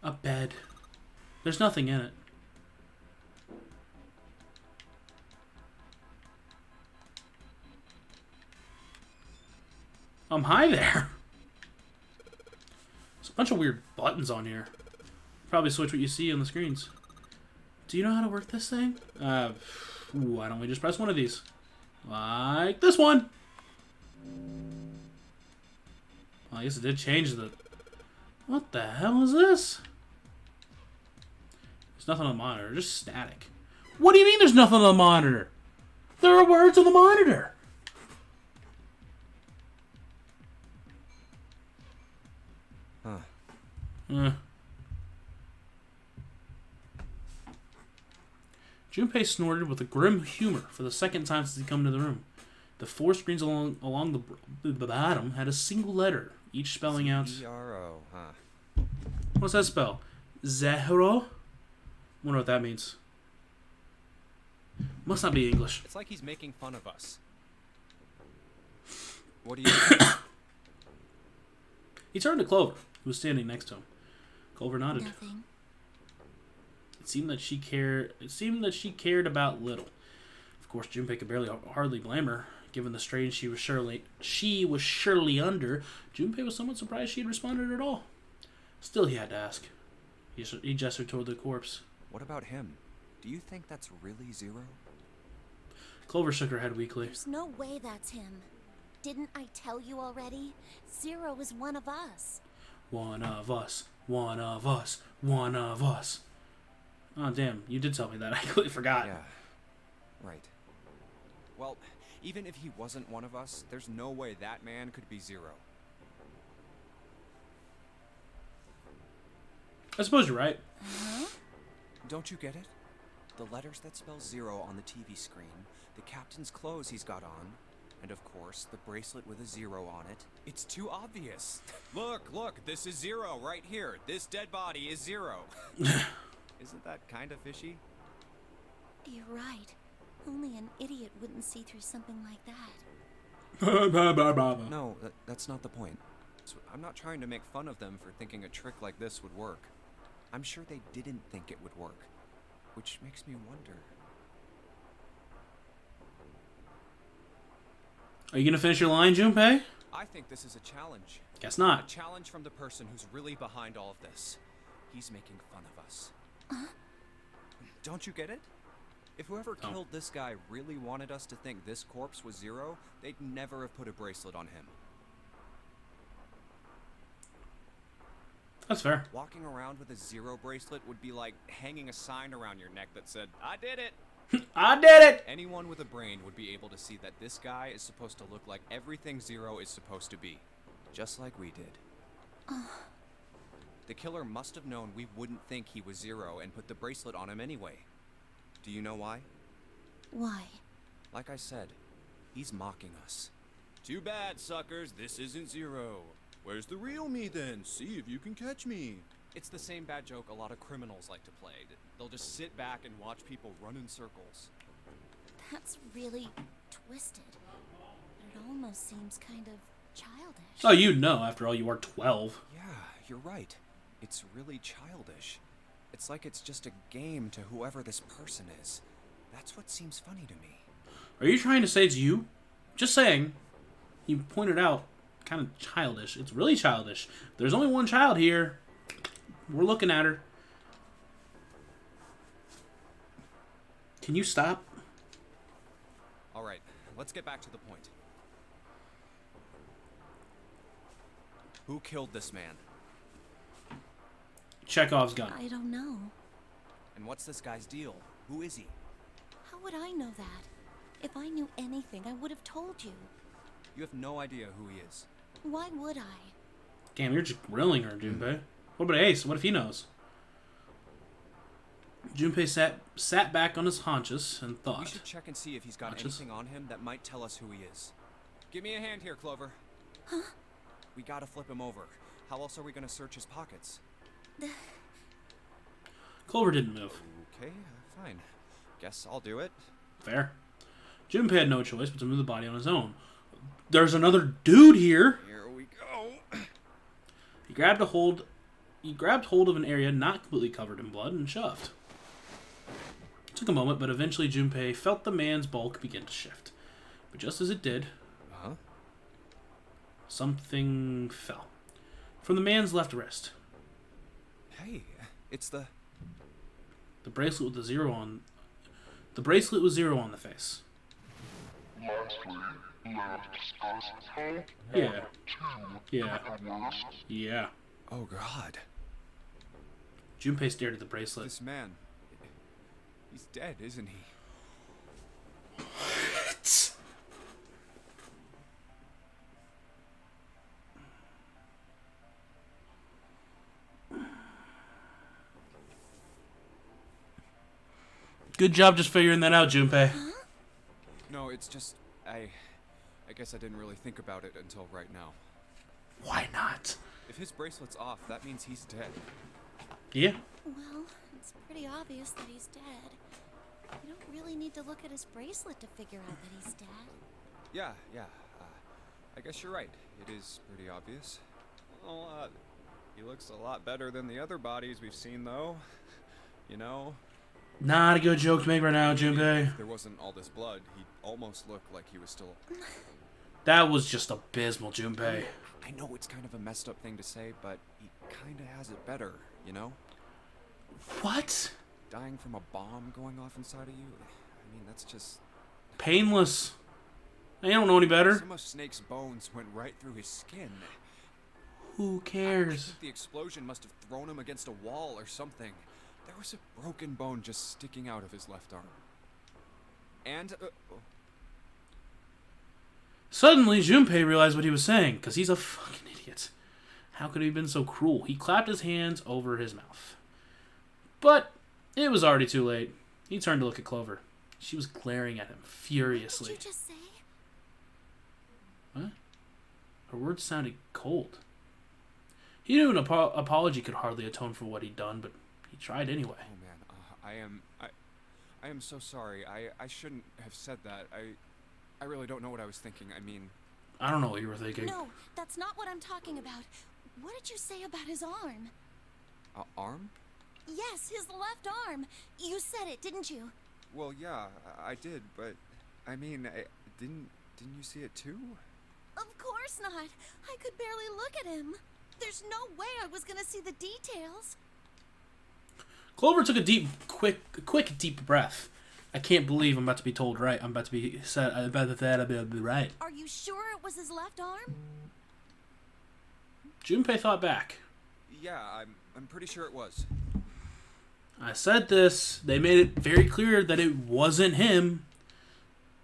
A bed. There's nothing in it. Hi there. There's a bunch of weird buttons on here. Probably switch what you see on the screens. Do you know how to work this thing? Why don't we just press one of these? Like this one. Well, I guess it did change the... What the hell is this? There's nothing on the monitor, just static. What do you mean there's nothing on the monitor? There are words on the monitor. Huh. Junpei snorted with a grim humor for the second time since he'd come into the room. The 4 screens along the bottom had a single letter, each spelling out... Z-E-R-O, huh? What's that spell? Zehro? Wonder what that means. Must not be English. It's like he's making fun of us. What do you think? He turned to Clover, who was standing next to him. Clover nodded. Nothing. It seemed that she cared about little. Of course, Junpei could hardly blame her, given the strain she was surely under. Junpei was somewhat surprised she had responded at all. Still, he had to ask. He gestured toward the corpse. What about him? Do you think that's really Zero? Clover shook her head weakly. There's no way that's him. Didn't I tell you already? Zero is one of us. One of us. One of us. One of us. Oh, damn. You did tell me that. I completely forgot. Yeah. Right. Well, even if he wasn't one of us, there's no way that man could be Zero. I suppose you're right. Don't you get it? The letters that spell Zero on the TV screen, the captain's clothes he's got on, and of course, the bracelet with a 0 on it. It's too obvious. Look, this is Zero right here. This dead body is Zero. Isn't that kind of fishy? You're right. Only an idiot wouldn't see through something like that. No, that's not the point. So I'm not trying to make fun of them for thinking a trick like this would work. I'm sure they didn't think it would work, which makes me wonder. Are you gonna finish your line, Junpei? I think this is a challenge. Guess A not. challenge from the person who's really behind all of this. He's making fun of us. Don't you get it? If whoever killed this guy really wanted us to think this corpse was Zero, they'd never have put a bracelet on him. That's fair. Walking around with a 0 bracelet would be like hanging a sign around your neck that said, "I did it!" I did it! Anyone with a brain would be able to see that this guy is supposed to look like everything Zero is supposed to be. Just like we did. The killer must have known we wouldn't think he was Zero and put the bracelet on him anyway. Do you know why? Why? Like I said, he's mocking us. Too bad, suckers. This isn't Zero. Where's the real me then? See if you can catch me. It's the same bad joke a lot of criminals like to play. They'll just sit back and watch people run in circles. That's really twisted. But it almost seems kind of childish. So you know, after all, you are 12. Yeah, you're right. It's really childish. It's like it's just a game to whoever this person is. That's what seems funny to me. Are you trying to say it's you? Just saying. You pointed out, kind of childish. It's really childish. There's only one child here. We're looking at her. Can you stop? All right, let's get back to the point. Who killed this man? Chekhov's gun. I don't know. And what's this guy's deal? Who is he? How would I know that? If I knew anything, I would have told you. You have no idea who he is. Why would I? Damn, you're just grilling her, Junpei. What about Ace? What if he knows? Junpei sat back on his haunches and thought. We should check and see if he's got anything on him that might tell us who he is. Give me a hand here, Clover. Huh? We gotta flip him over. How else are we gonna search his pockets? Clover didn't move. Okay, fine. Guess I'll do it. Fair. Junpei had no choice but to move the body on his own. There's another dude here. Here we go. He grabbed hold of an area not completely covered in blood and shoved. It took a moment, but eventually Junpei felt the man's bulk begin to shift. But just as it did, something fell from the man's left wrist. Hey, it's the bracelet with the zero on. The bracelet was zero on the face. Yeah. Yeah. Oh God. Junpei stared at the bracelet. This man, he's dead, isn't he? What? Good job just figuring that out, Junpei. No, it's just I guess I didn't really think about it until right now. Why not? If his bracelet's off, that means he's dead. Yeah. Well, it's pretty obvious that he's dead. You don't really need to look at his bracelet to figure out that he's dead. Yeah. I guess you're right. It is pretty obvious. Well, he looks a lot better than the other bodies we've seen, though. You know? Not a good joke to make right now, Junpei. If there wasn't all this blood, he almost looked like he was still... That was just abysmal, Junpei. I know it's kind of a messed up thing to say, but he kind of has it better, you know? What? Dying from a bomb going off inside of you? I mean, that's just... Painless. I don't know any better. Some of Snake's bones went right through his skin. Who I cares? think the explosion must have thrown him against a wall or something. There was a broken bone just sticking out of his left arm. And... Suddenly, Junpei realized what he was saying, because he's a fucking idiot. How could he have been so cruel? He clapped his hands over his mouth. But it was already too late. He turned to look at Clover. She was glaring at him furiously. What did you just say? What? Her words sounded cold. He knew an apology could hardly atone for what he'd done, but he tried anyway. Oh man, I am so sorry. I shouldn't have said that. I really don't know what I was thinking. I mean... I don't know what you were thinking. No, that's not what I'm talking about. What did you say about his arm? Arm? Yes, his left arm. You said it, didn't you? Well, yeah, I did, but... I mean, didn't you see it too? Of course not. I could barely look at him. There's no way I was gonna see the details. Clover took a quick deep breath. I can't believe I'm about to be told right. I'm about to be said. I'm about to be right. Are you sure it was his left arm? Junpei thought back. Yeah, I'm pretty sure it was. I said this. They made it very clear that it wasn't him.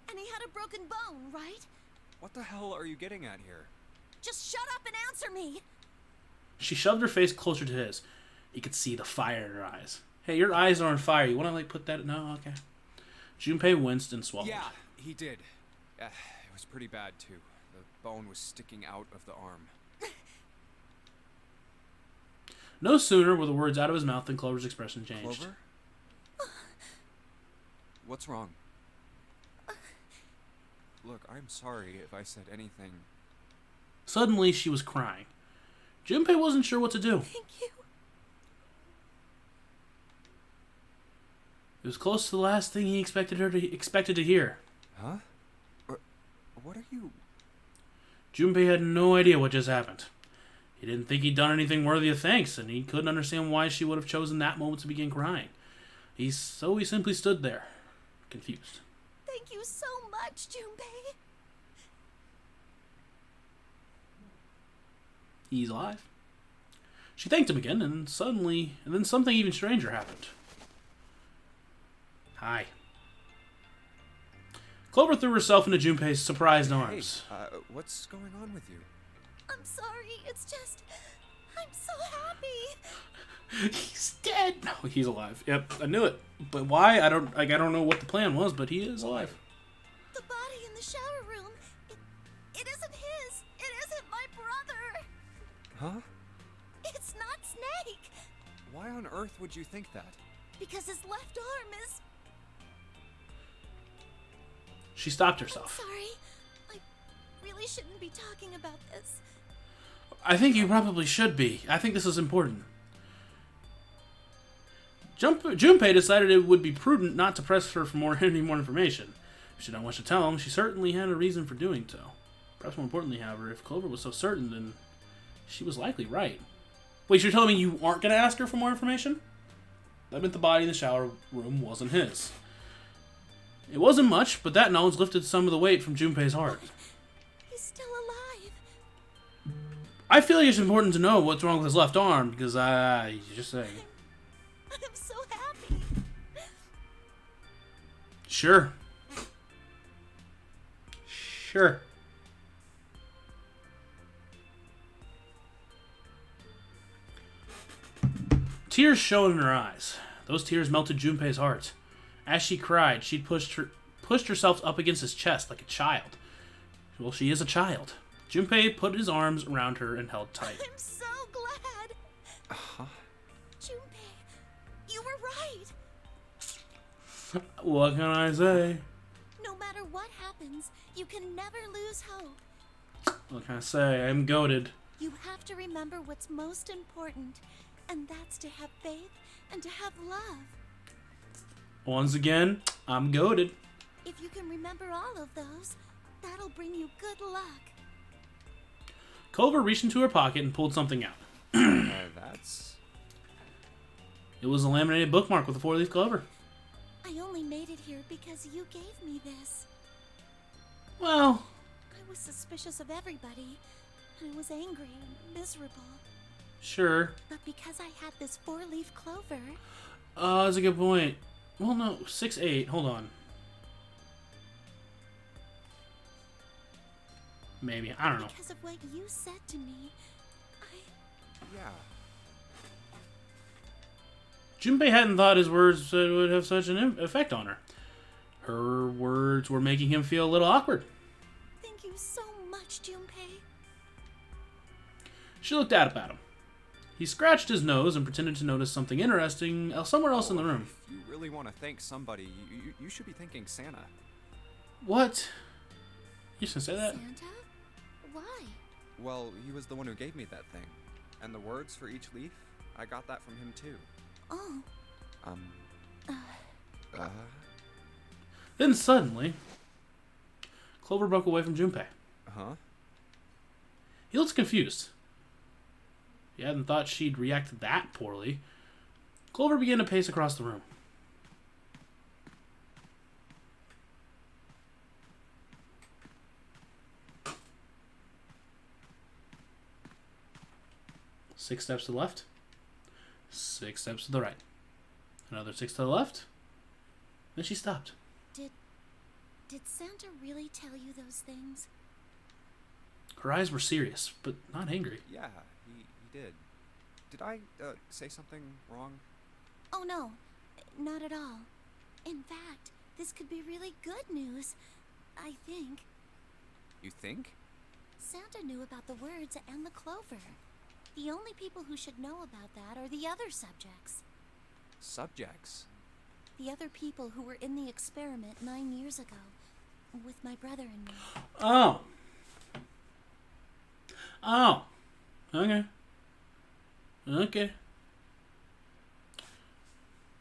And he had a broken bone, right? What the hell are you getting at here? Just shut up and answer me. She shoved her face closer to his. He could see the fire in her eyes. Hey, your eyes are on fire. You want to put that? No, okay. Junpei winced and swallowed. Yeah, he did. It was pretty bad too. bone was sticking out of the arm. No sooner were the words out of his mouth than Clover's expression changed. Clover? What's wrong? Look, I'm sorry if I said anything. Suddenly, she was crying. Junpei wasn't sure what to do. Thank you. It was close to the last thing he expected to hear. Huh? What are you... Junpei had no idea what just happened. He didn't think he'd done anything worthy of thanks, and he couldn't understand why she would have chosen that moment to begin crying. So he simply stood there, confused. Thank you so much, Junpei. He's alive. She thanked him again, and then something even stranger happened. Hi. Clover threw herself into Junpei's surprised arms. Hey, what's going on with you? I'm sorry, it's just... I'm so happy. He's dead. No, he's alive. Yep, I knew it. But why? I don't know what the plan was, but he is alive. The body in the shower room, it isn't his. It isn't my brother. Huh? It's not Snake. Why on earth would you think that? Because his left arm is... She stopped herself. I'm sorry. I really shouldn't be talking about this. I think you probably should be. I think this is important. Junpei decided it would be prudent not to press her for any more information. If she didn't wish to tell him, she certainly had a reason for doing so. Perhaps more importantly, however, if Clover was so certain, then she was likely right. Wait, so you're telling me you aren't going to ask her for more information? That meant the body in the shower room wasn't his. It wasn't much, but that knowledge lifted some of the weight from Junpei's heart. He's still alive. I feel like it's important to know what's wrong with his left arm, because just saying. I'm so happy. Sure. Sure. Tears shone in her eyes. Those tears melted Junpei's heart. As she cried, she pushed herself up against his chest like a child. Well, she is a child. Junpei put his arms around her and held tight. I'm so glad. Uh-huh. Junpei, you were right. What can I say? No matter what happens, you can never lose hope. What can I say? I'm goated. You have to remember what's most important, and that's to have faith and to have love. Once again, I'm goated. If you can remember all of those, that'll bring you good luck. Clover reached into her pocket and pulled something out. That's... It was a laminated bookmark with a 4-leaf clover. I only made it here because you gave me this. Well... I was suspicious of everybody, and I was angry and miserable. Sure. But because I had this 4-leaf clover... That's a good point. Well, no, 6-8. Hold on. Maybe. I don't know. Because of what you said to me, Yeah. Junpei hadn't thought his words would have such an effect on her. Her words were making him feel a little awkward. Thank you so much, Junpei. She looked at him. He scratched his nose and pretended to notice something interesting somewhere else in the room. If you really want to thank somebody, you should be thanking Santa. What? You should say that? Santa? Why? Well, he was the one who gave me that thing. And the words for each leaf, I got that from him too. Oh. Then suddenly, Clover broke away from Junpei. Huh? He looked confused. He hadn't thought she'd react that poorly. Clover began to pace across the room. Six steps to the left. 6 steps to the right. Another 6 to the left. Then she stopped. Did Santa really tell you those things? Her eyes were serious, but not angry. Yeah, he did. Did I say something wrong? Oh no, not at all. In fact, this could be really good news, I think. You think? Santa knew about the words and the clover. The only people who should know about that are the other subjects. Subjects? The other people who were in the experiment 9 years ago, with my brother and me. Oh. Oh. Okay. Okay.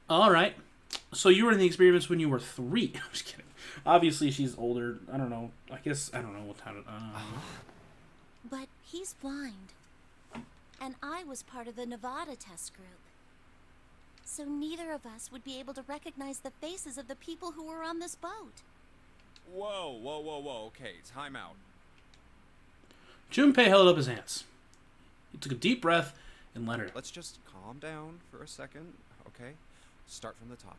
Alright. So you were in the experiments when you were 3. I'm just kidding. Obviously, she's older. I don't know. I don't know what time. But he's blind. And I was part of the Nevada test group. So neither of us would be able to recognize the faces of the people who were on this boat. Whoa. Okay, time out. Junpei held up his hands. He took a deep breath and let her. Let's just calm down for a second, okay? Start from the top.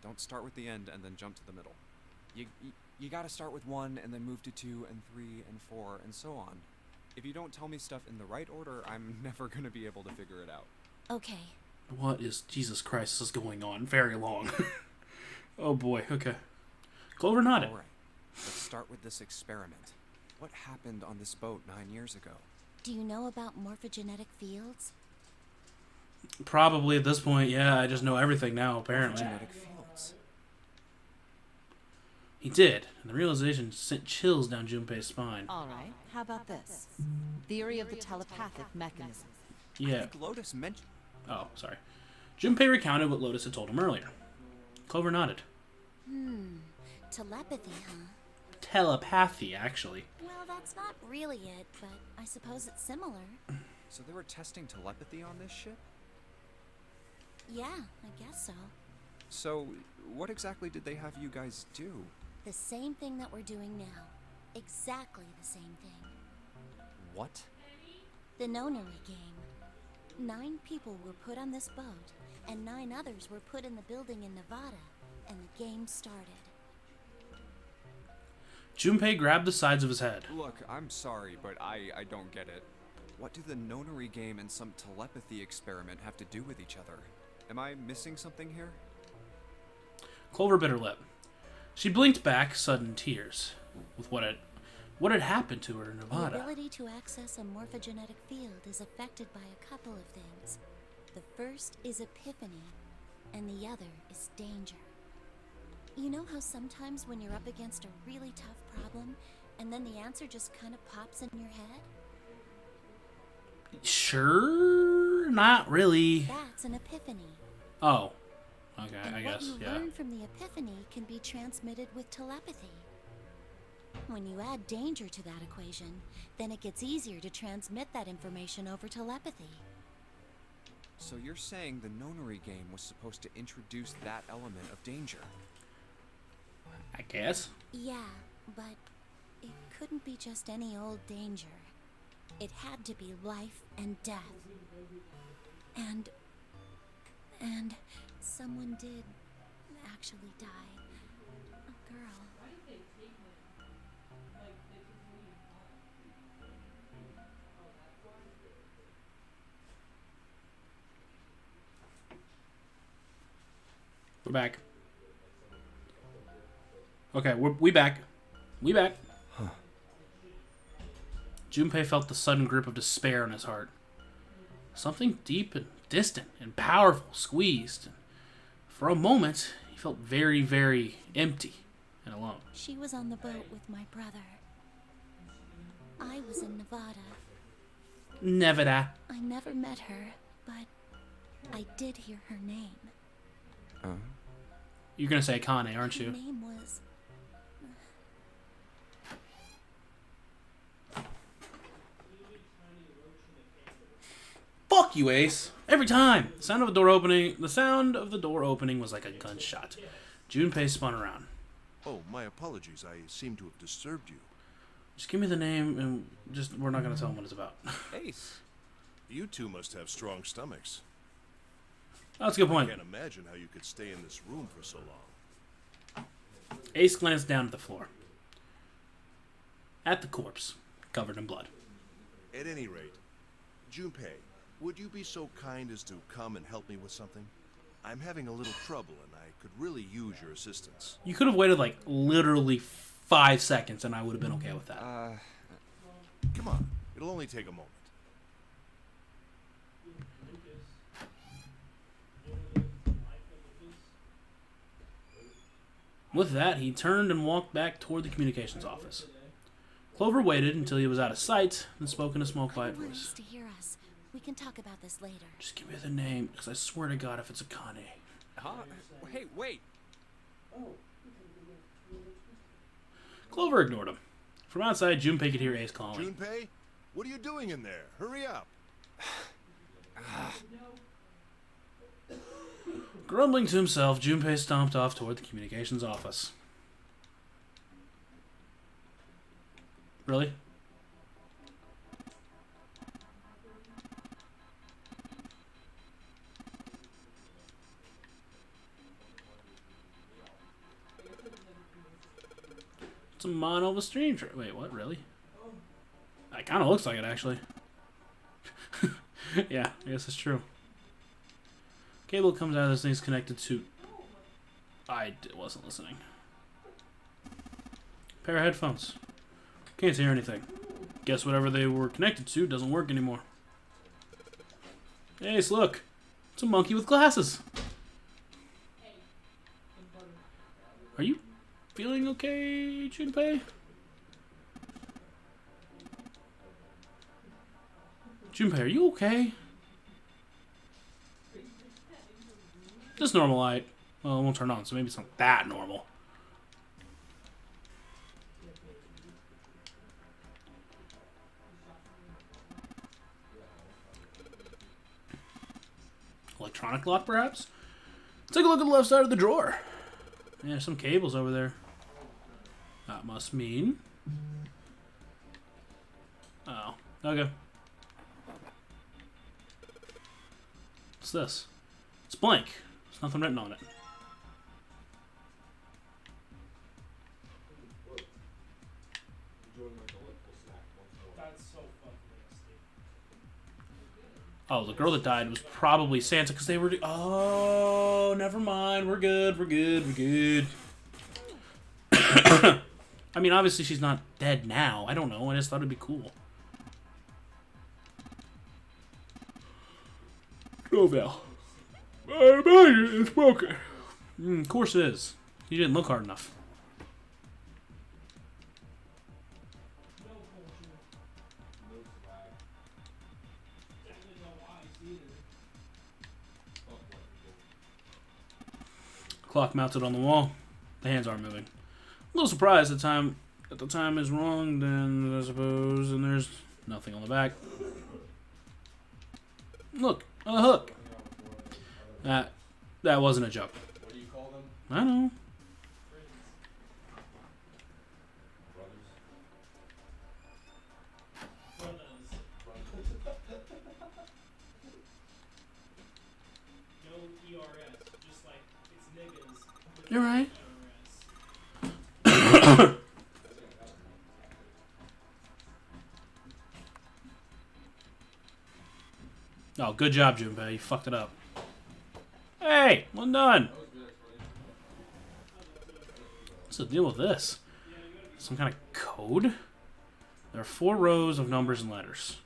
Don't start with the end and then jump to the middle. You gotta start with 1 and then move to 2 and 3 and 4 and so on. If you don't tell me stuff in the right order, I'm never gonna be able to figure it out. Okay. What is Jesus Christ is going on? Very long. Oh boy. Okay. Clover nodded. All right. Let's start with this experiment. What happened on this boat 9 years ago? Do you know about morphogenetic fields? Probably at this point, yeah. I just know everything now, apparently. Genetic fields. He did, and the realization sent chills down Junpei's spine. All right, how about this? Theory of the telepathic mechanism. I Yeah. think Lotus mentioned... Oh, sorry. Junpei recounted what Lotus had told him earlier. Clover nodded. Telepathy, huh? Telepathy, actually. Well, that's not really it, but I suppose it's similar. So they were testing telepathy on this ship? Yeah, I guess so. So, what exactly did they have you guys do? The same thing that we're doing now. Exactly the same thing. What? The nonary game. 9 people were put on this boat, and 9 others were put in the building in Nevada, and the game started. Junpei grabbed the sides of his head. Look, I'm sorry, but I don't get it. What do the nonary game and some telepathy experiment have to do with each other? Am I missing something here? Clover bit her lip. She blinked back, sudden tears, with what had happened to her in The Nevada. ability to access a morphogenetic field is affected by a couple of things. The first is epiphany, and the other is danger. You know how sometimes when you're up against a really tough problem, and then the answer just kind of pops in your head? Sure, not really. That's an epiphany. Oh, okay, And I what guess, you yeah. learn from the epiphany can be transmitted with telepathy. When you add danger to that equation, then it gets easier to transmit that information over telepathy. So you're saying the nonary game was supposed to introduce that element of danger? I guess. Yeah, but it couldn't be just any old danger. It had to be life and death. And someone did actually die. A girl. We're back. Okay, we back. We back. Junpei felt the sudden grip of despair in his heart. Something deep and distant and powerful squeezed. For a moment, he felt very, very empty and alone. She was on the boat with my brother. I was in Nevada. Nevada. I never met her, but I did hear her name. You're gonna say Kane, aren't Her you? name was... Fuck you, Ace. Every time. The sound of the door opening was like a gunshot. Junpei spun around. Oh, my apologies. I seem to have disturbed you. Just give me the name and we're not gonna tell him what it's about. Ace! You two must have strong stomachs. That's a good I point. can't imagine how you could stay in this room for so long. Ace glanced down at the floor. At the corpse, covered in blood. At any rate, Junpei, would you be so kind as to come and help me with something? I'm having a little trouble and I could really use your assistance. You could have waited like literally 5 seconds and I would have been okay with that. Come on, it'll only take a moment. With that, he turned and walked back toward the communications office. Clover waited until he was out of sight and spoke in a small, quiet Everyone voice. needs to hear us. We can talk about this later. Just give me the name, because I swear to God if it's Akane. Huh? Hey, wait. Clover ignored him. From outside, Junpei could hear Ace calling. Junpei, what are you doing in there? Hurry up. Grumbling to himself, Junpei stomped off toward the communications office. Really? It's a mono of a stream. Wait, what? Really? That kind of looks like it, actually. Yeah, I guess it's true. Cable comes out of this thing's connected to... wasn't listening. Pair of headphones. Can't hear anything. Guess whatever they were connected to doesn't work anymore. Ace, look. It's a monkey with glasses. Are you feeling okay, Junpei? Junpei, are you okay? Just normal light. Well, it won't turn on, so maybe it's not that normal. Electronic lock, perhaps? Take a look at the left side of the drawer. Yeah, some cables over there. That must mean... Oh, okay. What's this? It's blank. There's nothing written on it. That's so fucking nasty. Oh, the girl that died was probably Santa because they were... Oh, never mind. We're good. We're good. We're good. I mean, obviously she's not dead now. I don't know. I just thought it'd be cool. Oh, Val. I imagine it's broken. Of course it is. You didn't look hard enough. No culture. No swag. Definitely no eyes either. Clock mounted on the wall. The hands aren't moving. A little surprised that the time is wrong, then I suppose, and there's nothing on the back. Look, a hook. That wasn't a joke. What do you call them? I know. No ERS, just like it's niggas. You're right. Oh, good job, Junpei. You fucked it up. Hey, one done. What's the deal with this? Some kind of code? There are 4 rows of numbers and letters.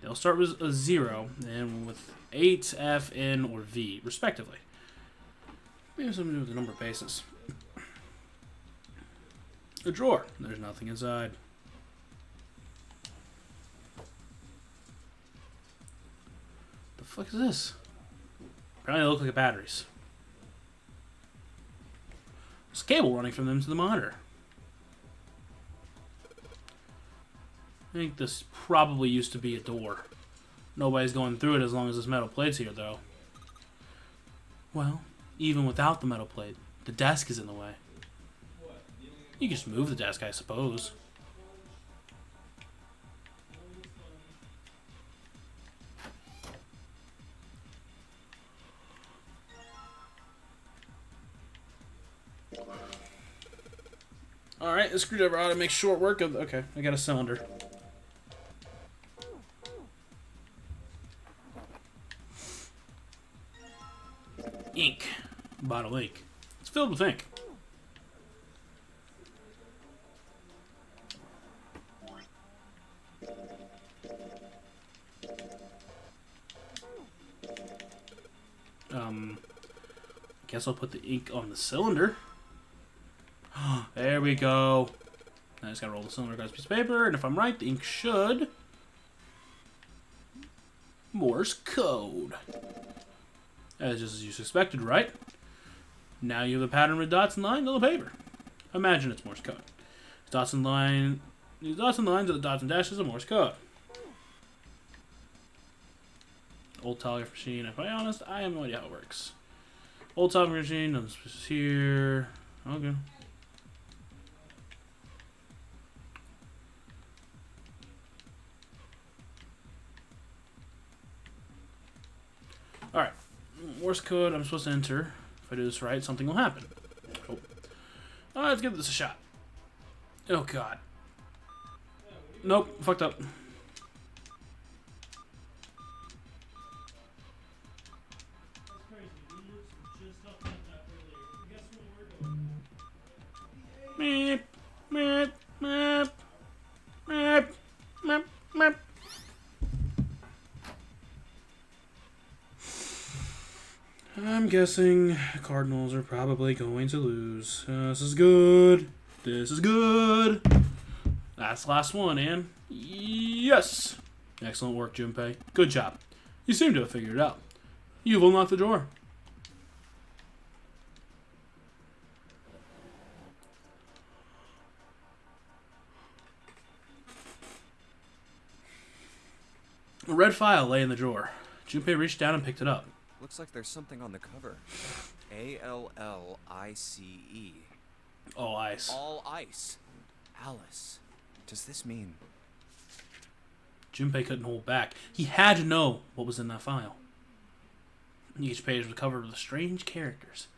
They'll start with a 0 and with 8, F, N, or V, respectively. Maybe something to do with the number bases. A drawer. There's nothing inside. The fuck is this? Apparently they look like batteries. There's a cable running from them to the monitor. I think this probably used to be a door. Nobody's going through it as long as this metal plate's here, though. Well, even without the metal plate, the desk is in the way. You can just move the desk, I suppose. Alright, the screwdriver ought to make short work of... Okay, I got a cylinder. Ink. Bottle ink. It's filled with ink. Guess I'll put the ink on the cylinder. There we go. I just gotta roll the cylinder across a piece of paper, and if I'm right, the ink should Morse code. As just as you suspected, right? Now you have a pattern with dots and lines on the paper. Imagine it's Morse code. Dots and lines are the dots and dashes of Morse code. Old telegraph machine. If I'm honest, I have no idea how it works. Old telegraph machine. This is here. Okay. Alright. Morse code I'm supposed to enter. If I do this right, something will happen. Oh. Let's give this a shot. Oh, God. Nope. Fucked up. Meep, meep, meep, meep, meep, meep. I'm guessing Cardinals are probably going to lose. This is good. This is good. That's the last one, and yes! Excellent work, Junpei. Good job. You seem to have figured it out. You've unlocked the drawer. A red file lay in the drawer. Junpei reached down and picked it up. Looks like there's something on the cover. A-L-L-I-C-E. All ice. All ice. Alice. Does this mean... Junpei couldn't hold back. He had to know what was in that file. Each page was covered with strange characters.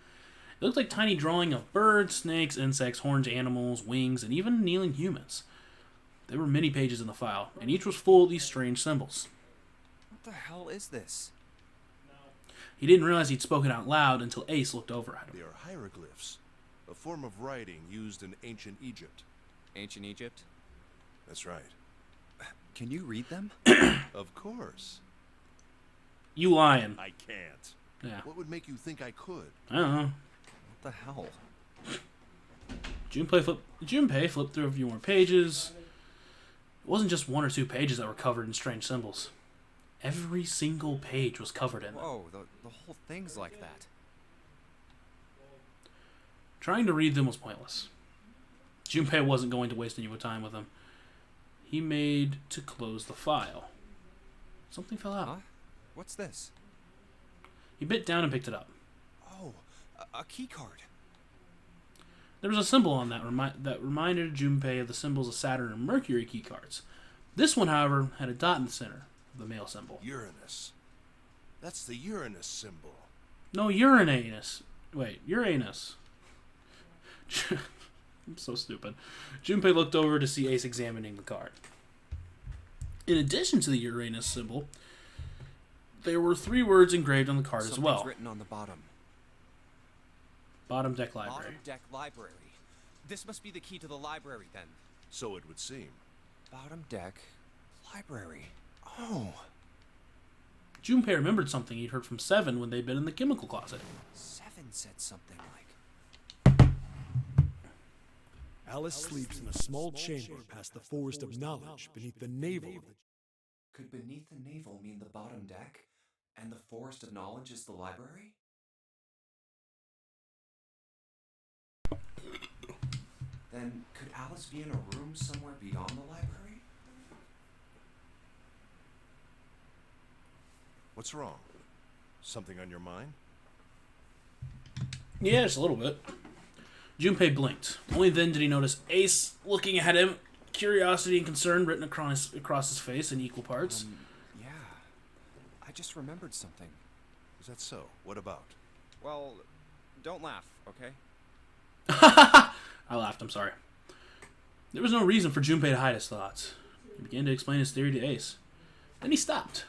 It looked like tiny drawing of birds, snakes, insects, horned animals, wings, and even kneeling humans. There were many pages in the file, and each was full of these strange symbols. What the hell is this? He didn't realize he'd spoken out loud until Ace looked over at him. They are hieroglyphs, a form of writing used in ancient Egypt. Ancient Egypt? That's right. Can you read them? Of course. You lying. I can't. Yeah. What would make you think I could? I don't know. What the hell? Junpei flipped through a few more pages. It wasn't just one or two pages that were covered in strange symbols. Every single page was covered in them. Whoa, the whole thing's like that. Trying to read them was pointless. Junpei wasn't going to waste any more time with them. He made to close the file. Something fell out. Huh? What's this? He bit down and picked it up. Oh, a key card. There was a symbol on that that reminded Junpei of the symbols of Saturn and Mercury key cards. This one, however, had a dot in the center of the male symbol. Uranus. That's the Uranus symbol. No, Uranus. Wait, Uranus. I'm so stupid. Junpei looked over to see Ace examining the card. In addition to the Uranus symbol, there were 3 words engraved on the card as well. Something's written on the bottom. Bottom deck library. Bottom deck library. This must be the key to the library, then. So it would seem. Bottom deck library. Oh. Junpei remembered something he'd heard from Seven when they'd been in the chemical closet. Seven said something like... Alice sleeps in a small chamber past the forest of knowledge beneath the navel of the... Could beneath the navel mean the bottom deck, and the forest of knowledge is the library? Then could Alice be in a room somewhere beyond the library? What's wrong? Something on your mind? Yeah, just a little bit. Junpei blinked. Only then did he notice Ace looking at him, curiosity and concern written across his face in equal parts. Yeah. I just remembered something. Is that so? What about? Well, don't laugh, okay? I laughed, I'm sorry. There was no reason for Junpei to hide his thoughts. He began to explain his theory to Ace. Then he stopped.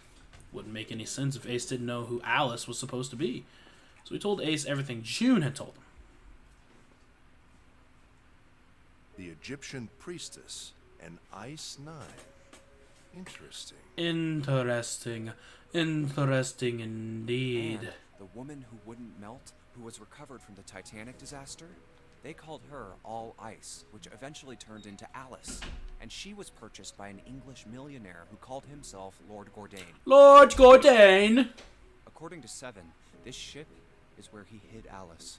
Wouldn't make any sense if Ace didn't know who Alice was supposed to be. So he told Ace everything June had told him. The Egyptian priestess, an ice knife. Interesting. Interesting. Interesting indeed. The woman who wouldn't melt, who was recovered from the Titanic disaster, they called her All Ice, which eventually turned into Alice. And she was purchased by an English millionaire who called himself Lord Gordain. Lord Gordain! According to Seven, this ship is where he hid Alice.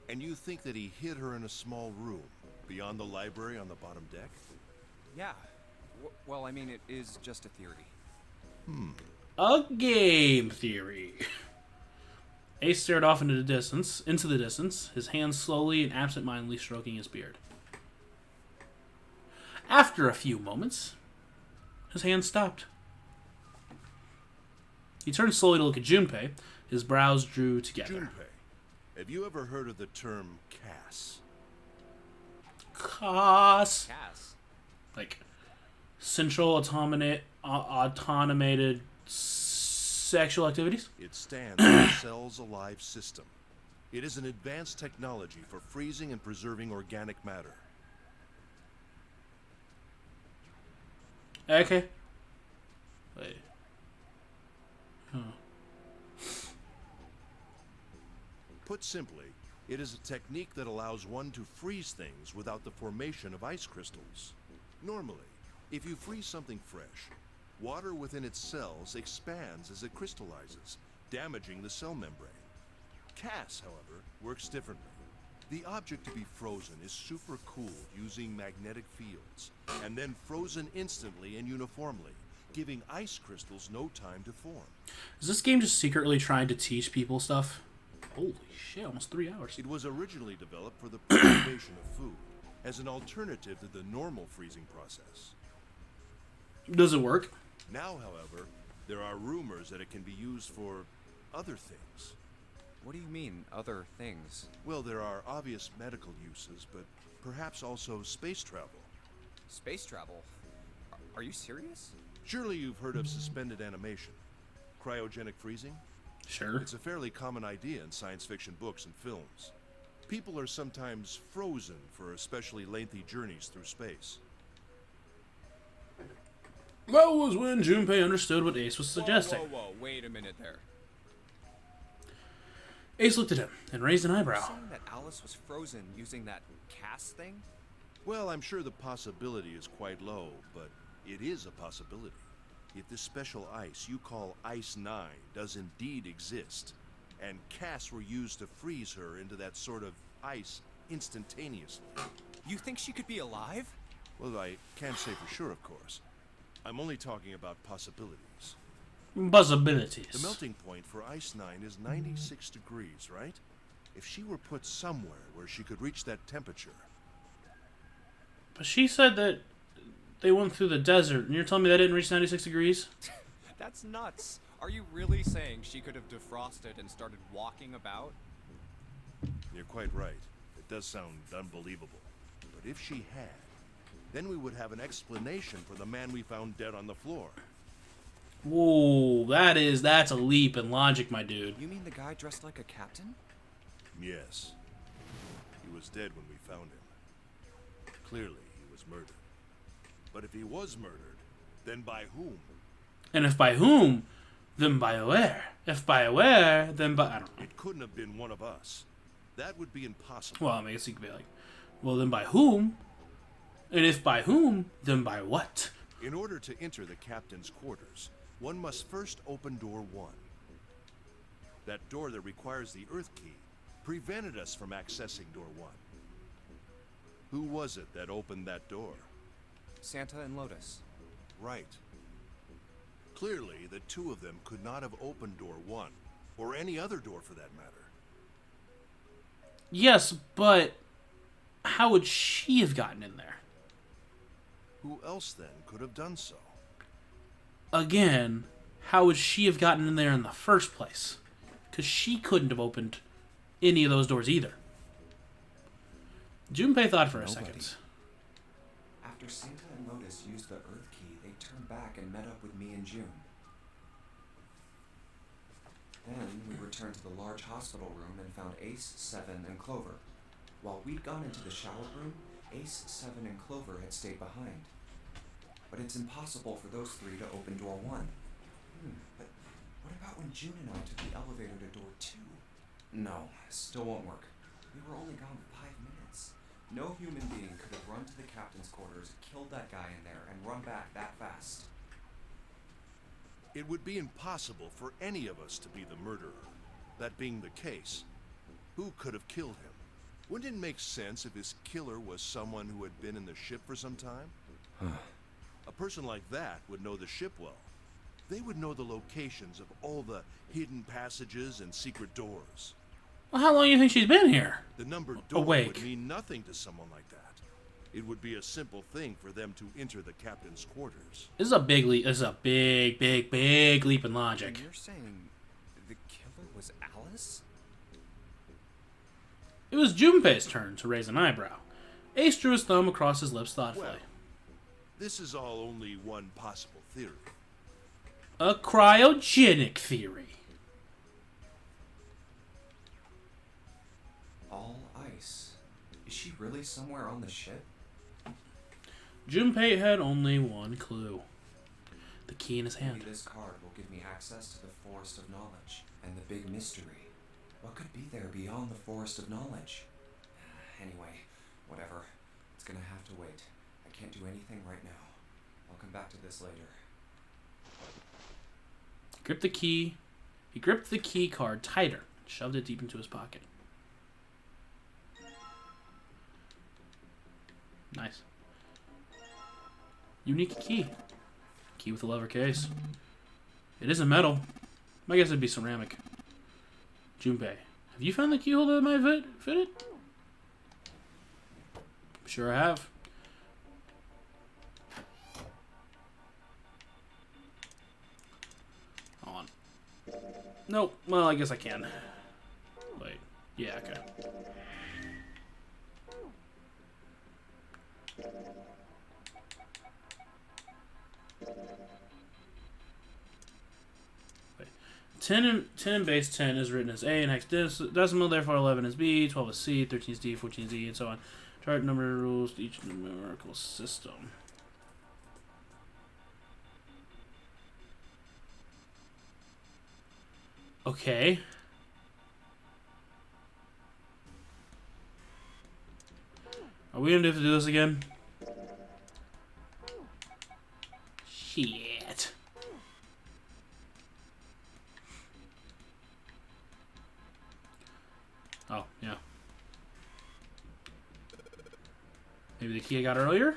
And you think that he hid her in a small room, beyond the library on the bottom deck? Yeah. Well, I mean, it is just a theory. A game theory. Ace stared off into the distance, his hands slowly and absent-mindedly stroking his beard. After a few moments, his hand stopped. He turned slowly to look at Junpei. His brows drew together. Junpei, have you ever heard of the term CAS? CAS? Cass. Like, Central Automated Sexual Activities? It stands for the Cells Alive System. It is an advanced technology for freezing and preserving organic matter. Okay. Wait. Huh. Put simply, it is a technique that allows one to freeze things without the formation of ice crystals. Normally, if you freeze something fresh, water within its cells expands as it crystallizes, damaging the cell membrane. CAS, however, works differently. The object to be frozen is supercooled using magnetic fields, and then frozen instantly and uniformly, giving ice crystals no time to form. Is this game just secretly trying to teach people stuff? Holy shit, almost 3 hours. It was originally developed for the preservation of food, as an alternative to the normal freezing process. Does it work? Now, however, there are rumors that it can be used for other things. What do you mean, other things? Well, there are obvious medical uses, but perhaps also space travel. Space travel? Are you serious? Surely you've heard of suspended animation. Cryogenic freezing? Sure. It's a fairly common idea in science fiction books and films. People are sometimes frozen for especially lengthy journeys through space. That was when Junpei understood what Ace was suggesting. Whoa, wait a minute there. Ace looked at him and raised an You're eyebrow. saying that Alice was frozen using that CAS thing? Well, I'm sure the possibility is quite low, but it is a possibility. If this special ice you call Ice 9 does indeed exist, and CAS were used to freeze her into that sort of ice instantaneously. You think she could be alive? Well, I can't say for sure, of course. I'm only talking about possibilities. Possibilities. The melting point for Ice 9 is 96 degrees, right? If she were put somewhere where she could reach that temperature. But she said that they went through the desert, and you're telling me that didn't reach 96 degrees? That's nuts. Are you really saying she could have defrosted and started walking about? You're quite right. It does sound unbelievable. But if she had, then we would have an explanation for the man we found dead on the floor. Whoa, that's a leap in logic, my dude. You mean the guy dressed like a captain? Yes. He was dead when we found him. Clearly, he was murdered. But if he was murdered, then by whom? And if by whom, then by where? If by where, then by... I don't know. It couldn't have been one of us. That would be impossible. Well, I guess you could be like, well, then by whom? And if by whom, then by what? In order to enter the captain's quarters, one must first open door 1. That door that requires the Earth key prevented us from accessing door 1. Who was it that opened that door? Santa and Lotus. Right. Clearly, the two of them could not have opened door 1, or any other door for that matter. Yes, but how would she have gotten in there? Who else then could have done so? Again, how would she have gotten in there in the first place? Because she couldn't have opened any of those doors either. Junpei thought for a second. After Santa and Lotus used the Earth key, they turned back and met up with me and June. Then we returned to the large hospital room and found Ace, Seven, and Clover. While we'd gone into the shower room, Ace, Seven, and Clover had stayed behind. But it's impossible for those three to open door 1. But what about when June and I took the elevator to door 2. No, still won't work. We were only gone 5 minutes. No human being could have run to the captain's quarters, killed that guy in there, and run back that fast. It would be impossible for any of us to be the murderer. That being the case, who could have killed him? Wouldn't it make sense if his killer was someone who had been in the ship for some time? A person like that would know the ship well. They would know the locations of all the hidden passages and secret doors. Well, how long do you think she's been here? The numbered door Awake. would mean nothing to someone like that. It would be a simple thing for them to enter the captain's quarters. This is a big leap. This is a big, big, big leap in logic. And you're saying the killer was Alice? It was Junpei's turn to raise an eyebrow. Ace drew his thumb across his lips thoughtfully. Well, this is all only one possible theory. A cryogenic theory. All ice. Is she really somewhere on the ship? Junpei had only one clue. The key in his hand. Maybe this card will give me access to the Forest of Knowledge and the big mystery. What could be there beyond the Forest of Knowledge? Anyway, whatever. It's gonna have to wait. I can't do anything right now. I'll come back to this later. Gripped the key. He gripped the key card tighter, shoved it deep into his pocket. Nice. Unique key. Key with a leather case. It isn't metal. I guess it'd be ceramic. Junpei, have you found the key holder that might fit it? Sure I have. Hold on. Nope. Well, I guess I can. Wait. Yeah, okay. Wait. 10 in base 10 is written as A and hexadecimal, therefore 11 is B, 12 is C, 13 is D, 14 is E, and so on. Chart number rules to each numerical system. Okay. Are we gonna have to do this again? Shit. Oh, yeah. Maybe the key I got earlier?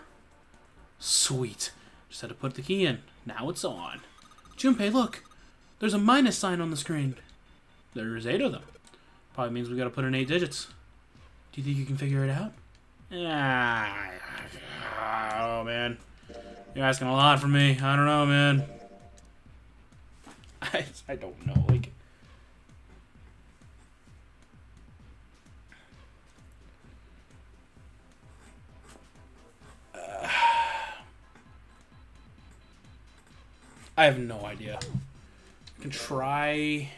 Sweet. Just had to put the key in. Now it's on. Junpei, look! There's a minus sign on the screen. There's 8 of them. Probably means we gotta put in 8 digits. Do you think you can figure it out? Oh, man. You're asking a lot from me. I don't know, man. I don't know. Like... I have no idea. I can try...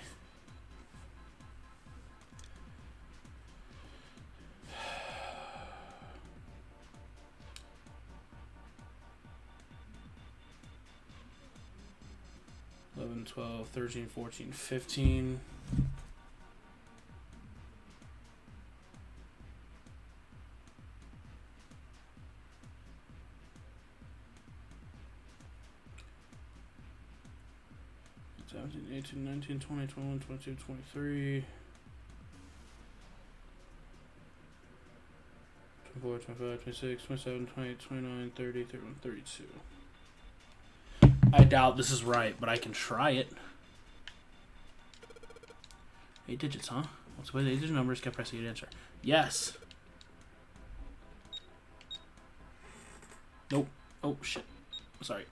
$11, $12, $13, $14, $15. $17, $18, $19, $20, $21, $22, $23. 24, 25, 26, 27, 28, 29, 30, 31, 32. I doubt this is right, but I can try it. 8 digits, huh? What's the way the 8 digit numbers? Kept pressing it answer. Yes. Nope. Oh, shit. Sorry.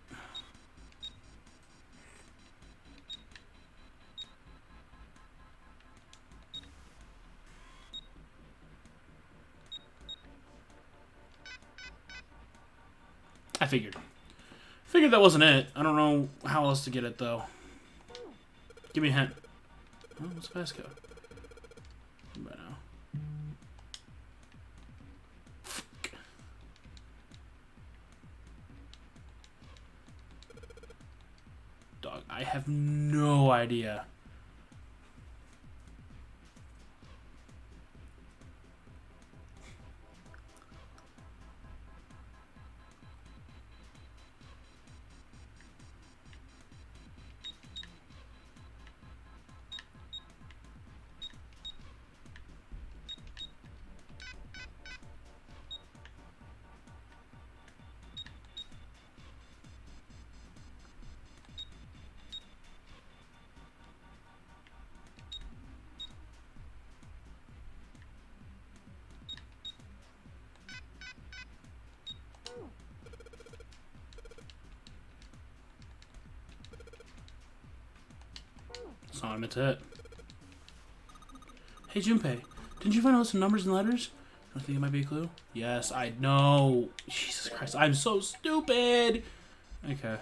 I figured. Figured that wasn't it. I don't know how else to get it, though. Give me a hint. Oh, what's the passcode? By now. Dog, I have no idea. That's not what I meant to hit. Hey, Junpei, didn't you find out some numbers and letters? I think it might be a clue. Yes, I know. Jesus Christ, I'm so stupid. Okay.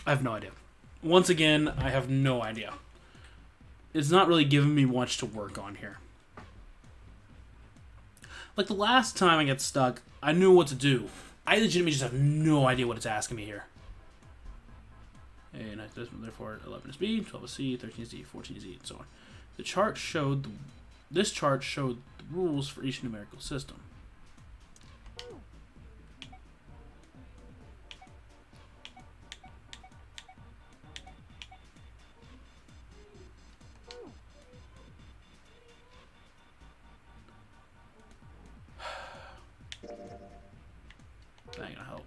I have no idea. Once again, I have no idea. It's not really giving me much to work on here. Like the last time I get stuck, I knew what to do. I legitimately just have no idea what it's asking me here. And therefore 11 is B, 12 is C, 13 is D, 14 is E, and so on. The chart showed this chart showed the rules for each numerical system. That ain't gonna help.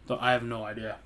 Though I have no idea.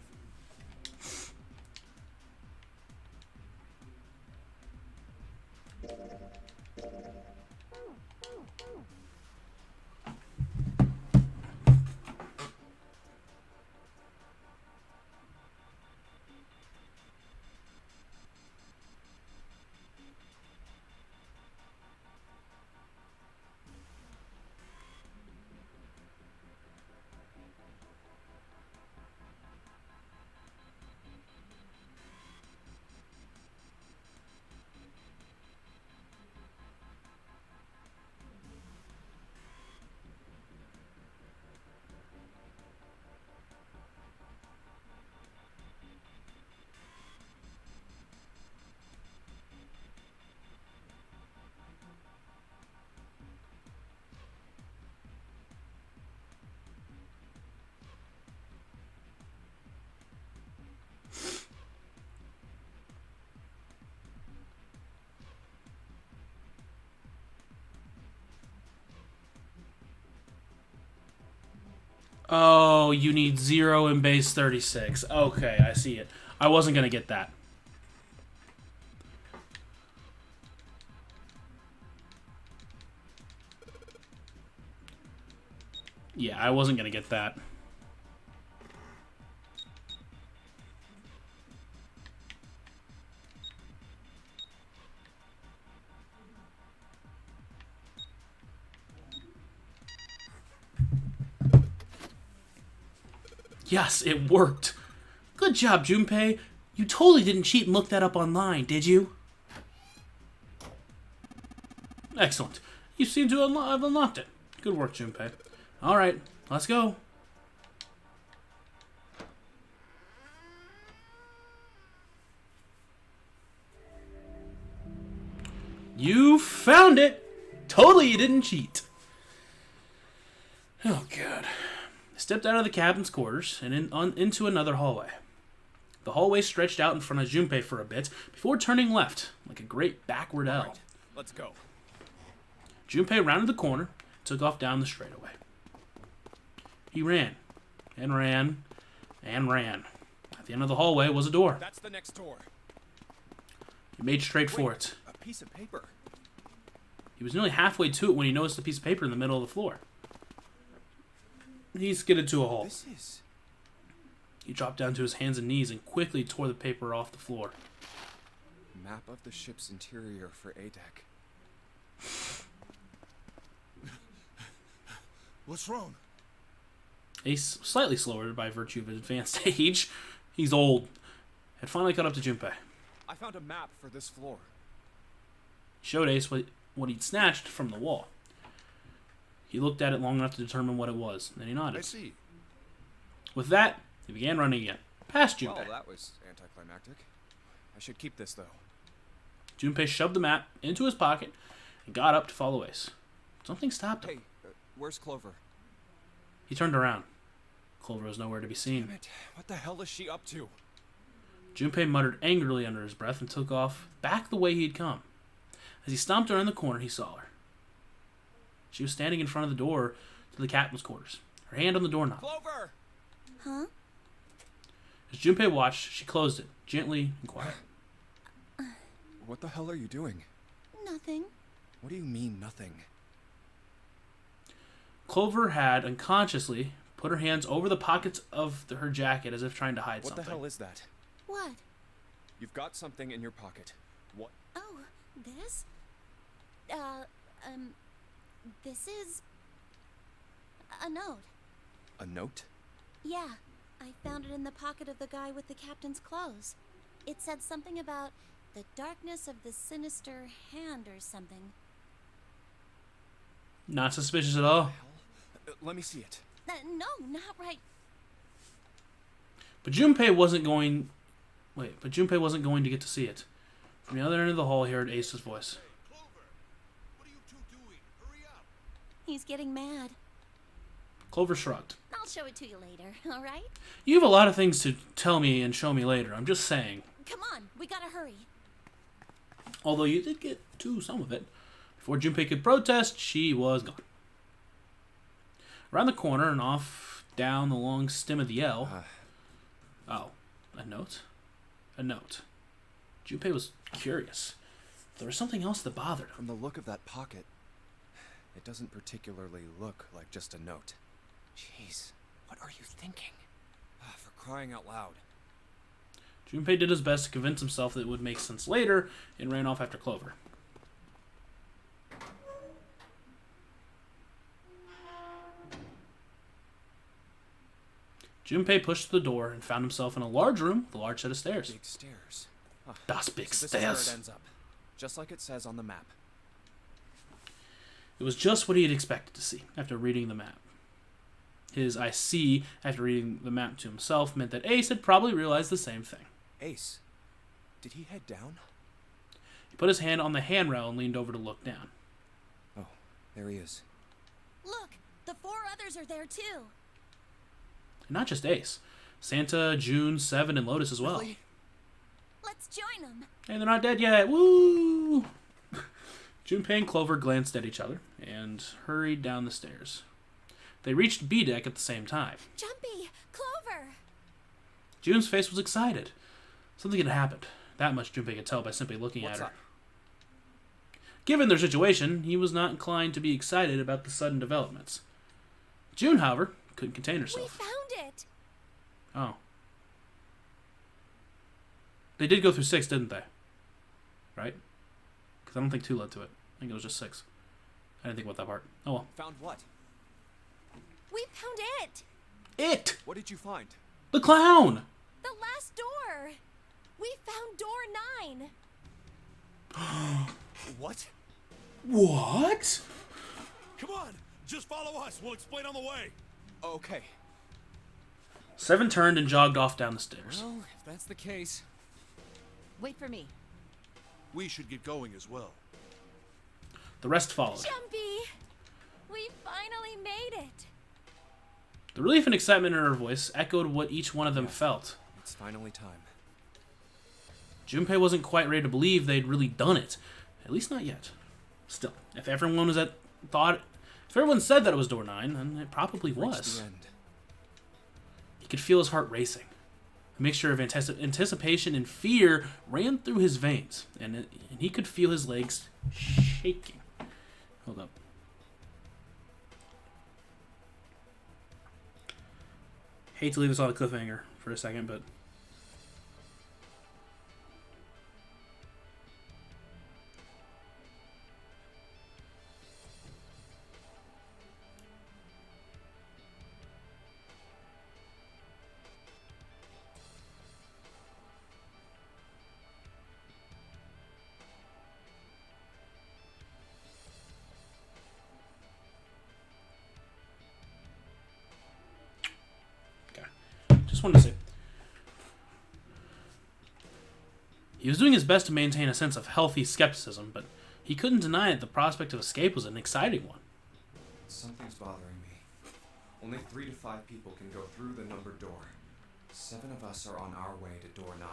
Oh, you need 0 in base 36. Okay, I see it. I wasn't going to get that. Yeah, I wasn't going to get that. Yes, it worked. Good job, Junpei. You totally didn't cheat and look that up online, did you? Excellent. You seem to have unlocked it. Good work, Junpei. Alright, let's go. You found it! Totally you didn't cheat. Oh, God. Stepped out of the cabin's quarters and into another hallway. The hallway stretched out in front of Junpei for a bit before turning left, like a great backward L. Right, let's go. Junpei rounded the corner, took off down the straightaway. He ran, and ran, and ran. At the end of the hallway was a door. That's the next door. He made straight for it. A piece of paper. He was nearly halfway to it when he noticed a piece of paper in the middle of the floor. He skidded to a halt. This is... He dropped down to his hands and knees and quickly tore the paper off the floor. Map of the ship's interior for A-Deck. What's wrong? Ace, slightly slower by virtue of his advanced age, he's old, had finally caught up to Junpei. I found a map for this floor. He showed Ace what he'd snatched from the wall. He looked at it long enough to determine what it was, then he nodded. I see. With that, he began running again, past Junpei. Well, that was anticlimactic. I should keep this, though. Junpei shoved the map into his pocket and got up to follow Ace. Something stopped him. Hey, where's Clover? He turned around. Clover was nowhere to be seen. Damn it. What the hell is she up to? Junpei muttered angrily under his breath and took off back the way he had come. As he stomped around the corner, he saw her. She was standing in front of the door to the captain's quarters, her hand on the doorknob. Clover! Huh? As Junpei watched, she closed it, gently and quiet. What the hell are you doing? Nothing. What do you mean, nothing? Clover had unconsciously put her hands over the pockets of her jacket as if trying to hide What something. the hell is that? What? You've got something in your pocket. What? Oh, this? This is a note. A note? Yeah, I found it in the pocket of the guy with the captain's clothes. It said something about the darkness of the sinister hand or something. Not suspicious at all. Let me see it. No, not right. But Junpei wasn't going to get to see it. From the other end of the hall, he heard Ace's voice. Clover, what are you two doing? Hurry up! He's getting mad. Clover shrugged. I'll show it to you later, all right? You have a lot of things to tell me and show me later. I'm just saying. Come on, we gotta hurry. Although you did get to some of it. Before Junpei could protest, she was gone. Around the corner and off down the long stem of the L. Oh, a note? A note. Junpei was curious. There was something else that bothered him. From the look of that pocket, it doesn't particularly look like just a note. Jeez, what are you thinking? For crying out loud. Junpei did his best to convince himself that it would make sense later and ran off after Clover. Junpei pushed through the door and found himself in a large room with a large set of stairs. Big stairs. Das big So this is where stairs. it ends up. Just like it says on the map. It was just what he had expected to see after reading the map. His I see after reading the map to himself meant that Ace had probably realized the same thing. Ace, did he head down? He put his hand on the handrail and leaned over to look down. Oh, there he is. Look, the 4 others are there too. And not just Ace. Santa, June, Seven, and Lotus as well. Really? Let's join them. Hey, they're not dead yet. Woo! Junpei and Clover glanced at each other and hurried down the stairs. They reached B deck at the same time. Jumpy, Clover. June's face was excited. Something had happened. That much Junpei could tell by simply looking What's at her. up? Given their situation, he was not inclined to be excited about the sudden developments. June, however, couldn't contain We herself. found it. Oh. They did go through 6, didn't they? Right? Because I don't think 2 led to it. I think it was just 6. I didn't think about that part. Oh well. Found what? We found it. It! What did you find? The clown! The last door. We found door 9. What? What? Come on, just follow us. We'll explain on the way. Okay. Seven turned and jogged off down the stairs. Well, if that's the case. Wait for me. We should get going as well. The rest followed. Jumpy, we finally made it. The relief and excitement in her voice echoed what each one of them felt. It's finally time. Junpei wasn't quite ready to believe they'd really done it. At least not yet. Still, if everyone said that it was door 9, then it probably Reached was. the end. He could feel his heart racing. A mixture of anticipation and fear ran through his veins, and he could feel his legs shaking. Hold up. Hate to leave this on a cliffhanger for a second, but just wanted to say. He was doing his best to maintain a sense of healthy skepticism, but he couldn't deny that the prospect of escape was an exciting one. Something's bothering me. Only 3 to 5 people can go through the numbered door. 7 of us are on our way to door 9.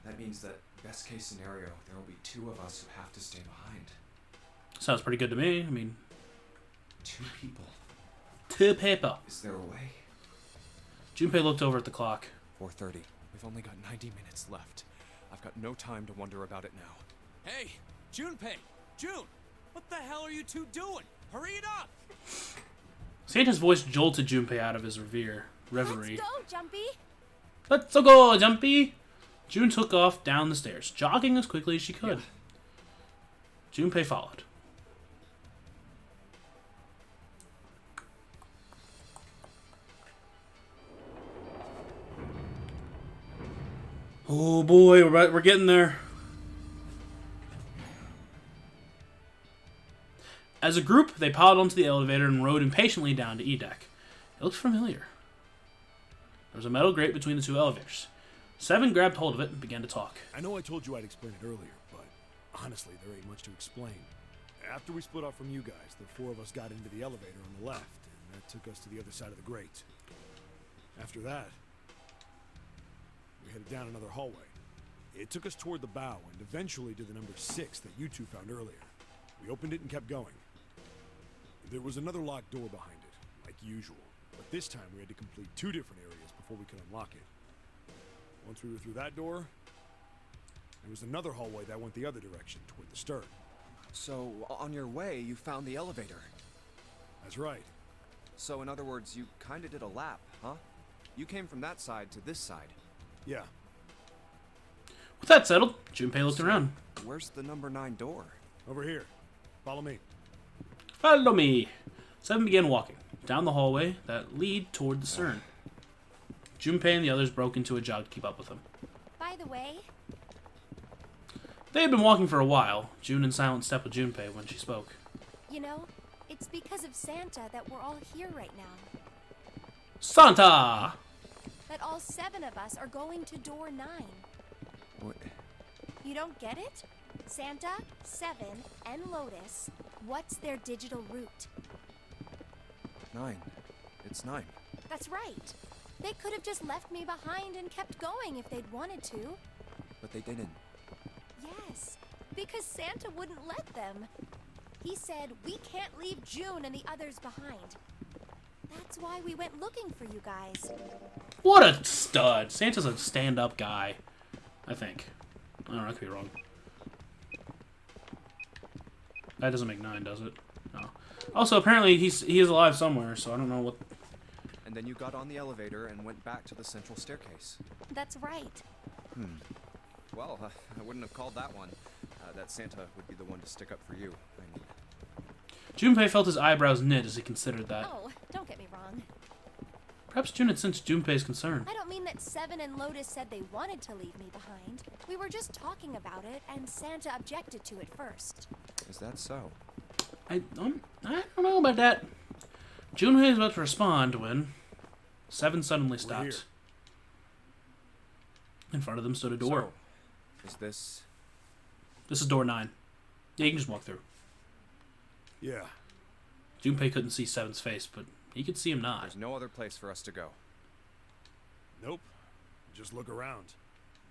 That means that, best case scenario, there will be 2 of us who have to stay behind. Sounds pretty good to me. I mean, 2 people. 2 people. Is there a way? Junpei looked over at the clock. 4:30. We've only got 90 minutes left. I've got no time to wonder about it now. Hey, Junpei! June! What the hell are you two doing? Hurry it up! Santa's voice jolted Junpei out of his reverie. Let's go, Jumpy. Let's go, Jumpy! June took off down the stairs, jogging as quickly as she could. Junpei followed. Oh boy, we're getting there. As a group, they piled onto the elevator and rode impatiently down to E-Deck. It looked familiar. There was a metal grate between the 2 elevators. Seven grabbed hold of it and began to talk. I know I told you I'd explain it earlier, but honestly, there ain't much to explain. After we split off from you guys, the 4 of us got into the elevator on the left, and that took us to the other side of the grate. After that, we headed down another hallway. It took us toward the bow and eventually to the number 6 that you 2 found earlier. We opened it and kept going. There was another locked door behind it, like usual, but this time we had to complete 2 different areas before we could unlock it. Once we were through that door, there was another hallway that went the other direction, toward the stern. So, on your way, you found the elevator. That's right. So, in other words, you kinda did a lap, huh? You came from that side to this side. Yeah. With that settled, Junpei looked around. Where's the number 9 door? Over here. Follow me. Follow me. Seven began walking down the hallway that lead toward the stern. Junpei and the others broke into a jog to keep up with them. By the way, They had been walking for a while, June in silent step with Junpei when she spoke. you know, it's because of Santa that we're all here right now. Santa! That all 7 of us are going to door 9. What? You don't get it? Santa, 7, and Lotus, what's their digital route? 9. It's 9. That's right. They could have just left me behind and kept going if they'd wanted to. But they didn't. Yes, because Santa wouldn't let them. He said we can't leave June and the others behind. That's why we went looking for you guys. What a stud! Santa's a stand-up guy, I think. I don't know, I could be wrong. That doesn't make 9, does it? No. Also, apparently he is alive somewhere, so I don't know what... And then you got on the elevator and went back to the central staircase. That's right. Well, I wouldn't have called that one. That Santa would be the one to stick up for you. I mean, Junpei felt his eyebrows knit as he considered that. Oh, don't get me wrong. Perhaps June had sensed Junpei's concern. I don't mean that 7 and Lotus said they wanted to leave me behind. We were just talking about it, and Santa objected to it first. is that so? I don't know about that. Junpei was about to respond when 7 suddenly here. stopped. In front of them stood a door. So, is this... This is door 9. Yeah, you can just walk through. Yeah. Junpei couldn't see Seven's face, but he could see him nod. There's no other place for us to go. Nope. Just look around.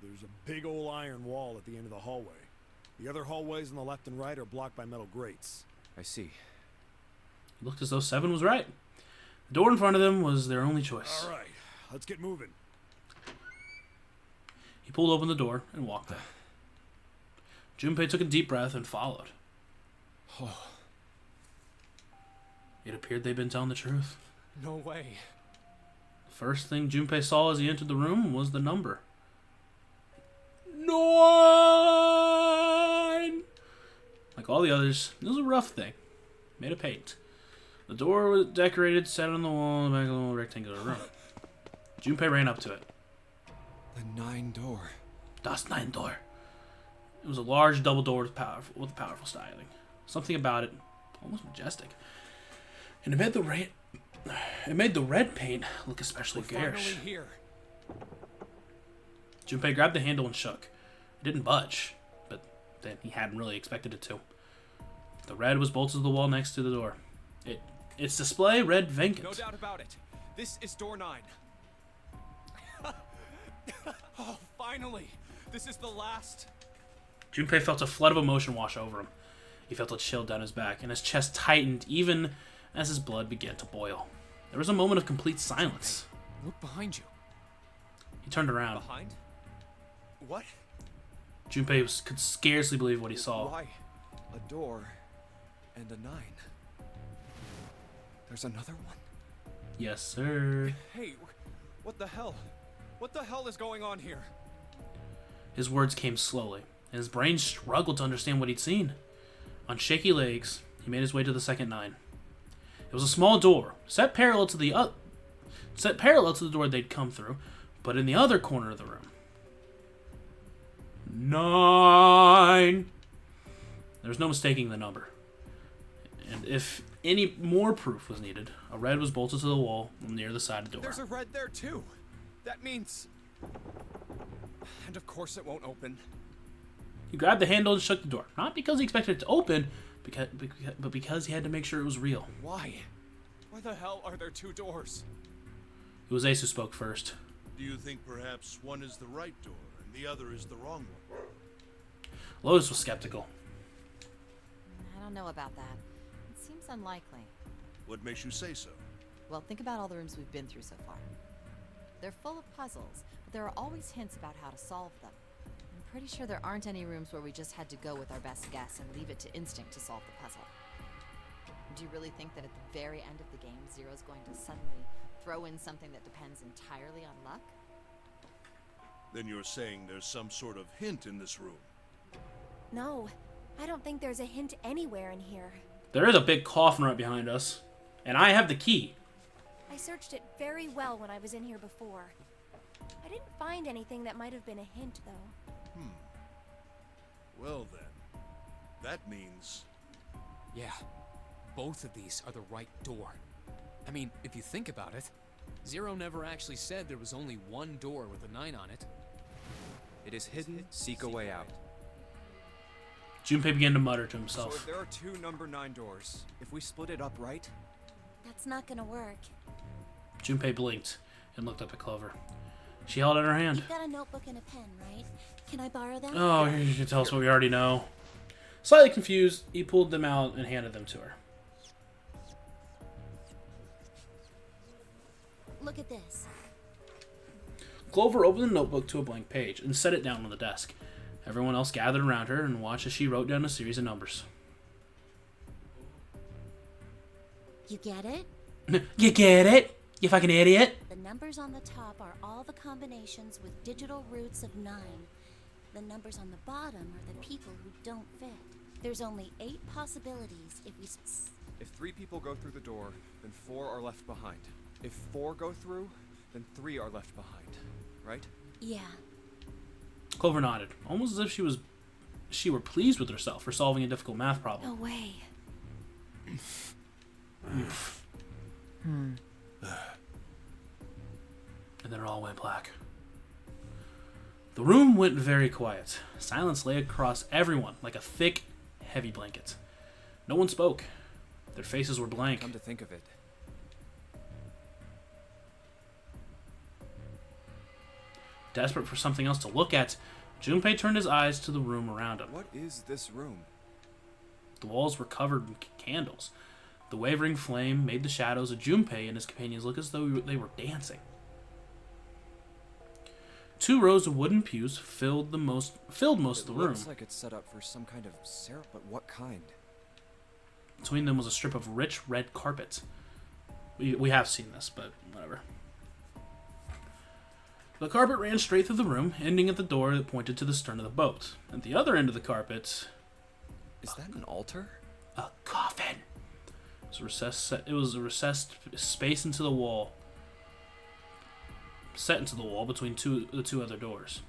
There's a big old iron wall at the end of the hallway. The other hallways on the left and right are blocked by metal grates. I see. It looked as though 7 was right. The door in front of them was their only choice. All right, let's get moving. He pulled open the door and walked in. Junpei took a deep breath and followed. It appeared they'd been telling the truth. No way. The first thing Junpei saw as he entered the room was the number. 9! Like all the others, it was a rough thing. Made of paint. The door was decorated, set on the wall in the back of the little rectangular room. Junpei ran up to it. The 9 door. Das 9 door. It was a large double door with powerful styling. Something about it almost majestic. And it made the red paint look especially garish. Finally here. Junpei grabbed the handle and shook. It didn't budge, but then he hadn't really expected it to. The red was bolted to the wall next to the door. It Its display read vacant. No doubt about it. This is door 9. Oh, finally! This is the last. Junpei felt a flood of emotion wash over him. He felt a chill down his back, and his chest tightened even as his blood began to boil. There was a moment of complete silence. Look behind you. He turned around. Behind? What? Junpei could scarcely believe what he saw. Why? A door and a 9. There's another one? Yes, sir. Hey, what the hell? What the hell is going on here? His words came slowly, and his brain struggled to understand what he'd seen. On shaky legs, he made his way to the second 9. It was a small door, set parallel to the door they'd come through, but in the other corner of the room. 9. There was no mistaking the number. And if any more proof was needed, a red was bolted to the wall near the side of the door. There's a red there too. That means... And of course it won't open. He grabbed the handle and shook the door. Not because he expected it to open, but because he had to make sure it was real. Why? Why the hell are there 2 doors? It was Ace who spoke first. Do you think perhaps one is the right door and the other is the wrong one? Lotus was skeptical. I don't know about that. It seems unlikely. What makes you say so? Well, think about all the rooms we've been through so far. They're full of puzzles, but there are always hints about how to solve them. I'm pretty sure there aren't any rooms where we just had to go with our best guess and leave it to instinct to solve the puzzle. Do you really think that at the very end of the game, Zero's going to suddenly throw in something that depends entirely on luck? Then you're saying there's some sort of hint in this room? No, I don't think there's a hint anywhere in here. There is a big coffin right behind us, and I have the key. I searched it very well when I was in here before. I didn't find anything that might have been a hint, though. Well then, that means... Yeah, both of these are the right door. I mean, if you think about it, Zero never actually said there was only one door with a 9 on it. It is hidden, seek a way out. Junpei began to mutter to So himself. if there are 2 number 9 doors, if we split it up right, That's not gonna work. Junpei blinked and looked up at Clover. She held out her hand. You've got a notebook and a pen, right? Can I borrow them? Oh, you should tell us what we already know. Slightly confused, he pulled them out and handed them to her. Look at this. Clover opened the notebook to a blank page and set it down on the desk. Everyone else gathered around her and watched as she wrote down a series of numbers. You get it? You get it? You fucking idiot? The numbers on the top are all the combinations with digital roots of 9. The numbers on the bottom are the people who don't fit. There's only 8 possibilities if we... if 3 people go through the door, then 4 are left behind. If 4 go through, then 3 are left behind. Right? Yeah. Clover nodded, almost as if she were pleased with herself for solving a difficult math problem. No way. And then it all went black. The room went very quiet. Silence lay across everyone like a thick, heavy blanket. No one spoke. Their faces were blank. Come to think of it, Desperate for something else to look at, Junpei turned his eyes to the room around him. What is this room? The walls were covered in candles. The wavering flame made the shadows of Junpei and his companions look as though they were dancing. 2 rows of wooden pews filled most of the room. looks like it's set up for some kind of ceremony, but what kind? Between them was a strip of rich red carpet. We have seen this, but whatever. The carpet ran straight through the room, ending at the door that pointed to the stern of the boat. At the other end of the carpet... Is that an altar? A coffin! It was a recessed space into the wall. Set into the wall between the two other doors.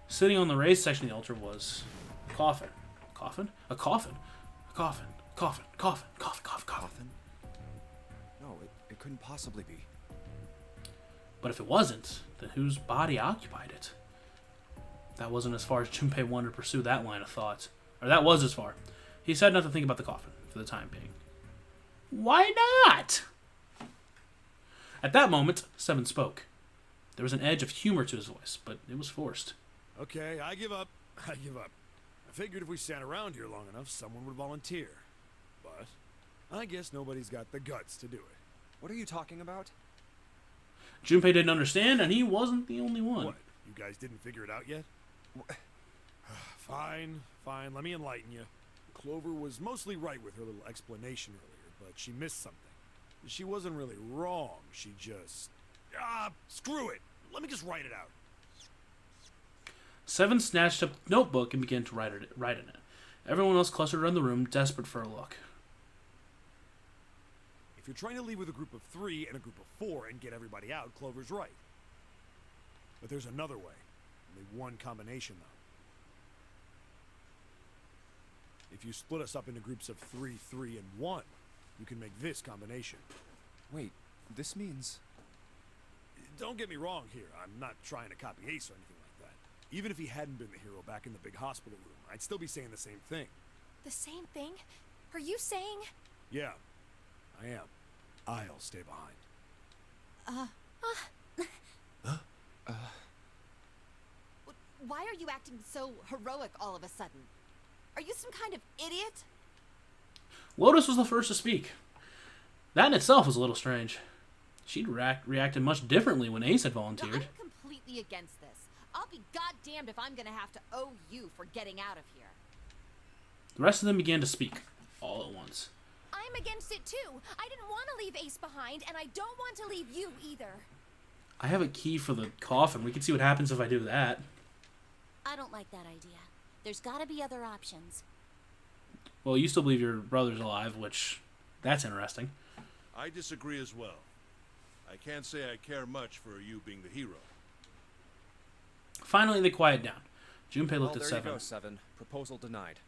Sitting on the raised section of the altar was a coffin. Coffin? A coffin. A coffin. Coffin. Coffin. Coffin. Coffin. Coffin. Coffin? No, it couldn't possibly be. But if it wasn't, then whose body occupied it? That wasn't as far as Junpei wanted to pursue that line of thought. Or that was as far. He decided not to think about the coffin for the time being. Why not? At that moment, Seven spoke. There was an edge of humor to his voice, but it was forced. Okay, I give up. I give up. I figured if we sat around here long enough, someone would volunteer. But I guess nobody's got the guts to do it. What are you talking about? Junpei didn't understand, and he wasn't the only one. What? You guys didn't figure it out yet? Fine, fine. Let me enlighten you. Clover was mostly right with her little explanation earlier, but she missed something. She wasn't really wrong. She just... screw it. Let me just write it out. Seven snatched up a notebook and began to write in it. Everyone else clustered around the room, desperate for a look. If you're trying to leave with a group of 3 and a group of 4 and get everybody out, Clover's right. But there's another way. Only one combination, though. If you split us up into groups of 3, 3, and 1, you can make this combination. Wait, this means... Don't get me wrong here. I'm not trying to copy Ace or anything like that. Even if he hadn't been the hero back in the big hospital room, I'd still be saying the same thing. The same thing? Are you saying? Yeah, I am. I'll stay behind. Why are you acting so heroic all of a sudden? Are you some kind of idiot? Lotus was the first to speak. That in itself was a little strange. She'd reacted much differently when Ace had No, volunteered. I'm completely against this. I'll be goddamned if I'm gonna have to owe you for getting out of here. The rest of them began to speak, all at once. I'm against it too. I didn't want to leave Ace behind, and I don't want to leave you either. I have a key for the coffin. We can see what happens if I do that. I don't like that idea. There's gotta be other options. Well, you still believe your brother's alive, which... that's interesting. I disagree as well. I can't say I care much for you being the hero. Finally, they quieted down. Junpei looked at there Seven. you go, Seven. Proposal denied.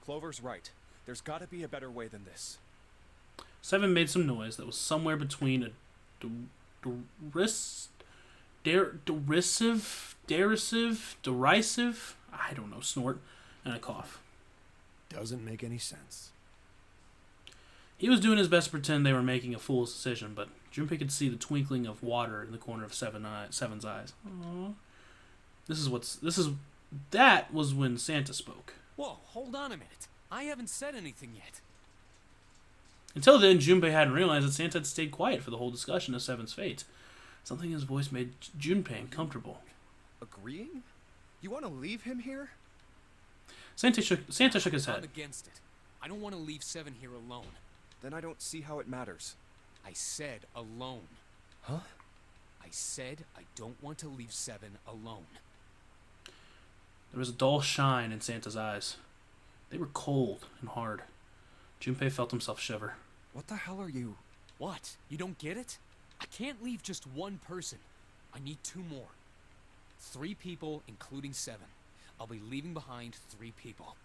Clover's right. There's gotta be a better way than this. Seven made some noise that was somewhere between a derisive, I don't know, snort, and a cough. Doesn't make any sense. He was doing his best to pretend they were making a fool's decision, but Junpei could see the twinkling of water in the corner of Seven's eyes. Aww. That was when Santa spoke. Whoa, hold on a minute. I haven't said anything yet. Until then, Junpei hadn't realized that Santa had stayed quiet for the whole discussion of Seven's fate. Something in his voice made Junpei uncomfortable. Agreeing? You want to leave him here? Santa shook his I'm head. against it. I don't want to leave Seven here alone. Then I don't see how it matters. I said alone. Huh? I said I don't want to leave Seven alone. There was a dull shine in Santa's eyes. They were cold and hard. Junpei felt himself shiver. What the hell are you... What? You don't get it? I can't leave just one person. I need 2 more. 3 people, including Seven. I'll be leaving behind 3 people.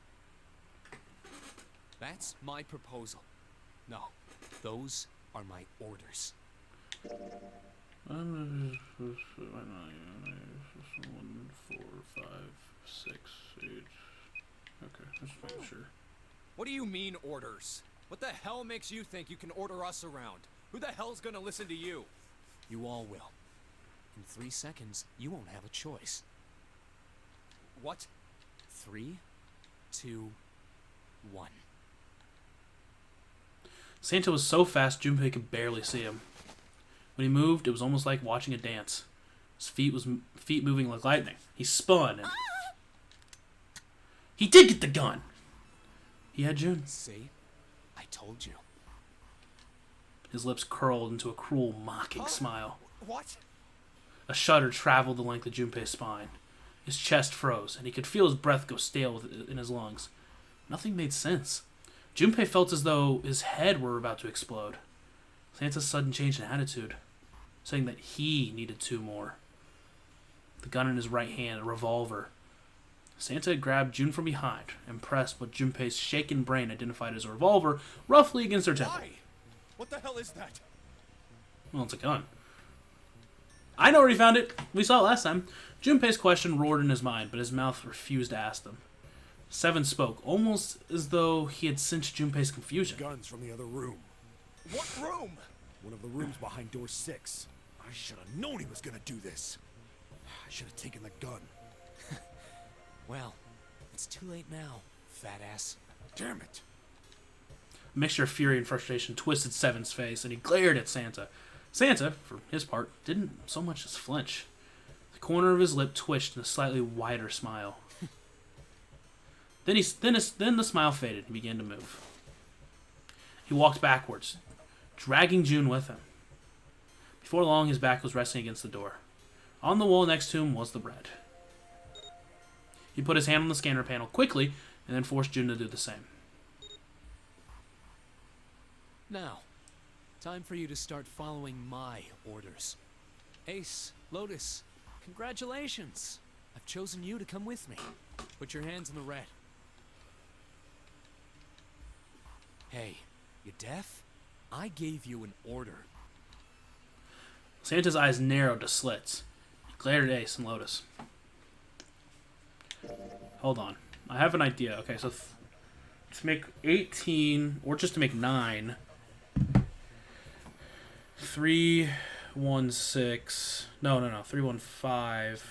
That's my proposal. No, those are my orders. 1, 4, 5, 6, 8. Okay, just making sure. What do you mean, orders? What the hell makes you think you can order us around? Who the hell's gonna listen to you? You all will. In 3 seconds, you won't have a choice. What? 3, 2, 1. Santa was so fast, Junpei could barely see him. When he moved, it was almost like watching a dance. His feet moving like lightning. He spun and... He did get the gun! He had June. See? I told you. His lips curled into a cruel, mocking smile. What? A shudder traveled the length of Junpei's spine. His chest froze, and he could feel his breath go stale in his lungs. Nothing made sense. Junpei felt as though his head were about to explode. Santa's sudden change in attitude, saying that he needed 2 more. The gun in his right hand, a revolver. Santa had grabbed June from behind and pressed what Junpei's shaken brain identified as a revolver roughly against her temple. Why? What the hell is that? Well, it's a gun. I know where he found it. We saw it last time. Junpei's question roared in his mind, but his mouth refused to ask them. Seven spoke, almost as though he had sensed Junpei's confusion. Guns from the other room. What room? One of the rooms behind door 6. I should have known he was gonna do this. I should have taken the gun. Well, it's too late now, fat ass. Damn it. A mixture of fury and frustration twisted Seven's face, and he glared at Santa. Santa, for his part, didn't so much as flinch. The corner of his lip twitched in a slightly wider smile. Then the smile faded and began to move. He walked backwards, dragging June with him. Before long, his back was resting against the door. On the wall next to him was the bread. He put his hand on the scanner panel quickly and then forced June to do the same. Now, time for you to start following my orders. Ace, Lotus, congratulations. I've chosen you to come with me. Put your hands in the red. Hey, you deaf? I gave you an order. Santa's eyes narrowed to slits. He glared at Ace and Lotus. Hold on. I have an idea. Okay, so to make 18, or just to make 9, 316. No, 315.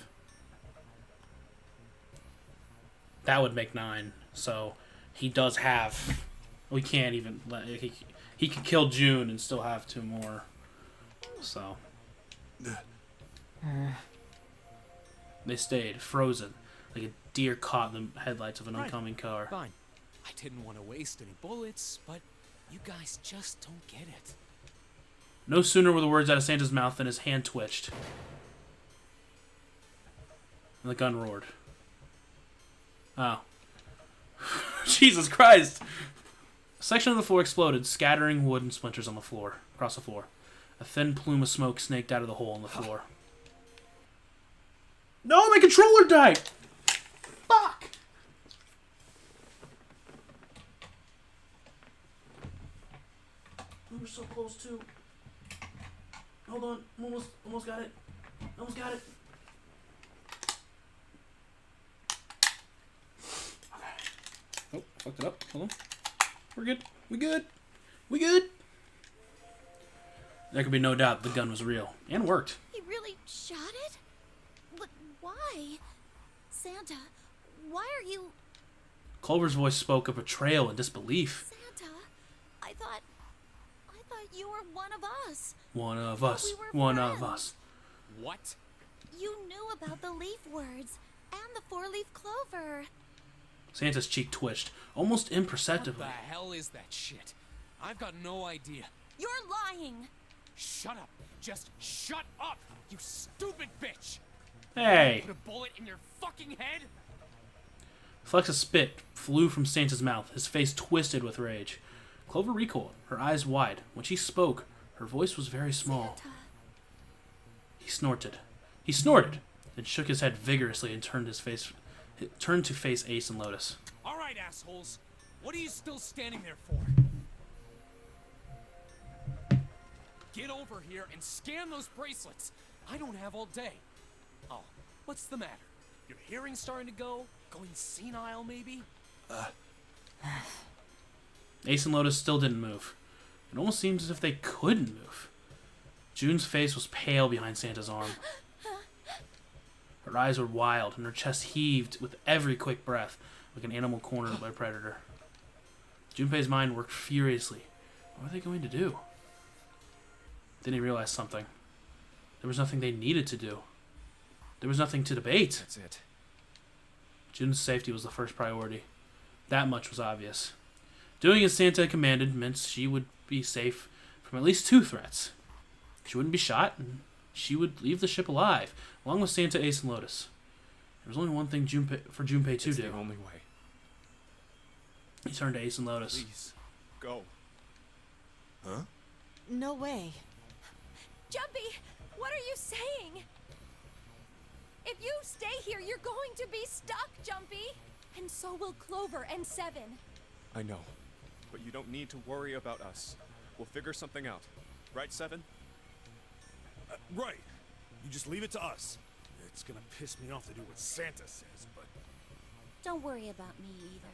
That would make 9. So he does have. We can't even let. He could kill June and still have 2 more. So. They stayed frozen, like a deer caught in the headlights of an oncoming car. Fine. I didn't want to waste any bullets, but you guys just don't get it. No sooner were the words out of Santa's mouth than his hand twitched. And the gun roared. Oh. Jesus Christ! A section of the floor exploded, scattering wood and splinters on the floor, across the floor. A thin plume of smoke snaked out of the hole in the floor. No, my controller died! Fuck! We were so close too. Hold on, almost got it. Almost got it. Okay. Oh, fucked it up. Hold on. We're good. We good. We good. There could be no doubt the gun was real and worked. He really shot it? But why? Santa, why are you... Clover's voice spoke of betrayal and disbelief. Santa, I thought you were one of us. One of us. We were One of friends. us. What? You knew about the leaf words and the 4-leaf clover. Santa's cheek twitched, almost imperceptibly. What the hell is that shit? I've got no idea. You're lying. Shut up. Just shut up, you stupid bitch. Hey! Put a bullet in your fucking head? Flecks of spit flew from Santa's mouth, his face twisted with rage. Clover recoiled, her eyes wide. When she spoke, her voice was very small. Santa. He snorted, then shook his head vigorously and turned to face Ace and Lotus. All right, assholes. What are you still standing there for? Get over here and scan those bracelets. I don't have all day. Oh, what's the matter? Your hearing's starting to go? Going senile, maybe? Ace and Lotus still didn't move. It almost seemed as if they couldn't move. June's face was pale behind Santa's arm. Her eyes were wild, and her chest heaved with every quick breath, like an animal cornered by a predator. Junpei's mind worked furiously. What were they going to do? Then he realized something. There was nothing they needed to do. There was nothing to debate. That's it. June's safety was the first priority. That much was obvious. Doing as Santa commanded meant she would be safe from at least 2 threats. She wouldn't be shot, and she would leave the ship alive, along with Santa, Ace, and Lotus. There was only one thing for Junpei to It's do. the only way. He turned to Ace and Lotus. Please, go. Huh? No way. Jumpy, what are you saying? If you stay here, you're going to be stuck, Jumpy. And so will Clover and Seven. I know, but you don't need to worry about us. We'll figure something out. Right, Seven? Right. You just leave it to us. It's gonna piss me off to do what Santa says, but... Don't worry about me either.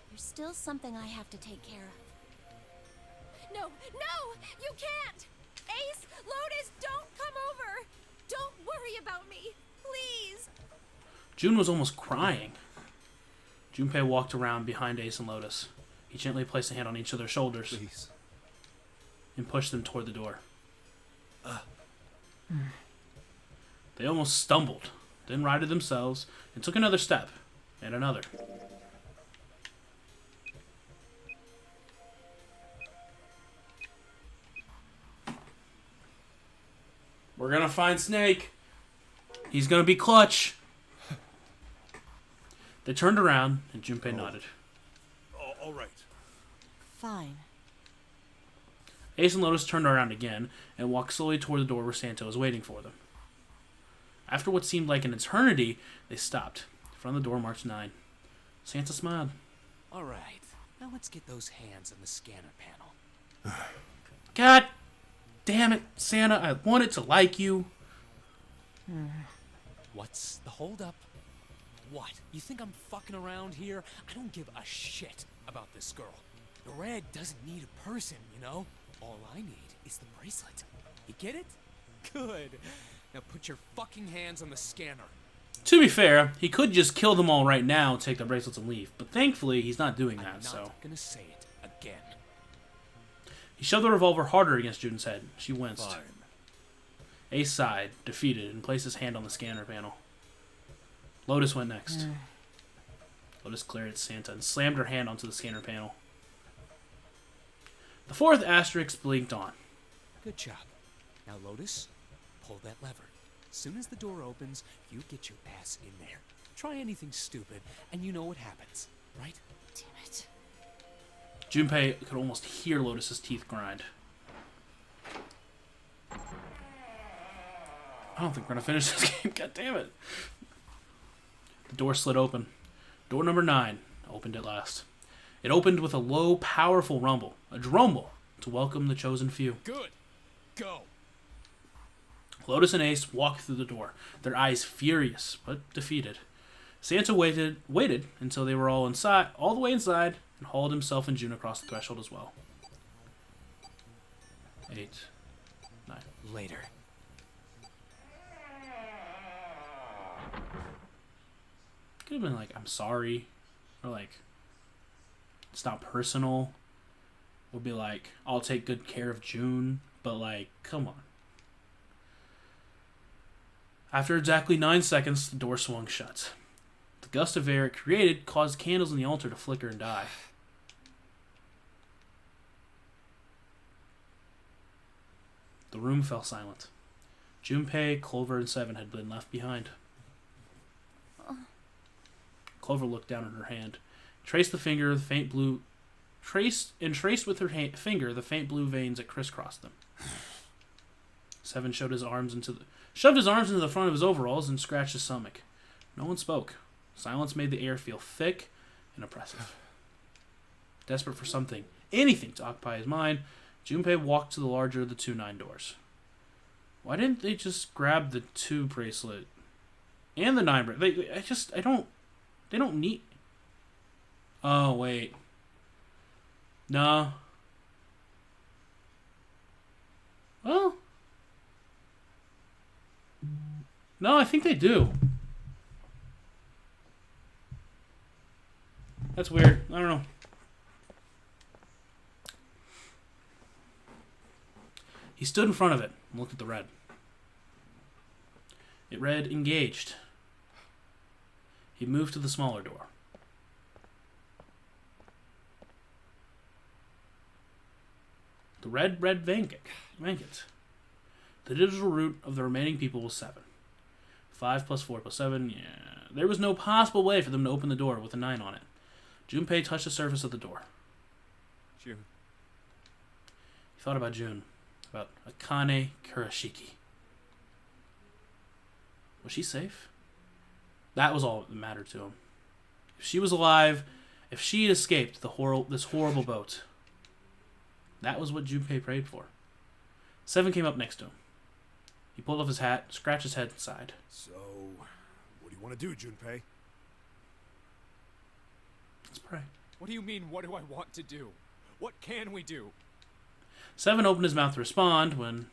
There's still something I have to take care of. No, no! You can't! Ace, Lotus, don't come over! Don't worry about me, please! June was almost crying. Junpei walked around behind Ace and Lotus. He gently placed a hand on each of their shoulders. Please. And pushed them toward the door. They almost stumbled, then righted themselves, and took another step, and another. We're gonna find Snake. He's gonna be clutch. They turned around, and Junpei nodded. All right. Fine. Ace and Lotus turned around again and walked slowly toward the door where Santa was waiting for them. After what seemed like an eternity, they stopped. In front of the door marched 9. Santa smiled. All right, now let's get those hands on the scanner panel. God damn it, Santa, I wanted to like you. What's the holdup? What? You think I'm fucking around here? I don't give a shit about this girl. The red doesn't need a person, you know? All I need is the bracelet. You get it? Good. Now put your fucking hands on the scanner. To be fair, he could just kill them all right now, take their bracelets, and leave. But thankfully, he's not doing that, I'm not so... gonna say it again. He shoved the revolver harder against June's head. She winced. Fine. Ace sighed, defeated, and placed his hand on the scanner panel. Lotus went next. Lotus glared at Santa and slammed her hand onto the scanner panel. The 4th asterisk blinked on. Good job. Now, Lotus, pull that lever. As soon as the door opens, you get your ass in there. Try anything stupid, and you know what happens, right? Damn it. Junpei could almost hear Lotus's teeth grind. I don't think we're gonna finish this game. God damn it. The door slid open. Door number 9 opened at last. It opened with a low, powerful rumble, a drumble, to welcome the chosen few. Good. Go. Lotus and Ace walked through the door, their eyes furious but defeated. Santa waited until they were all the way inside, and hauled himself and June across the threshold as well. 8, 9. Later. Could have been like, I'm sorry, or like, it's not personal. Would be like, I'll take good care of June, but like, come on. After exactly 9 seconds, the door swung shut. The gust of air it created caused candles in the altar to flicker and die. The room fell silent. Junpei, Clover, and Seven had been left behind. Clover looked down at her hand, traced with her finger the faint blue veins that crisscrossed them. Seven shoved his arms into the front of his overalls and scratched his stomach. No one spoke. Silence made the air feel thick and oppressive. Desperate for something, anything to occupy his mind, Junpei walked to the larger of the 2 9 doors. Why didn't they just grab the 2 bracelet and the 9 bracelet? They don't need... Oh, wait. No. Well... No, I think they do. That's weird. I don't know. He stood in front of it and looked at the red. It read, engaged. He moved to the smaller door. The red vacant. The digital root of the remaining people was 7. 5 plus 4 plus 7, yeah. There was no possible way for them to open the door with a 9 on it. Junpei touched the surface of the door. June. He thought about June. About Akane Kurashiki. Was she safe? That was all that mattered to him. If she was alive, if she had escaped this horrible boat, that was what Junpei prayed for. 7 came up next to him. He pulled off his hat, scratched his head, and sighed. So, what do you want to do, Junpei? Let's pray. What do you mean, what do I want to do? What can we do? Seven opened his mouth to respond when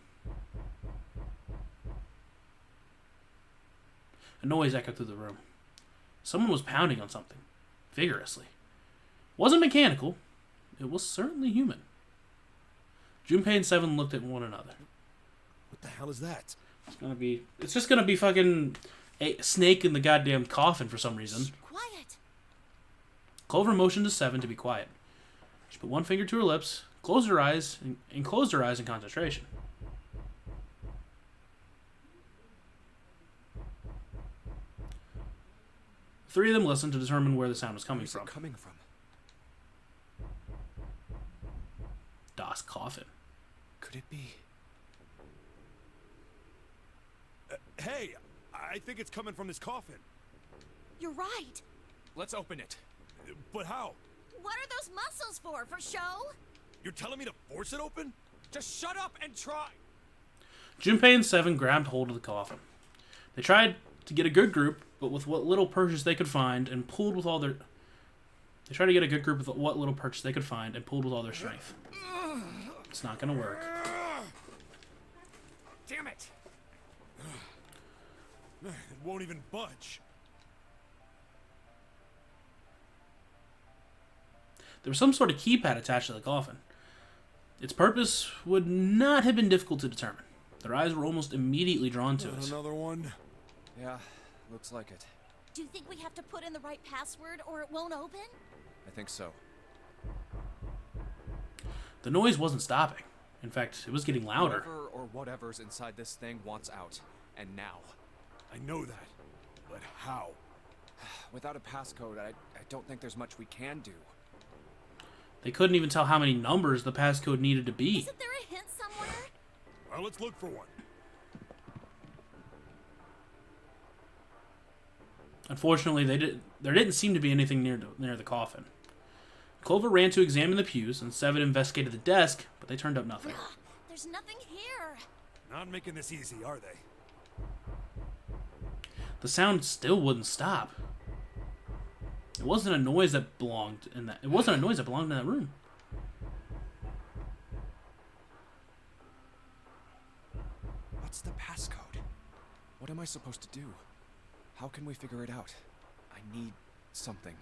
a noise echoed through the room. Someone was pounding on something, vigorously. It wasn't mechanical. It was certainly human. Junpei and Seven looked at one another. What the hell is that? It's just gonna be fucking a snake in the goddamn coffin for some reason. Quiet. Clover motioned to Seven to be quiet. She put one finger to her lips, closed her eyes, and closed her eyes in concentration. The three of them listened to determine where the sound was coming from. Coming from? Das Coffin. Could it be? Hey, I think it's coming from this coffin. You're right. Let's open it. But how? What are those muscles for? For show? You're telling me to force it open? Just shut up and try. Junpei and Seven grabbed hold of the coffin. They tried to get a good group, but with what little purchase they could find, and pulled with all their... They tried to get a good group with what little purchase they could find, and pulled with all their strength. It's not gonna work. Damn it. It won't even budge. There was some sort of keypad attached to the coffin. Its purpose would not have been difficult to determine. Their eyes were almost immediately drawn to it. Another one? Yeah, looks like it. Do you think we have to put in the right password or it won't open? I think so. The noise wasn't stopping. In fact, it was getting louder. Whoever or whatever's inside this thing wants out. And now. I know that. But how? Without a passcode, I don't think there's much we can do. They couldn't even tell how many numbers the passcode needed to be. Isn't there a hint somewhere? Well, let's look for one. Unfortunately, there didn't seem to be anything near the coffin. Clover ran to examine the pews, and Seven investigated the desk, but they turned up nothing. There's nothing here. Not making this easy, are they? The sound still wouldn't stop. It wasn't a noise that belonged in that. It wasn't a noise that belonged in that room. What's the passcode? What am I supposed to do? How can we figure it out? I need something.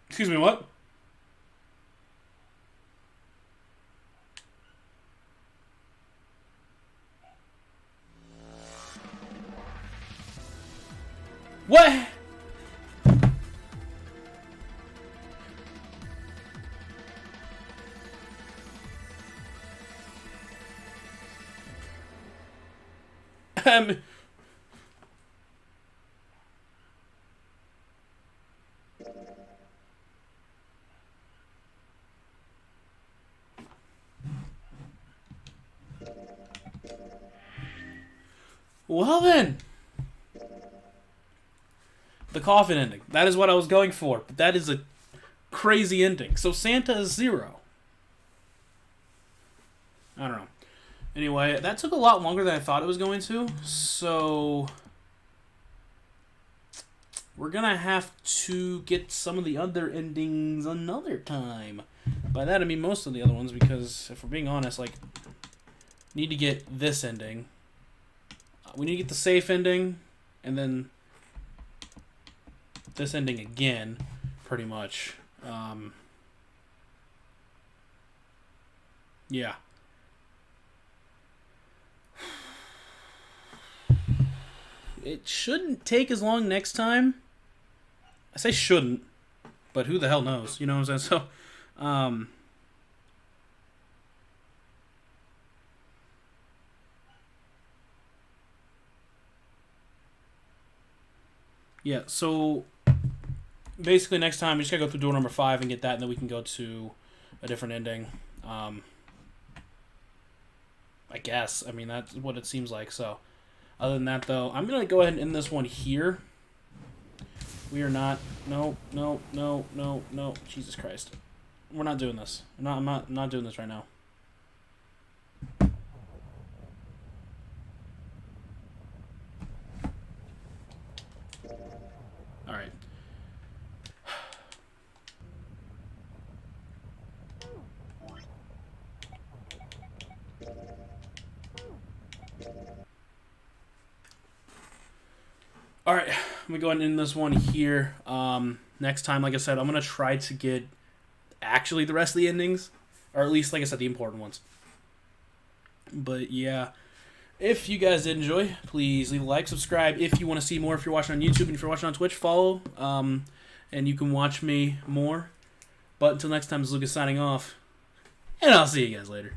Excuse me, what? What? Um... Well then. The coffin ending. That is what I was going for. But that is a crazy ending. So Santa is 0. I don't know. Anyway, that took a lot longer than I thought it was going to. So we're going to have to get some of the other endings another time. By that I mean most of the other ones, because if we're being honest, like, need to get this ending. We need to get the safe ending, and then this ending again, pretty much. Yeah. It shouldn't take as long next time. I say shouldn't, but who the hell knows? You know what I'm saying? So, yeah, so basically next time we just gotta go through door number 5 and get that, and then we can go to a different ending. I guess. I mean, that's what it seems like. So, other than that, though, I'm gonna go ahead and end this one here. We are not. No. Jesus Christ, we're not doing this. I'm not doing this right now. right. All right, I'm gonna go ahead and end this one here. Next time, like I said, I'm gonna try to get actually the rest of the endings, or at least, like I said, the important ones. But yeah, if you guys did enjoy, please leave a like, subscribe if you want to see more. If you're watching on YouTube and if you're watching on Twitch, follow, and you can watch me more. But until next time, this is Lucas signing off, and I'll see you guys later.